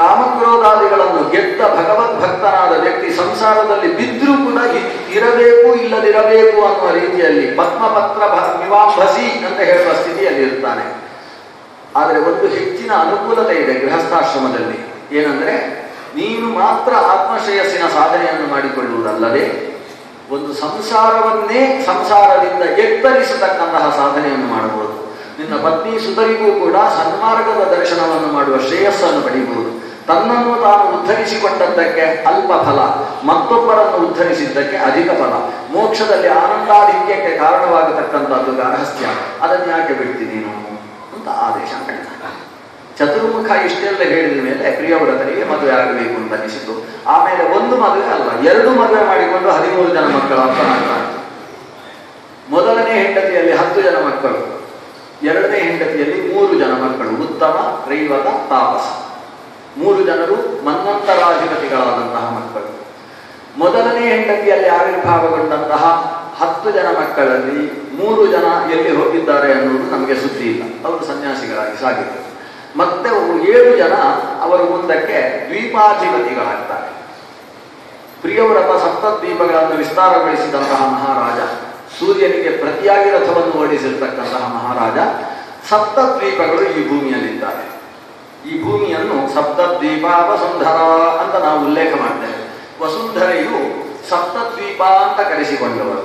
ಕಾಮಕ್ರೋಧಾದಿಗಳನ್ನು ಗೆದ್ದ ಭಗವದ್ಭಕ್ತನಾದ ವ್ಯಕ್ತಿ ಸಂಸಾರದಲ್ಲಿ ಬಿದ್ದರೂ ಕೂಡ ಇರಬೇಕು ಇಲ್ಲದಿರಬೇಕು ಅನ್ನುವ ರೀತಿಯಲ್ಲಿ ಪದ್ಮಪತ್ರ ವಿವಾಂಭಸಿ ಅಂತ ಹೇಳುವ ಸ್ಥಿತಿಯಲ್ಲಿ ಇರ್ತಾನೆ. ಆದರೆ ಒಂದು ಹೆಚ್ಚಿನ ಅನುಕೂಲತೆ ಇದೆ ಗೃಹಸ್ಥಾಶ್ರಮದಲ್ಲಿ. ಏನಂದ್ರೆ ನೀನು ಮಾತ್ರ ಆತ್ಮಶ್ರೇಯಸ್ಸಿನ ಸಾಧನೆಯನ್ನು ಮಾಡಿಕೊಳ್ಳುವುದಲ್ಲದೆ ಒಂದು ಸಂಸಾರವನ್ನೇ ಸಂಸಾರದಿಂದ ಎತ್ತರಿಸತಕ್ಕಂತಹ ಸಾಧನೆಯನ್ನು ಮಾಡಬಹುದು. ನಿನ್ನ ಪತ್ನಿ ಸುತರಿಗೂ ಕೂಡ ಸನ್ಮಾರ್ಗದ ದರ್ಶನವನ್ನು ಮಾಡುವ ಶ್ರೇಯಸ್ಸನ್ನು ಪಡೆಯಬಹುದು. ತನ್ನನ್ನು ತಾನು ಉದ್ಧರಿಸಿಕೊಂಡದ್ದಕ್ಕೆ ಅಲ್ಪ ಫಲ, ಮತ್ತೊಬ್ಬರನ್ನು ಉದ್ಧರಿಸಿದ್ದಕ್ಕೆ ಅಧಿಕ ಫಲ. ಮೋಕ್ಷದಲ್ಲಿ ಆನಂದಾಧಿಕ್ಯಕ್ಕೆ ಕಾರಣವಾಗತಕ್ಕಂಥದ್ದು ಗಾರ್ಹಸ್ಥ್ಯ. ಅದನ್ನು ಯಾಕೆ ಬಿಡ್ತೀನಿ ನೀನು ಅಂತ ಆದೇಶ ಮಾಡಿದ. ಚತುರ್ಮುಖ ಇಷ್ಟೆಲ್ಲ ಹೇಳಿದ ಮೇಲೆ ಪ್ರಿಯವ್ರತನಿಗೆ ಮದುವೆ ಆಗಬೇಕು ಅಂತ ಅನಿಸಿತು. ಆಮೇಲೆ ಒಂದು ಮದುವೆ ಅಲ್ಲ, 2 ಮದುವೆ ಮಾಡಿಕೊಂಡು 13 ಜನ ಮಕ್ಕಳ ಅಪ್ಪನಾಗ್ತಾರೆ. ಮೊದಲನೇ ಹೆಂಡತಿಯಲ್ಲಿ 10 ಜನ ಮಕ್ಕಳು, ಎರಡನೇ ಹೆಂಡತಿಯಲ್ಲಿ 3 ಜನ ಮಕ್ಕಳು, ಉತ್ತಮ, ರೈವತ, ತಾಪಸ. 3 ಜನರು ಮನ್ವಂತರಾಧಿಪತಿಗಳಾದಂತಹ ಮಕ್ಕಳು. ಮೊದಲನೇ ಹೆಂಡತಿಯಲ್ಲಿ ಆವಿರ್ಭಾವಗೊಂಡಂತಹ 10 ಜನ ಮಕ್ಕಳಲ್ಲಿ 3 ಜನ ಎಲ್ಲಿ ಹೋಗಿದ್ದಾರೆ ಅನ್ನೋದು ನಮಗೆ ಸುದ್ದಿ ಇಲ್ಲ, ಅವರು ಸನ್ಯಾಸಿಗಳಾಗಿ ಸಾಗಿದ್ದಾರೆ. ಮತ್ತೆ 7 ಜನ ಅವರು ಮುಂದಕ್ಕೆ ದ್ವೀಪಾಧಿಪತಿಗಳಾಗ್ತಾರೆ. ಪ್ರಿಯವ್ರತ ಸಪ್ತದ್ವೀಪಗಳನ್ನು ವಿಸ್ತಾರಗೊಳಿಸಿದಂತಹ ಮಹಾರಾಜ, ಸೂರ್ಯನಿಗೆ ಪ್ರತಿಯಾಗಿ ರಥವನ್ನು ಓಡಿಸಿರ್ತಕ್ಕಂತಹ ಮಹಾರಾಜ. ಸಪ್ತದ್ವೀಪಗಳು ಈ ಭೂಮಿಯಲ್ಲಿದ್ದಾರೆ. ಈ ಭೂಮಿಯನ್ನು ಸಪ್ತದ್ವೀಪ ವಸುಂಧರ ಅಂತ ನಾವು ಉಲ್ಲೇಖ ಮಾಡ್ತೇವೆ. ವಸುಂಧರೆಯು ಸಪ್ತದ್ವೀಪ ಅಂತ ಕರೆಸಿಕೊಂಡವರು.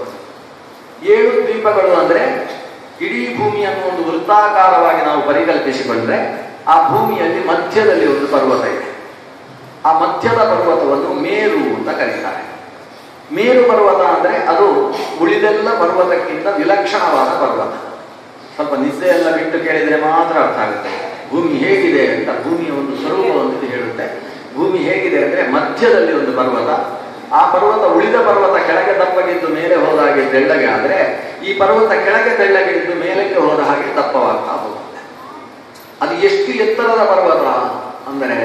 7 ದ್ವೀಪಗಳು ಅಂದ್ರೆ ಇಡೀ ಭೂಮಿಯನ್ನು ಒಂದು ವೃತ್ತಾಕಾರವಾಗಿ ನಾವು ಪರಿಕಲ್ಪಿಸಿಕೊಂಡ್ರೆ ಆ ಭೂಮಿಯಲ್ಲಿ ಮಧ್ಯದಲ್ಲಿ ಒಂದು ಪರ್ವತ ಇದೆ. ಆ ಮಧ್ಯದ ಪರ್ವತವನ್ನು ಮೇರು ಅಂತ ಕರೀತಾರೆ. ಮೇರು ಪರ್ವತ ಅಂದ್ರೆ ಅದು ಉಳಿದೆಲ್ಲ ಪರ್ವತಕ್ಕಿಂತ ವಿಲಕ್ಷಣವಾದ ಪರ್ವತ. ಸ್ವಲ್ಪ ನಿದ್ದೆಯೆಲ್ಲ ಬಿಟ್ಟು ಕೇಳಿದ್ರೆ ಮಾತ್ರ ಅರ್ಥ ಆಗುತ್ತೆ ಭೂಮಿ ಹೇಗಿದೆ ಅಂತ. ಭೂಮಿಯ ಒಂದು ಸ್ವರೂಪವನ್ನು ಹೇಳುತ್ತೆ. ಭೂಮಿ ಹೇಗಿದೆ ಅಂದ್ರೆ ಮಧ್ಯದಲ್ಲಿ ಒಂದು ಪರ್ವತ. ಆ ಪರ್ವತ ಉಳಿದ ಪರ್ವತ ಕೆಳಗೆ ದಪ್ಪಗಿದ್ದು ಮೇಲೆ ಹೋದ ಹಾಗೆ ತೆಳ್ಳಗೆ ಆದರೆ ಈ ಪರ್ವತ ಕೆಳಗೆ ತೆಳ್ಳಗಿದ್ದು ಮೇಲಕ್ಕೆ ಹೋದ ಹಾಗೆ ದಪ್ಪವಾಗ್ತಾ ಹೋಗುತ್ತೆ. ಅದು ಎಷ್ಟು ಎತ್ತರದ ಪರ್ವತ ಅಂದರೆ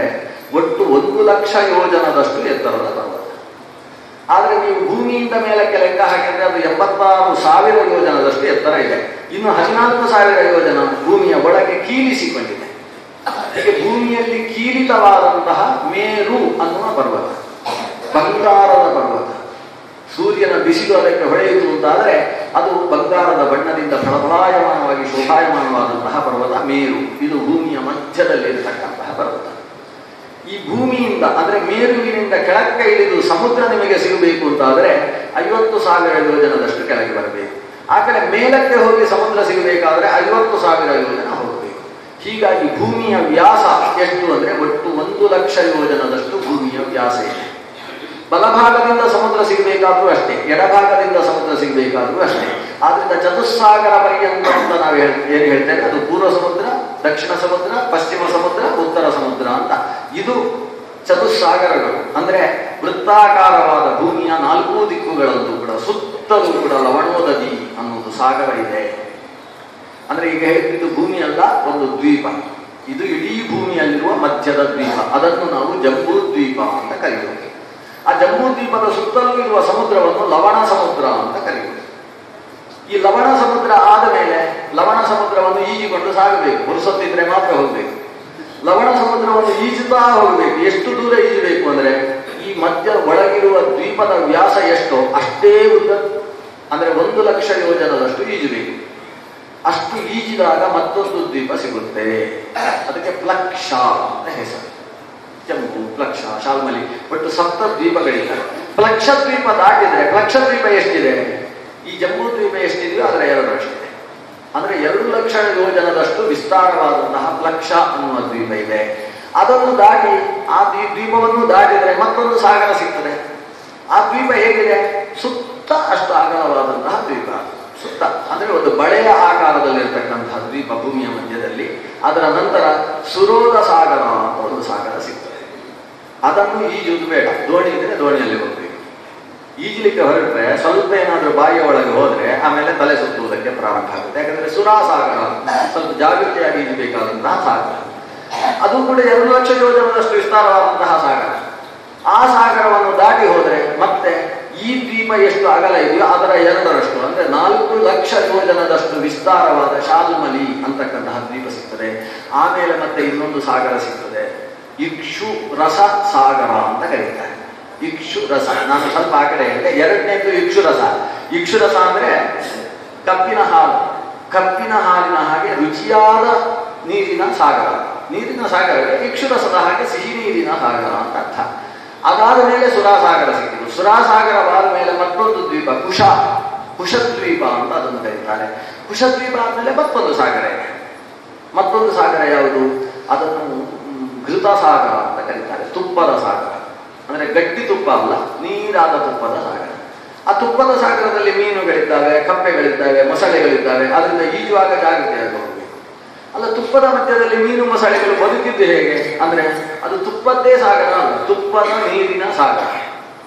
ಒಟ್ಟು 1,00,000 ಯೋಜನದಷ್ಟು ಎತ್ತರದ ಪರ್ವತ. ಆದರೆ ನೀವು ಭೂಮಿಯಿಂದ ಮೇಲಕ್ಕೆ ಲೆಕ್ಕ ಹಾಕಿದ್ರೆ ಅದು 76,000 ಯೋಜನದಷ್ಟು ಎತ್ತರ ಇದೆ. ಇನ್ನು 14,000 ಯೋಜನ ಭೂಮಿಯ ಒಳಗೆ ಕೀಲಿಸಿಕೊಂಡಿದೆ. ಹೀಗೆ ಭೂಮಿಯಲ್ಲಿ ಕೀಲಿತವಾದಂತಹ ಮೇರು ಅನ್ನುವ ಪರ್ವತ, ಬಂಗಾರದ ಪರ್ವತ. ಸೂರ್ಯನ ಬಿಸಿಲು ಅದಕ್ಕೆ ಹೊಳೆಯಿತು ಅಂತಾದರೆ ಅದು ಬಂಗಾರದ ಬಣ್ಣದಿಂದ ಫಳಫಳಾಯಮಾನವಾಗಿ ಶೋಭಾಯಮಾನವಾದಂತಹ ಪರ್ವತ ಮೇರು. ಇದು ಭೂಮಿಯ ಮಧ್ಯದಲ್ಲಿರತಕ್ಕಂತಹ ಪರ್ವತ. ಈ ಭೂಮಿಯಿಂದ ಅಂದರೆ ಮೇರುವಿನಿಂದ ಕೆಳಕ್ಕೆ ಇಳಿದು ಸಮುದ್ರ ನಿಮಗೆ ಸಿಗಬೇಕು ಅಂತಾದರೆ 50,000 ಯೋಜನದಷ್ಟು ಕೆಳಗೆ ಬರಬೇಕು. ಆ ಕಡೆ ಮೇಲಕ್ಕೆ ಹೋಗಿ ಸಮುದ್ರ ಸಿಗಬೇಕಾದ್ರೆ 50,000 ಯೋಜನ ಹೋಗಬೇಕು. ಹೀಗಾಗಿ ಭೂಮಿಯ ವ್ಯಾಸ ಎಷ್ಟು ಅಂದರೆ ಒಟ್ಟು 1,00,000 ಯೋಜನದಷ್ಟು ಭೂಮಿಯ ವ್ಯಾಸ ಇದೆ. ಬಲಭಾಗದಿಂದ ಸಮುದ್ರ ಸಿಗಬೇಕಾದ್ರೂ ಅಷ್ಟೇ, ಎಡಭಾಗದಿಂದ ಸಮುದ್ರ ಸಿಗಬೇಕಾದ್ರೂ ಅಷ್ಟೇ. ಆದ್ರಿಂದ ಚತುಸ್ಸಾಗರ ಪರ್ಯಂತ ಅಂತ ನಾವು ಏನು ಹೇಳ್ತೇವೆ, ಅದು ಪೂರ್ವ ಸಮುದ್ರ, ದಕ್ಷಿಣ ಸಮುದ್ರ, ಪಶ್ಚಿಮ ಸಮುದ್ರ, ಉತ್ತರ ಸಮುದ್ರ ಅಂತ. ಇದು ಚತುಸ್ಸಾಗರಗಳು. ಅಂದ್ರೆ ವೃತ್ತಾಕಾರವಾದ ಭೂಮಿಯ 4 ದಿಕ್ಕುಗಳಲ್ಲೂ ಕೂಡ ಸುತ್ತಲೂ ಕೂಡ ಲವಣೋದದಿ ಅನ್ನೋದು ಸಾಗರ ಇದೆ. ಅಂದ್ರೆ ಈಗ ಹೇಳ್ತಿದ್ದು ಭೂಮಿ ಅಲ್ಲ, ಒಂದು ದ್ವೀಪ. ಇದು ಇಡೀ ಭೂಮಿಯಲ್ಲಿರುವ ಮಧ್ಯದ ದ್ವೀಪ. ಅದನ್ನು ನಾವು ಜಂಬೂ ದ್ವೀಪ ಅಂತ ಕರೆಯುತ್ತೇವೆ. ಆ ಜಂಬೂ ದ್ವೀಪದ ಸುತ್ತಲೂ ಇರುವ ಸಮುದ್ರವನ್ನು ಲವಣ ಸಮುದ್ರ ಅಂತ ಕರೆಯುವುದು. ಈ ಲವಣ ಸಮುದ್ರ ಆದ ಮೇಲೆ ಲವಣ ಸಮುದ್ರವನ್ನು ಈಜಿಕೊಂಡು ಸಾಗಬೇಕು. ಪುರುಸೊತ್ತಿದ್ರೆ ಮಾತ್ರ ಹೋಗ್ಬೇಕು. ಲವಣ ಸಮುದ್ರವನ್ನು ಈಜುತ್ತಾ ಹೋಗಬೇಕು. ಎಷ್ಟು ದೂರ ಈಜಬೇಕು ಅಂದ್ರೆ ಈ ಮಧ್ಯ ಒಳಗಿರುವ ದ್ವೀಪದ ವ್ಯಾಸ ಎಷ್ಟೋ ಅಷ್ಟೇ ಉದ್ದ, ಅಂದ್ರೆ 1,00,000 ಯೋಜನದಷ್ಟು ಈಜಬೇಕು. ಅಷ್ಟು ಈಜಿದಾಗ ಮತ್ತೊಂದು ದ್ವೀಪ ಸಿಗುತ್ತೆ. ಅದಕ್ಕೆ ಪ್ಲಕ್ಷ ಅಂತ ಹೆಸರು. ಜಂಬೂ, ಪ್ಲಕ್ಷ, ಶಾಲ್ಮಲಿ, ಒಟ್ಟು 7 ದ್ವೀಪಗಳಿದ್ದಾರೆ. ಪ್ಲಕ್ಷ ದ್ವೀಪ ದಾಟಿದ್ರೆ, ಪ್ಲಕ್ಷ ದ್ವೀಪ ಎಷ್ಟಿದೆ, ಈ ಜಂಬೂ ದ್ವೀಪ ಎಷ್ಟಿದೆಯೋ ಅದರ 2 ಅಷ್ಟಿದೆ. ಅಂದ್ರೆ 2,00,000 ಯೋಜನದಷ್ಟು ವಿಸ್ತಾರವಾದಂತಹ ಪ್ಲಕ್ಷ ಅನ್ನುವ ದ್ವೀಪ ಇದೆ. ಅದನ್ನು ದಾಟಿ ಆ ದ್ವೀಪವನ್ನು ದಾಟಿದ್ರೆ ಮತ್ತೊಂದು ಸಾಗರ ಸಿಗ್ತದೆ. ಆ ದ್ವೀಪ ಹೇಗಿದೆ, ಸುತ್ತ ಅಷ್ಟು ಅಗಲವಾದಂತಹ ದ್ವೀಪ. ಸುತ್ತ ಅಂದ್ರೆ ಒಂದು ಬಳೆಯ ಆಕಾರದಲ್ಲಿರ್ತಕ್ಕಂತಹ ದ್ವೀಪ ಭೂಮಿಯ ಮಧ್ಯದಲ್ಲಿ. ಅದರ ನಂತರ ಸುರೋಧ ಸಾಗರ ಅಂತ ಒಂದು ಸಾಗರ ಸಿಗ್ತದೆ. ಅದನ್ನು ಈಜುವುದು ಬೇಡ, ದೋಣಿ ಇದ್ರೆ ದೋಣಿಯಲ್ಲಿ ಹೋಗ್ಬೇಕು. ಈಜಲಿಕ್ಕೆ ಹೊರಟ್ರೆ ಸ್ವಲ್ಪ ಏನಾದರೂ ಬಾಯಿಯ ಒಳಗೆ ಹೋದ್ರೆ ಆಮೇಲೆ ತಲೆ ಸುತ್ತುವುದಕ್ಕೆ ಪ್ರಾರಂಭ ಆಗುತ್ತೆ. ಯಾಕಂದ್ರೆ ಸುರಾಸಾಗರ ಸ್ವಲ್ಪ ಜಾಗೃತಿಯಾಗಿ ಈಜಬೇಕಾದಂತಹ ಸಾಗರ. ಅದು ಕೂಡ 2,00,000 ಯೋಜನದಷ್ಟು ವಿಸ್ತಾರವಾದಂತಹ ಸಾಗರ. ಆ ಸಾಗರವನ್ನು ದಾಟಿ ಹೋದ್ರೆ ಮತ್ತೆ ಈ ದ್ವೀಪ ಎಷ್ಟು ಅಗಲ ಇದೆಯೋ ಅದರ 2ರಷ್ಟು, ಅಂದ್ರೆ 4,00,000 ಯೋಜನದಷ್ಟು ವಿಸ್ತಾರವಾದ ಶಾಲ್ಮಲಿ ಅಂತಕ್ಕಂತಹ ದ್ವೀಪ ಸಿಗ್ತದೆ. ಆಮೇಲೆ ಮತ್ತೆ ಇನ್ನೊಂದು ಸಾಗರ ಸಿಗ್ತದೆ, ಇಕ್ಷು ರಸ ಸಾಗರ ಅಂತ ಕರೀತಾರೆ. ಇಕ್ಷು ರಸ, ನಾನು ಸ್ವಲ್ಪ ಆ ಕಡೆ ಹೇಳಿದೆ. 2ನೇದು ಇಕ್ಷು ರಸ. ಇಕ್ಷು ರಸ ಅಂದ್ರೆ ಕಪ್ಪಿನ ಹಾಲು, ಕಪ್ಪಿನ ಹಾಲಿನ ಹಾಗೆ ರುಚಿಯಾದ ನೀರಿನ ಸಾಗರ. ನೀರಿನ ಸಾಗರಕ್ಕೆ ಇಕ್ಷು ರಸದ ಹಾಗೆ ಸಿಹಿ ನೀರಿನ ಸಾಗರ ಅಂತ ಅರ್ಥ. ಅದಾದ ಮೇಲೆ ಸುರಾಸಾಗರ ಸಿಕ್ಕಿತು. ಸುರಾಸಾಗರವಾದ ಮೇಲೆ ಮತ್ತೊಂದು ದ್ವೀಪ ಕುಶದ್ವೀಪ ಅಂತ ಅದನ್ನು ಕರೀತಾರೆ. ಕುಶದ್ವೀಪ ಆದ್ಮೇಲೆ ಮತ್ತೊಂದು ಸಾಗರ ಇದೆ. ಮತ್ತೊಂದು ಸಾಗರ ಯಾವುದು, ಅದನ್ನು ಘೃತ ಸಾಗರ ಅಂತ ಕರೀತಾರೆ. ತುಪ್ಪದ ಸಾಗರ, ಅಂದ್ರೆ ಗಟ್ಟಿ ತುಪ್ಪ ಅಲ್ಲ, ನೀರಾದ ತುಪ್ಪದ ಸಾಗರ. ಆ ತುಪ್ಪದ ಸಾಗರದಲ್ಲಿ ಮೀನುಗಳಿದ್ದಾವೆ, ಕಪ್ಪೆಗಳಿದ್ದಾವೆ, ಮೊಸಳೆಗಳಿದ್ದಾವೆ. ಅದರಿಂದ ಈಜುವಾಗ ಜಾಗ್ರತೆಯಾಗಿ ಹೋಗಬೇಕು. ಅಲ್ಲ, ತುಪ್ಪದ ಮಧ್ಯದಲ್ಲಿ ಮೀನು ಮೊಸಳೆಗಳು ಬದುಕಿದ್ದು ಹೇಗೆ ಅಂದ್ರೆ ಅದು ತುಪ್ಪದ್ದೇ ಸಾಗರ ಅಲ್ಲ, ತುಪ್ಪದ ನೀರಿನ ಸಾಗರ.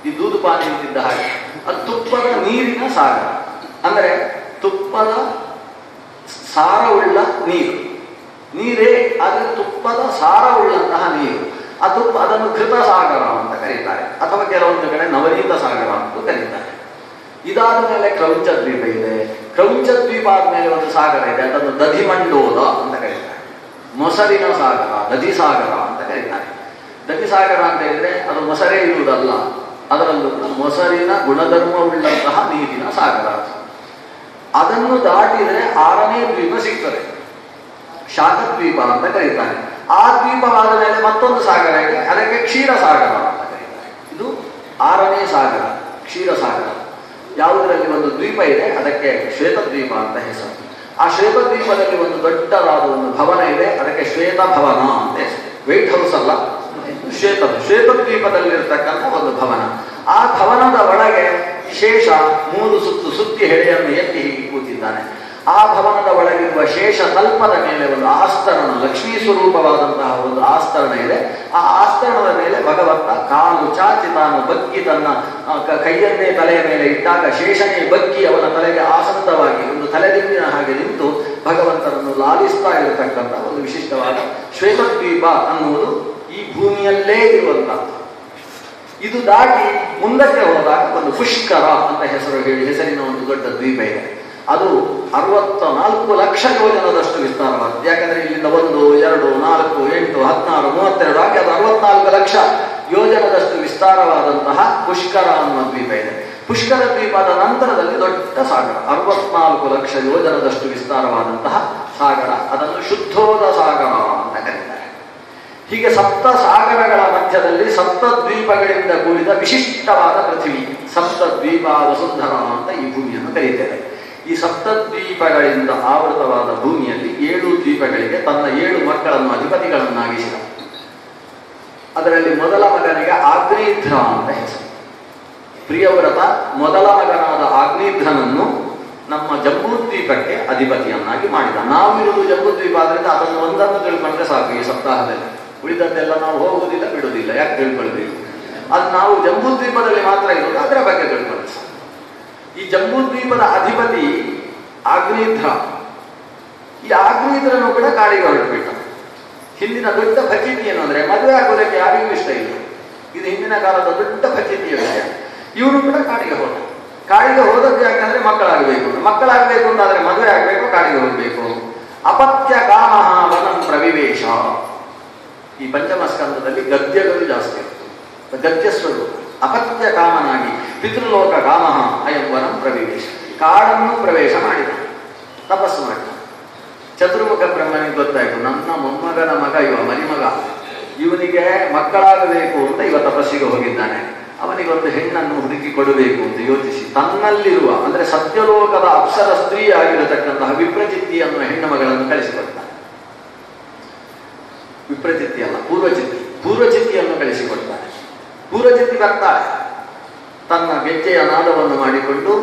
ಈ ದೂದು ಪಾನಿ ಅಂತಿದ್ದ ಹಾಗೆ ಅದು ತುಪ್ಪದ ನೀರಿನ ಸಾಗರ. ಅಂದ್ರೆ ತುಪ್ಪದ ಸಾರವುಳ್ಳ ನೀರು, ನೀರೇ ಆದರೆ ತುಪ್ಪದ ಸಾರವುಳ್ಳಂತಹ ನೀರು. ಆ ತುಪ್ಪ ಅದನ್ನು ಘೃತ ಸಾಗರ ಅಂತ ಕರೀತಾರೆ, ಅಥವಾ ಕೆಲವೊಂದು ಕಡೆ ನವನೀತ ಸಾಗರ ಅಂತ ಕರೀತಾರೆ. ಇದಾದ ಮೇಲೆ ಕ್ರೌಂಚ ದ್ವೀಪ ಇದೆ. ಕ್ರೌಂಚ ದ್ವೀಪ ಆದ್ಮೇಲೆ ಒಂದು ಸಾಗರ ಇದೆ, ಅದನ್ನು ದಧಿಮಂಡೋದ ಅಂತ ಕರೀತಾರೆ. ಮೊಸರಿನ ಸಾಗರ, ದಧಿ ಸಾಗರ ಅಂತ ಕರೀತಾರೆ. ದಧಿ ಸಾಗರ ಅಂತ ಹೇಳಿದ್ರೆ ಅದು ಮೊಸರೇ ಇರುವುದಲ್ಲ, ಅದರಲ್ಲೂ ಮೊಸರಿನ ಗುಣಧರ್ಮವುಳ್ಳಂತಹ ನೀರಿನ ಸಾಗರ. ಅದನ್ನು ದಾಟಿದರೆ 6ನೇ ದ್ವೀಪ ಸಿಗ್ತದೆ, ಶಾಖದ್ವೀಪ ಅಂತ ಕರೀತಾರೆ. ಆ ದ್ವೀಪವಾದ ಮೇಲೆ ಮತ್ತೊಂದು ಸಾಗರ ಇದೆ, ಅದಕ್ಕೆ ಕ್ಷೀರಸಾಗರ ಅಂತ ಕರೀತಾರೆ. ಇದು 6ನೇ ಸಾಗರ, ಕ್ಷೀರಸಾಗರ. ಯಾವುದರಲ್ಲಿ ಒಂದು ದ್ವೀಪ ಇದೆ, ಅದಕ್ಕೆ ಶ್ವೇತದ್ವೀಪ ಅಂತ ಹೆಸರು. ಆ ಶ್ವೇತದ್ವೀಪದಲ್ಲಿ ಒಂದು ದೊಡ್ಡದಾದ ಒಂದು ಭವನ ಇದೆ, ಅದಕ್ಕೆ ಶ್ವೇತ ಭವನ ಅಂತ ಹೆಸರು. ವೈಟ್ ಹೌಸ್ ಅಲ್ಲ, ಶ್ವೇತದ್ವೀಪದಲ್ಲಿರ್ತಕ್ಕಂಥ ಒಂದು ಭವನ. ಆ ಭವನದ ಒಳಗೆ ಶೇಷ 3 ಸುತ್ತು ಸುತ್ತಿ ಹೆಡೆಯನ್ನು ಎತ್ತಿ ಹೀಗೆ ಕೂತಿದ್ದಾನೆ. ಆ ಭವನದ ಒಳಗಿರುವ ಶೇಷ ತಲ್ಪದ ಮೇಲೆ ಒಂದು ಆಸ್ತರಣ, ಲಕ್ಷ್ಮೀ ಸ್ವರೂಪವಾದಂತಹ ಒಂದು ಆಸ್ತರಣ ಇದೆ. ಆ ಆಸ್ತರಣದ ಮೇಲೆ ಭಗವಂತ ಕಾಲು ಚಾಚಿ ತಾನು ಬಗ್ಗಿ ತನ್ನ ಕೈಯನ್ನೇ ತಲೆಯ ಮೇಲೆ ಇಟ್ಟಾಗ ಶೇಷನೇ ಬಗ್ಗಿ ಅವನ ತಲೆಗೆ ಆಸಕ್ತವಾಗಿ ಒಂದು ತಲೆದಿಂಬಿನ ಹಾಗೆ ನಿಂತು ಭಗವಂತನನ್ನು ಲಾಲಿಸ್ತಾ ಇರತಕ್ಕಂಥ ಒಂದು ವಿಶಿಷ್ಟವಾದ ಶ್ವೇತದ್ವೀಪ ಅನ್ನುವುದು ಈ ಭೂಮಿಯಲ್ಲೇ ಇರುವಂತಹದ್ದು. ಇದು ದಾಟಿ ಮುಂದಕ್ಕೆ ಹೋದಾಗ ಒಂದು ಪುಷ್ಕರ ಅಂತ ಹೆಸರಿನ ಒಂದು ದೊಡ್ಡ ದ್ವೀಪ ಇದೆ. ಅದು 64 ಲಕ್ಷ ಯೋಜನದಷ್ಟು ವಿಸ್ತಾರವಾದದ್ದು. ಯಾಕಂದ್ರೆ ಇಲ್ಲಿಂದ 1, 2, 4, 8, 16, 32 ಹಾಗೆ ಅದು 64 ಲಕ್ಷ ಯೋಜನದಷ್ಟು ವಿಸ್ತಾರವಾದಂತಹ ಪುಷ್ಕರ ಅನ್ನುವ ದ್ವೀಪ ಇದೆ. ಪುಷ್ಕರ ದ್ವೀಪದ ನಂತರದಲ್ಲಿ ದೊಡ್ಡ ಸಾಗರ, 64 ಲಕ್ಷ ಯೋಜನದಷ್ಟು ವಿಸ್ತಾರವಾದಂತಹ ಸಾಗರ, ಅದನ್ನು ಶುದ್ಧೋದ ಸಾಗರ ಅಂತ ಕರೀತಾರೆ. ಹೀಗೆ 7 ಸಾಗರಗಳ ಮಧ್ಯದಲ್ಲಿ 7 ದ್ವೀಪಗಳಿಂದ ಕೂಡಿದ ವಿಶಿಷ್ಟವಾದ ಪೃಥ್ವಿ, ಸಪ್ತದ್ವೀಪ ವಸುಂಧರ ಅಂತ ಈ ಭೂಮಿಯನ್ನು ಕರೀತೇವೆ. ಈ 7 ದ್ವೀಪಗಳಿಂದ ಆವೃತವಾದ ಭೂಮಿಯಲ್ಲಿ 7 ದ್ವೀಪಗಳಿಗೆ ತನ್ನ 7 ಮಕ್ಕಳನ್ನು ಅಧಿಪತಿಗಳನ್ನಾಗಿಸಿದ. ಅದರಲ್ಲಿ ಮೊದಲ ಮಗನಿಗೆ ಆಗ್ನೇಧ್ರ ಅಂತ ಹೆಸರು. ಪ್ರಿಯವ್ರತ ಮೊದಲ ಮಗನಾದ ಆಗ್ನೇಧ್ರನನ್ನು ನಮ್ಮ ಜಂಬೂದ್ವೀಪಕ್ಕೆ ಅಧಿಪತಿಯನ್ನಾಗಿ ಮಾಡಿದ. ನಾವಿರುವುದು ಜಂಬೂದ್ವೀಪ ಆದ್ರಿಂದ ಅದನ್ನು ಒಂದನ್ನು ತಿಳ್ಕೊಂಡ್ರೆ ಸಾಕು. ಈ ಸಪ್ತಾಹದಲ್ಲಿ ಉಳಿದದ್ದೆಲ್ಲ ನಾವು ಹೋಗುವುದಿಲ್ಲ, ಬಿಡುವುದಿಲ್ಲ. ಯಾಕೆ ತಿಳ್ಕೊಳ್ಬೇಕು? ಅದು ನಾವು ಜಂಬೂದ್ವೀಪದಲ್ಲಿ ಮಾತ್ರ ಇರೋದು, ಅದರ ಬಗ್ಗೆ ತಿಳ್ಕೊಳ್ಳಿ. ಈ ಜಂಬೂದ್ವೀಪದ ಅಧಿಪತಿ ಆಗ್ನೇಧ್ರ. ಈ ಆಗ್ನೇಧ್ರನು ಕೂಡ ಕಾಡಿಗೆ ಹೊರಟುಬಿಟ್ಟ. ಹಿಂದಿನ ದೊಡ್ಡ ಫಚಿತಿ ಏನು ಅಂದ್ರೆ ಮದುವೆ ಆಗೋದಕ್ಕೆ ಯಾರಿಗೂ ಇಷ್ಟ ಇಲ್ಲ. ಇದು ಹಿಂದಿನ ಕಾಲದ ದೊಡ್ಡ ಫಚಿತಿಯ ವಿಷಯ. ಇವನು ಕೂಡ ಕಾಡಿಗೆ ಹೋದ. ಕಾಡಿಗೆ ಹೋದದ್ದು ಯಾಕಂದ್ರೆ ಮಕ್ಕಳಾಗಬೇಕು ಅಂತಾದ್ರೆ ಮದುವೆ ಆಗಬೇಕು, ಕಾಡಿಗೆ ಹೋಗಬೇಕು. ಅಪತ್ಯ ಕಾಮ ವನಂ ಪ್ರವಿವೇಶ. ಈ ಪಂಚಮ ಸ್ಕಂದದಲ್ಲಿ ಗದ್ಯಗಳು ಜಾಸ್ತಿ ಇರ್ತದೆ. ಗದ್ಯ ಸ್ವರೂಪ ಅಪತ್ಯ ಕಾಮನಾಗಿ ಪಿತೃಲೋಕ ಕಾಮ ಅಯಂ ವನಂ ಪ್ರವಿವೇಶ, ಕಾಡನ್ನು ಪ್ರವೇಶ ಮಾಡಿದ, ತಪಸ್ಸು ಮಾಡಿದ. ಚತುರ್ಮುಖ ಬ್ರಹ್ಮನಿಗೆ ಗೊತ್ತಾಯಿತು, ನನ್ನ ಮೊಮ್ಮಗನ ಮಗ ಇವ ಮರಿಮಗ, ಇವನಿಗೆ ಮಕ್ಕಳಾಗಬೇಕು ಅಂತ ಇವ ತಪಸ್ಸಿಗೆ ಹೋಗಿದ್ದಾನೆ. ಅವನಿಗೊಂದು ಹೆಣ್ಣನ್ನು ಹುಡುಕಿ ಕೊಡಬೇಕು ಅಂತ ಯೋಚಿಸಿ ತನ್ನಲ್ಲಿರುವ ಅಂದ್ರೆ ಸತ್ಯಲೋಕದ ಅಪ್ಸರ ಸ್ತ್ರೀ ಆಗಿರತಕ್ಕಂತಹ ವಿಪ್ರಚಿತ್ತಿ ಅನ್ನುವ ಹೆಣ್ಣು ಮಗಳನ್ನು ಕಳಿಸಿಕೊಡ್ತಾನೆ. ವಿಪ್ರಚಿತ್ತಿ ಅಲ್ಲ, ಪೂರ್ವಚಿತ್ತಿಯನ್ನು ಕಳಿಸಿಕೊಡ್ತಾನೆ. ಪೂರ್ವಚಿತ್ತಿ ಬರ್ತಾಳೆ, ತನ್ನ ಗೆಜ್ಜೆಯ ನಾದವನ್ನು ಮಾಡಿಕೊಂಡು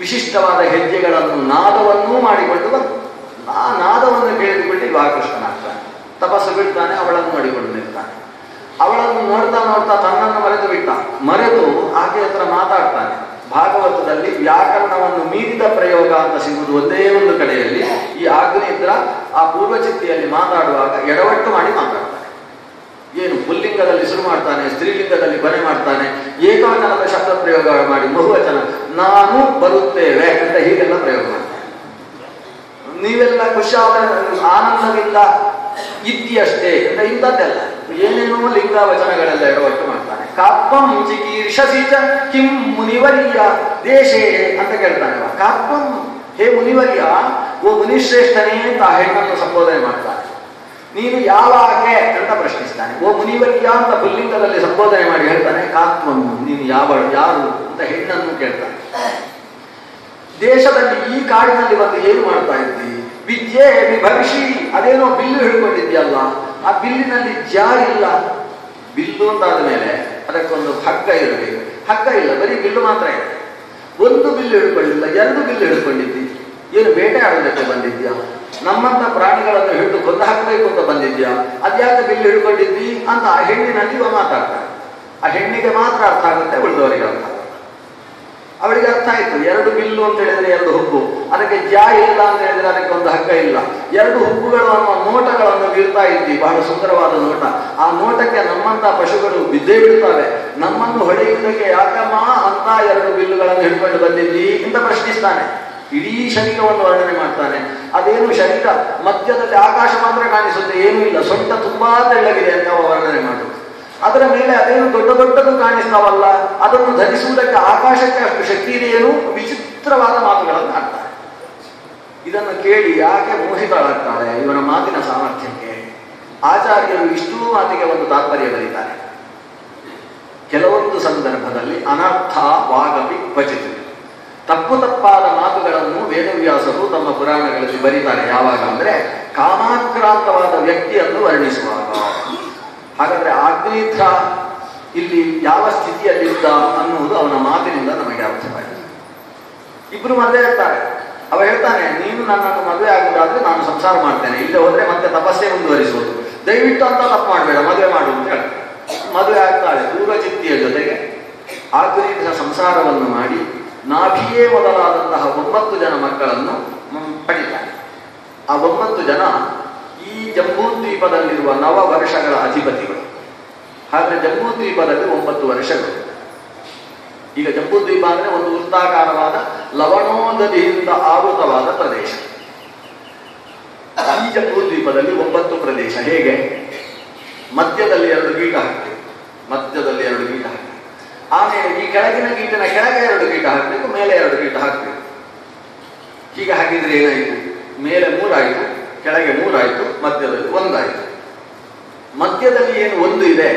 ವಿಶಿಷ್ಟವಾದ ಹೆಜ್ಜೆಗಳನ್ನು ನಾದವನ್ನೂ ಮಾಡಿಕೊಂಡು ಬಂದು ಆ ನಾದವನ್ನು ಕೇಳಿದುಕೊಂಡು ವಿವಾಹಕೃಷ್ಣನಾಗ್ತಾನೆ. ತಪಸ್ಸು ಬಿಡ್ತಾನೆ, ಅವಳನ್ನು ನೋಡಿಕೊಂಡು ನಿಲ್ತಾನೆ. ಅವಳನ್ನು ನೋಡ್ತಾ ನೋಡ್ತಾ ತನ್ನನ್ನು ಮರೆತು ಆಕೆ ಹತ್ರ ಮಾತಾಡ್ತಾನೆ. ಭಾಗವತದಲ್ಲಿ ವ್ಯಾಕರಣವನ್ನು ಮೀರಿದ ಪ್ರಯೋಗ ಅಂತ ಸಿಗುವುದು ಒಂದೇ ಒಂದು ಕಡೆಯಲ್ಲಿ. ಈ ಆಗ್ನೇದ್ರ ಆ ಪೂರ್ವಚಿತ್ತಿಯಲ್ಲಿ ಮಾತಾಡುವಾಗ ಎಡವಟ್ಟು ಮಾಡಿ ಮಾತಾಡ್ತಾನೆ. ಏನು ಪುಲ್ಲಿಂಗದಲ್ಲಿ ಶುರು ಮಾಡ್ತಾನೆ, ಸ್ತ್ರೀಲಿಂಗದಲ್ಲಿ ಕೊನೆ ಮಾಡ್ತಾನೆ, ಏಕವಚನದ ಶಬ್ದ ಪ್ರಯೋಗ ಮಾಡಿ ಬಹುವಚನ ನಾನು ಬರುತ್ತೇವೆ ಅಂತ ಹೀಗೆಲ್ಲ ಪ್ರಯೋಗ ಮಾಡ್ತಾನೆ. ನೀವೆಲ್ಲ ಖುಷಿಯಾದ ಆನಂದದಿಂದ ಇದ್ದಿಯಷ್ಟೇ ಅಂತ ಇಂಥದ್ದೆಲ್ಲ ಏನೇನೋ ಲಿಂಗ ವಚನಗಳೆಲ್ಲ ಎಡವಟ್ಟು ಮಾಡ್ತಾನೆ. ಕಾಪ್ಪಂ ಚಿಕೀರ್ಷಸಿ ಚ ಕಿಂ ಮುನಿವರ್ಯ ದೇಶೇ ಅಂತ ಕೇಳ್ತಾನೆ. ಕಾಪ್ಪಂ, ಹೇ ಮುನಿವರ್ಯ, ಓ ಮುನಿಶ್ರೇಷ್ಠನೇ ಅಂತ ಹೆಣ್ಣನ್ನು ಸಂಬೋಧನೆ ಮಾಡ್ತಾನೆ. ನೀನು ಯಾವಾಗೆ ಅಂತ ಪ್ರಶ್ನಿಸ್ತಾನೆ. ಓ ಮುನಿವರ್ಯ ಅಂತ ಪುಲ್ಲಿಂಗದಲ್ಲಿ ಸಂಬೋಧನೆ ಮಾಡಿ ಹೇಳ್ತಾನೆ. ಕಾತ್ವಂ, ನೀನು ಯಾರು ಅಂತ ಹೆಣ್ಣನ್ನು ಕೇಳ್ತಾನೆ. ದೇಶದಲ್ಲಿ ಈ ಕಾಡಿನಲ್ಲಿ ಬಂದು ಏನು ಮಾಡ್ತಾ ಇದ್ದಿ? ವಿದ್ಯೆ ವಿಭವಿಷಿ, ಅದೇನೋ ಬಿಲ್ಲು ಹಿಡ್ಕೊಂಡಿದ್ಯಲ್ಲ, ಆ ಬಿಲ್ಲಿನಲ್ಲಿ ಇಲ್ಲ. ಬಿಲ್ಲು ಅಂತಾದ ಮೇಲೆ ಅದಕ್ಕೊಂದು ಹಗ್ಗ ಇರಬೇಕು. ಹಗ್ಗ ಇಲ್ಲ, ಬರೀ ಬಿಲ್ಲು ಮಾತ್ರ ಇದೆ. ಒಂದು ಬಿಲ್ಲು ಹಿಡ್ಕೊಳ್ಳಿಲ್ಲ, 2 ಬಿಲ್ಲು ಹಿಡ್ಕೊಂಡಿದ್ದಿ. ಏನು ಬೇಟೆ ಆಡೋದಕ್ಕೆ ಬಂದಿದ್ಯಾ? ನಮ್ಮಂತ ಪ್ರಾಣಿಗಳನ್ನು ಹಿಡಿದು ಕೊಂದು ಹಾಕಬೇಕು ಅಂತ ಬಂದಿದ್ಯಾ? ಅದ್ಯಾಕೆ ಬಿಲ್ಲು ಹಿಡ್ಕೊಂಡಿದ್ದಿ ಅಂತ ಆ ಹೆಣ್ಣಿನಲ್ಲಿ ಇವ ಮಾತಾಡ್ತಾರೆ. ಆ ಹೆಣ್ಣಿಗೆ ಮಾತ್ರ ಅರ್ಥ ಆಗುತ್ತೆ, ಉಳಿದವರಿಗೆ ಅರ್ಥ ಆಗುತ್ತೆ. ಅವಳಿಗೆ ಅರ್ಥ ಆಯ್ತು, 2 ಬಿಲ್ಲು ಅಂತ ಹೇಳಿದ್ರೆ 2 ಹುಬ್ಬು, ಅದಕ್ಕೆ ಇಲ್ಲ ಅಂತ ಹೇಳಿದ್ರೆ ಅದಕ್ಕೆ ಒಂದು ಹಗ್ಗ ಇಲ್ಲ. 2 ಹುಬ್ಬುಗಳು ಅನ್ನುವ ನೋಟಗಳನ್ನು ಬೀಳ್ತಾ ಇದ್ದಿ, ಬಹಳ ಸುಂದರವಾದ ನೋಟ. ಆ ನೋಟಕ್ಕೆ ನಮ್ಮಂತ ಪಶುಗಳು ಬಿದ್ದೇ ಬಿಡ್ತವೆ. ನಮ್ಮನ್ನು ಹೊಡೆಯುವುದಕ್ಕೆ ಯಾಕಮ್ಮ ಅಂತ 2 ಬಿಲ್ಲುಗಳನ್ನು ಹಿಡ್ಕೊಂಡು ಬಂದಿದ್ದಿ ಅಂತ ಪ್ರಶ್ನಿಸ್ತಾನೆ. ಇಡೀ ಶರೀರವನ್ನು ವರ್ಣನೆ ಮಾಡ್ತಾನೆ. ಅದೇನು ಶರೀರ ಮಧ್ಯದಲ್ಲಿ ಆಕಾಶ ಮಾತ್ರ ಕಾಣಿಸುತ್ತೆ, ಏನೂ ಇಲ್ಲ, ಸೊಂಟ ತುಂಬಾ ತೆಳ್ಳಗಿದೆ ಅಂತ ವರ್ಣನೆ ಮಾಡುತ್ತೆ. ಅದರ ಮೇಲೆ ಅದೇನು ದೊಡ್ಡದು ಕಾಣಿಸ್ತಾವಲ್ಲ, ಅದನ್ನು ಧರಿಸುವುದಕ್ಕೆ ಆಕಾಶಕ್ಕೆ ಅಷ್ಟು ಶಕ್ತಿ ಇದೆಯೇನು? ವಿಚಿತ್ರವಾದ ಮಾತುಗಳನ್ನು ಆಡ್ತಾರೆ. ಇದನ್ನು ಕೇಳಿ ಯಾಕೆ ಮೋಹಿತಳಾಗ್ತಾಳೆ ಇವನ ಮಾತಿನ ಸಾಮರ್ಥ್ಯಕ್ಕೆ? ಆಚಾರ್ಯರು ಇಷ್ಟೂ ಮಾತಿಗೆ ಒಂದು ತಾತ್ಪರ್ಯ ಬರೀತಾರೆ. ಕೆಲವೊಂದು ಸಂದರ್ಭದಲ್ಲಿ ಅನರ್ಥ ವಾಗಪಿ ಕ್ವಚಿತ್, ತಪ್ಪಾದ ಮಾತುಗಳನ್ನು ವೇದವ್ಯಾಸರು ತಮ್ಮ ಪುರಾಣಗಳಲ್ಲಿ ಬರೀತಾರೆ. ಯಾವಾಗ ಅಂದ್ರೆ ಕಾಮಾಕ್ರಾಂತವಾದ ವ್ಯಕ್ತಿಯನ್ನು ವರ್ಣಿಸುವಾಗ. ಹಾಗಾದ್ರೆ ಆಗ್ನೇಧ್ರ ಇಲ್ಲಿ ಯಾವ ಸ್ಥಿತಿಯಲ್ಲಿದ್ದ ಅನ್ನುವುದು ಅವನ ಮಾತಿನಿಂದ ನಮಗೆ ಅರ್ಥವಾಗಿದೆ. ಇಬ್ರು ಮದುವೆ ಆಗ್ತಾರೆ. ಅವ ಹೇಳ್ತಾನೆ, ನೀನು ನನ್ನನ್ನು ಮದುವೆ ಆಗುವುದಾದ್ರೆ ನಾನು ಸಂಸಾರ ಮಾಡ್ತೇನೆ, ಇಲ್ಲೇ ಹೋದ್ರೆ ಮತ್ತೆ ತಪಸ್ಸೆ ಮುಂದುವರಿಸುವುದು, ದಯವಿಟ್ಟು ಅಂತ ತಪ್ಪು ಮಾಡಬೇಡ, ಮದುವೆ ಮಾಡು ಅಂತ ಹೇಳ್ತಾರೆ. ಮದುವೆ ಆಗ್ತಾಳೆ. ಪೂರ್ವಚಿತ್ತಿಯ ಜೊತೆಗೆ ಆಗ್ನೇಧ್ರ ಸಂಸಾರವನ್ನು ಮಾಡಿ ನಾಭಿಯೇ ಮೊದಲಾದಂತಹ 9 ಜನ ಮಕ್ಕಳನ್ನು ಪಡಿತಾನೆ. ಆ 9 ಜನ ಈ ಜಂಬೂದ್ವೀಪದಲ್ಲಿರುವ 9 ವರ್ಷಗಳ ಅಧಿಪತಿಗಳು. ಹಾಗೆ ಜಂಬೂದ್ವೀಪದಲ್ಲಿ 9 ವರ್ಷಗಳು. ಈಗ ಜಂಬೂದ್ವೀಪ ಅಂದರೆ ಒಂದು ವೃತ್ತಾಕಾರವಾದ ಲವಣೋದಧಿಯಿಂದ ಆವೃತವಾದ ಪ್ರದೇಶ. ಈ ಜಂಬೂದ್ವೀಪದಲ್ಲಿ 9 ಪ್ರದೇಶ. ಹೇಗೆ? ಮಧ್ಯದಲ್ಲಿ 2 ಗೀಟ ಹಾಕಬೇಕು, ಮಧ್ಯದಲ್ಲಿ 2 ಗೀಟ ಹಾಕಬೇಕು. ಆಮೇಲೆ ಈ ಕೆಳಗಿನ ಗೀಟಿನ ಕೆಳಗೆ 2 ಗೀಟ ಹಾಕಬೇಕು, ಮೇಲೆ 2 ಗೀಟ ಹಾಕಬೇಕು. ಹೀಗೆ ಹಾಕಿದ್ರೆ ಏನಾಯಿತು? ಮೇಲೆ 3 ಆಯಿತು, ಕೆಳಗೆ 3 ಆಯಿತು, ಮಧ್ಯದಲ್ಲಿ 1 ಆಯಿತು. ಮಧ್ಯದಲ್ಲಿ ಏನು 1 ಇದೆ,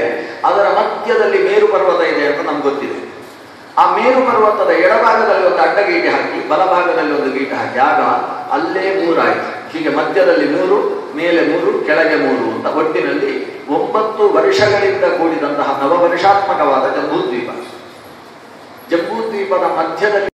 ಅದರ ಮಧ್ಯದಲ್ಲಿ ಮೇರು ಪರ್ವತ ಇದೆ ಅಂತ ನಮ್ಗೆ ಗೊತ್ತಿದೆ. ಆ ಮೇರು ಪರ್ವತದ ಎಡಭಾಗದಲ್ಲಿ ಒಂದು ಅಡ್ಡಗೀಟೆ ಹಾಕಿ, ಬಲಭಾಗದಲ್ಲಿ ಒಂದು ಗೀಟೆ ಹಾಕಿ, ಆಗ ಅಲ್ಲೇ 3 ಆಯಿತು. ಹೀಗೆ ಮಧ್ಯದಲ್ಲಿ 3, ಮೇಲೆ 3, ಕೆಳಗೆ 3 ಅಂತ ಒಟ್ಟಿನಲ್ಲಿ 9 ವರ್ಷಗಳಿಂದ ಕೂಡಿದಂತಹ 9 ವರ್ಷಾತ್ಮಕವಾದ ಜಂಬೂದ್ವೀಪ. ಜಂಬೂದ್ವೀಪದ ಮಧ್ಯದಲ್ಲಿ